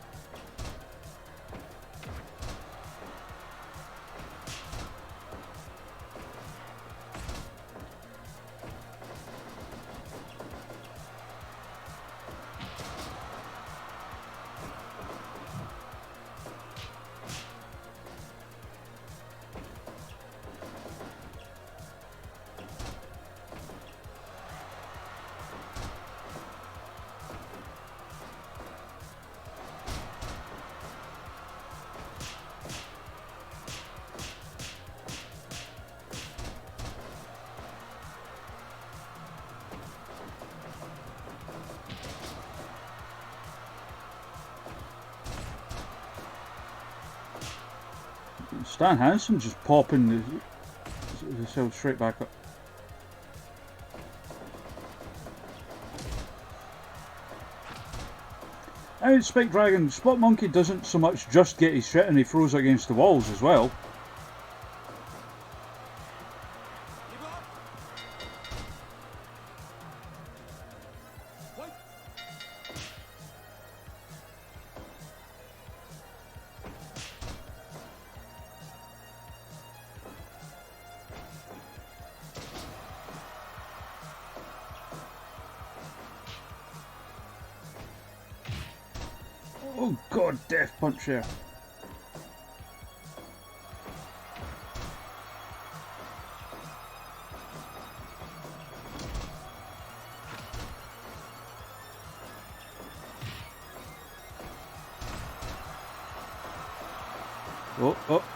Stan Hansen just popping himself straight back up. I mean, Spike Dragon, Spot Monkey doesn't so much just get his shit and he throws it against the walls as well. Give up! Fight! Oh god, death punch there.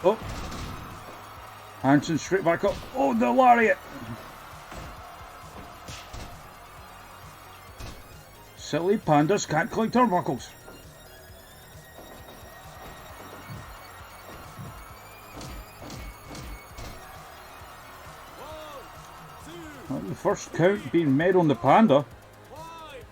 Oh. Hanson straight back up. Oh, the lariat. Silly pandas can't collect turnbuckles. The first count being made on the panda. Fight!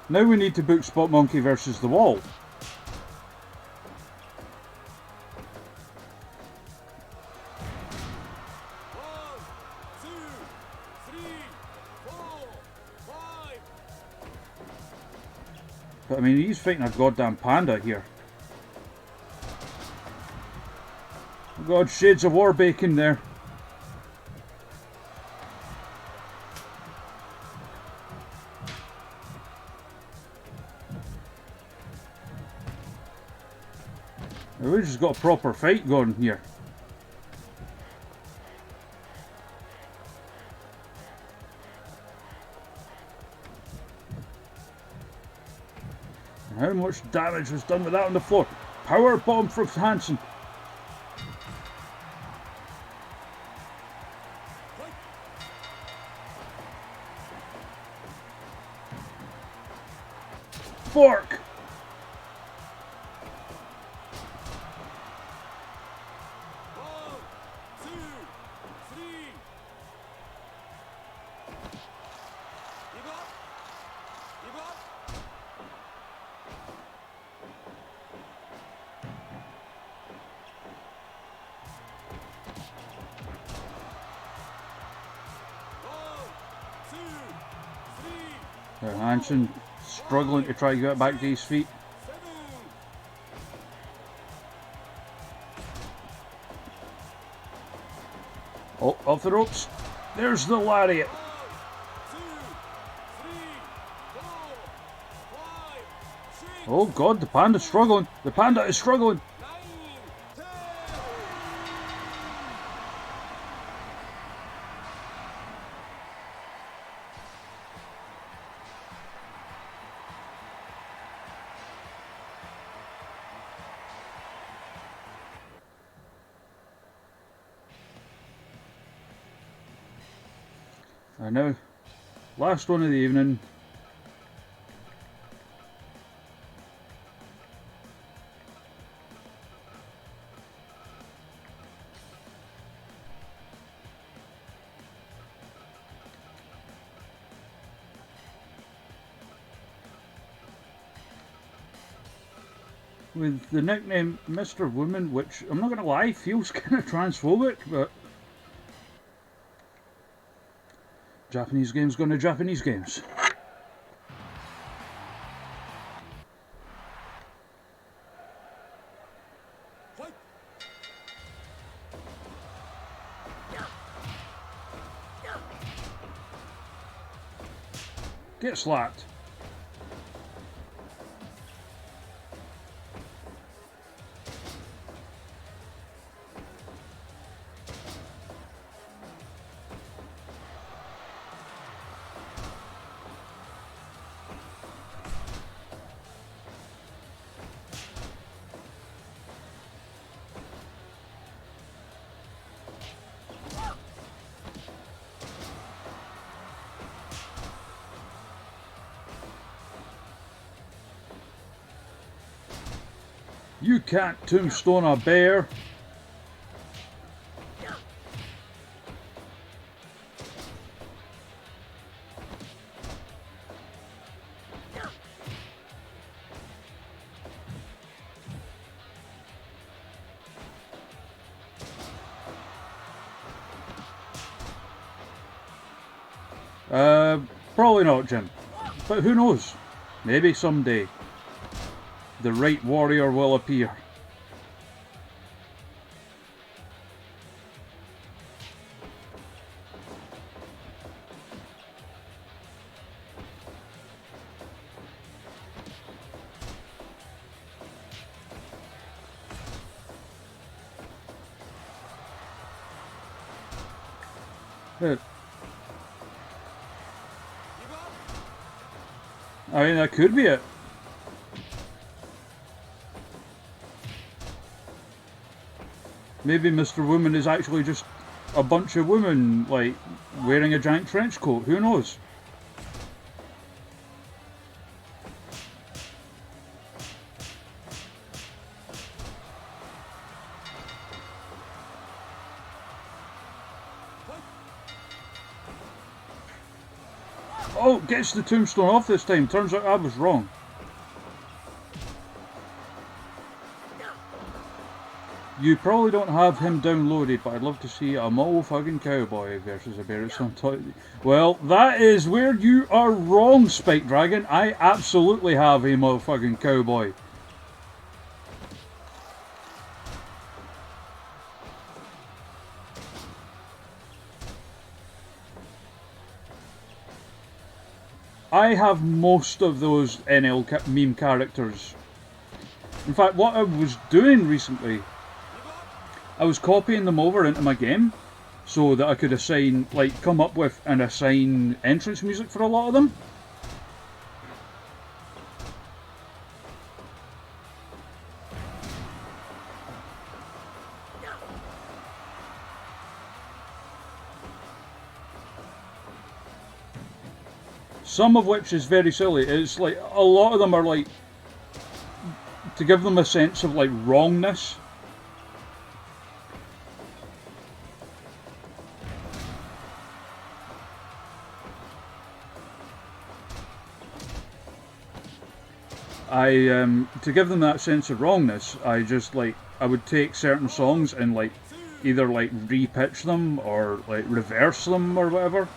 Now we need to book Spot Monkey versus the wall. One, two, three, four, five. But I mean, he's fighting a goddamn panda here. Oh god, shades of war bacon there. We just got a proper fight going here. How much damage was done with that on the floor? Power bomb from Hanson. Fork. One, two, three. Give up! Give up! Hansen struggling to try to get back to his feet. Oh, off the ropes. There's the lariat. 1, 2, 3, 4, 5, 6, Oh god, the panda's struggling. The panda is struggling. 9, 10. And now, last one of the evening. With the nickname Mr. Woman, which I'm not gonna lie, feels kind of transphobic, but Japanese games going to Japanese games. Fight. Get slapped. You can't tombstone a bear. Probably not, Jim. But who knows? Maybe someday the right warrior will appear. I mean, that could be it. Maybe Mr. Woman is actually just a bunch of women, like, wearing a giant trench coat. Who knows? Oh, gets the tombstone off this time. Turns out I was wrong. You probably don't have him downloaded, but I'd love to see a motherfucking cowboy versus a bear at some time. Well, that is where you are wrong, Spike Dragon. I absolutely have a motherfucking cowboy. I have most of those NL meme characters. In fact, what I was doing recently, I was copying them over into my game so that I could assign, like, come up with and assign entrance music for a lot of them. Some of which is very silly. It's like, a lot of them are like, to give them a sense of like wrongness. To give them that sense of wrongness, I just like, I would take certain songs and like, either like re-pitch them or like reverse them or whatever.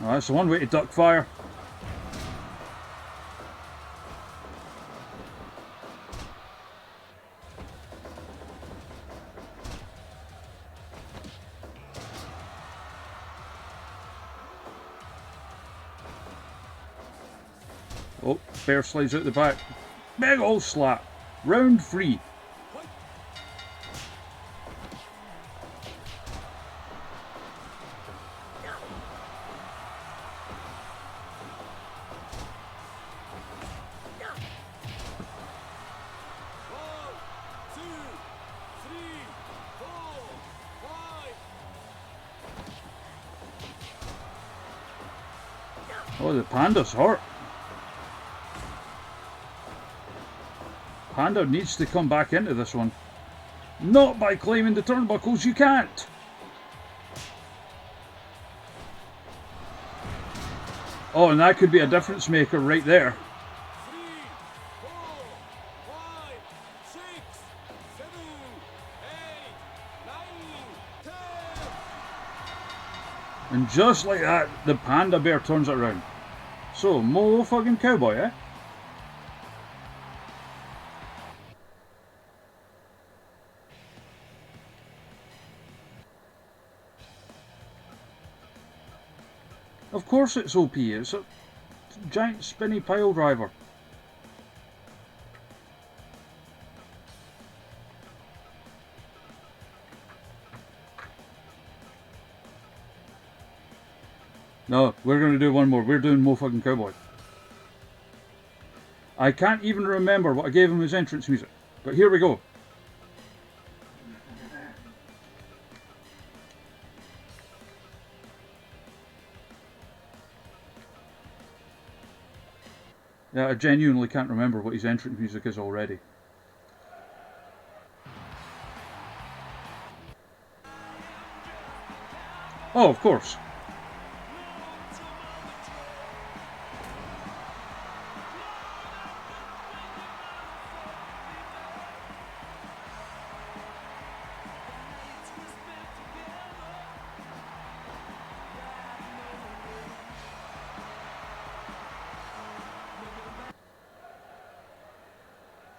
Oh, that's the one way to duck fire. Oh, bear slides out the back. Big ol' slap. Round 3. Oh, the panda's hurt. Panda needs to come back into this one. Not by claiming the turnbuckles, you can't! Oh, and that could be a difference maker right there. 3, 4, 5, 6, 7, 8, 9, 10. And just like that, the panda bear turns it around. So, more fucking cowboy, eh? Of course it's OP, it's a giant spinny pile driver. No, we're going to do one more. We're doing Mo fucking Cowboy. I can't even remember what I gave him as entrance music, but here we go. Yeah, I genuinely can't remember what his entrance music is already. Oh, of course.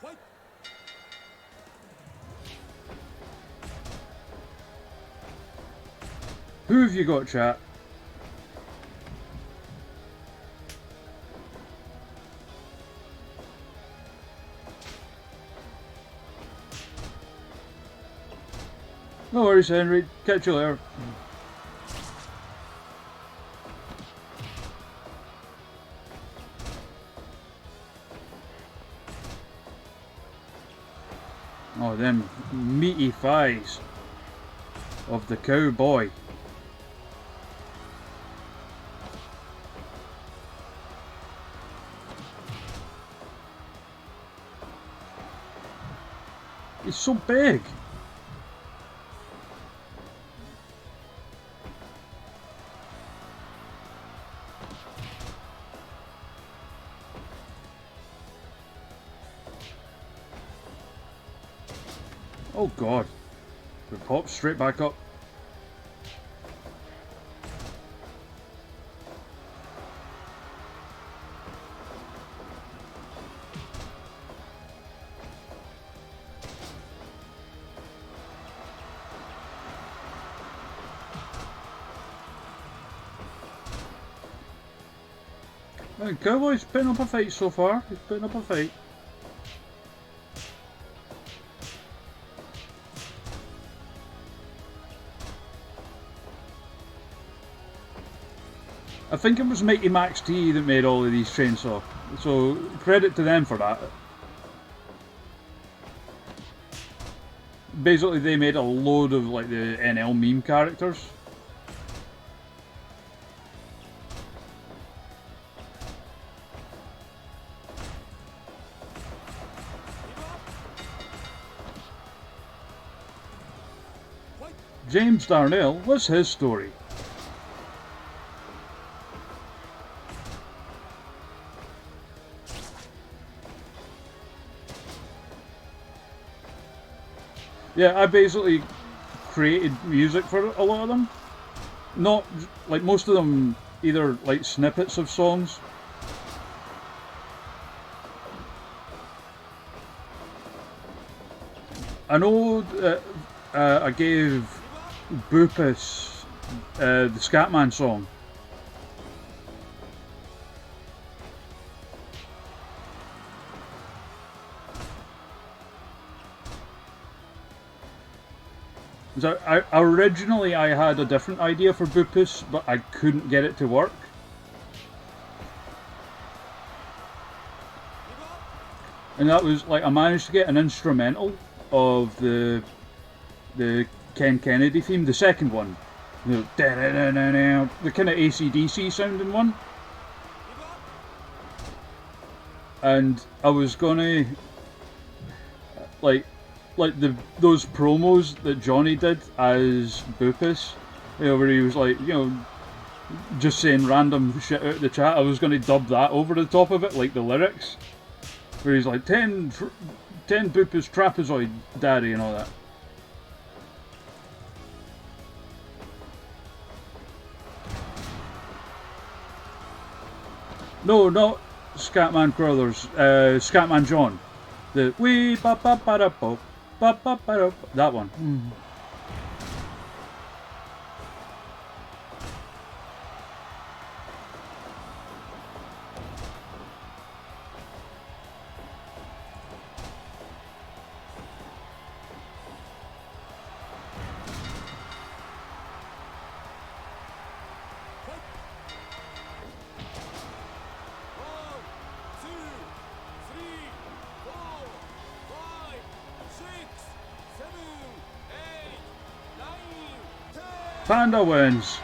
Fight. Who have you got, chat? No worries, Henry. Catch you later. Oh, them meaty thighs of the cowboy. He's so big. Oh god. We pop straight back up. Well, Cowboy's putting up a fight so far. He's putting up a fight. I think it was Mighty Max T that made all of these chainsaw, so credit to them for that. Basically, they made a load of like the NL meme characters. James Darnell, what's his story? Yeah, I basically created music for a lot of them. Not, like most of them either like snippets of songs. I know that I gave Boopus the Scatman song. So originally I had a different idea for Boopus, but I couldn't get it to work. And that was like, I managed to get an instrumental of the Ken Kennedy theme, the second one, the kind of AC/DC sounding one. And I was gonna like those promos that Johnny did as Boopus, you know, where he was like, you know, just saying random shit out the chat. I was gonna dub that over the top of it, like the lyrics, where he's like 10 Boopus trapezoid daddy and all that. No, not Scatman Crothers, Scatman John. The wee ba ba ba da bo ba ba ba da, that one. Panda wins.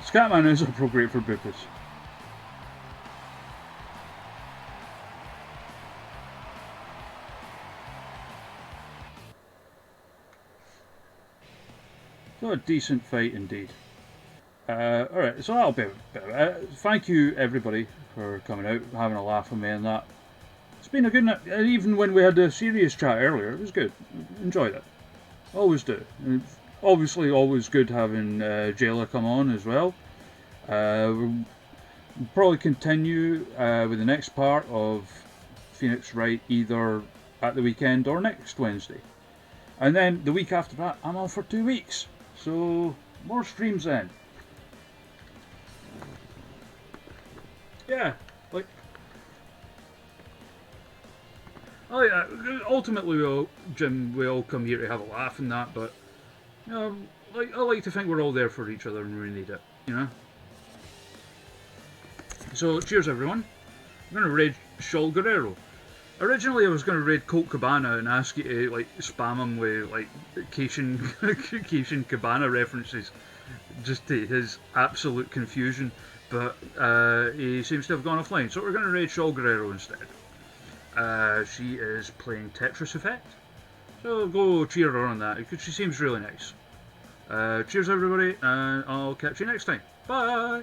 Scatman is appropriate for Boopus. So a decent fight indeed. Alright, so that'll be it. Thank you everybody for coming out, having a laugh with me and that. It's been a good night. Even when we had a serious chat earlier, it was good. Enjoyed it. Always do. And obviously, always good having JayBeeIye come on as well. We'll probably continue with the next part of Phoenix Wright either at the weekend or next Wednesday. And then the week after that, I'm on for 2 weeks. So, more streams then. Yeah, like... Oh yeah, ultimately we all come here to have a laugh and that, but you know, like I like to think we're all there for each other when we need it, you know. So cheers everyone. I'm gonna raid Shaul Guerrero. Originally I was gonna raid Colt Cabana and ask you to like spam him with like Keishin Cabana references, just to his absolute confusion, but he seems to have gone offline. So we're gonna raid Shaul Guerrero instead. She is playing Tetris Effect, so go cheer her on that because she seems really nice. Cheers everybody, and I'll catch you next time. Bye!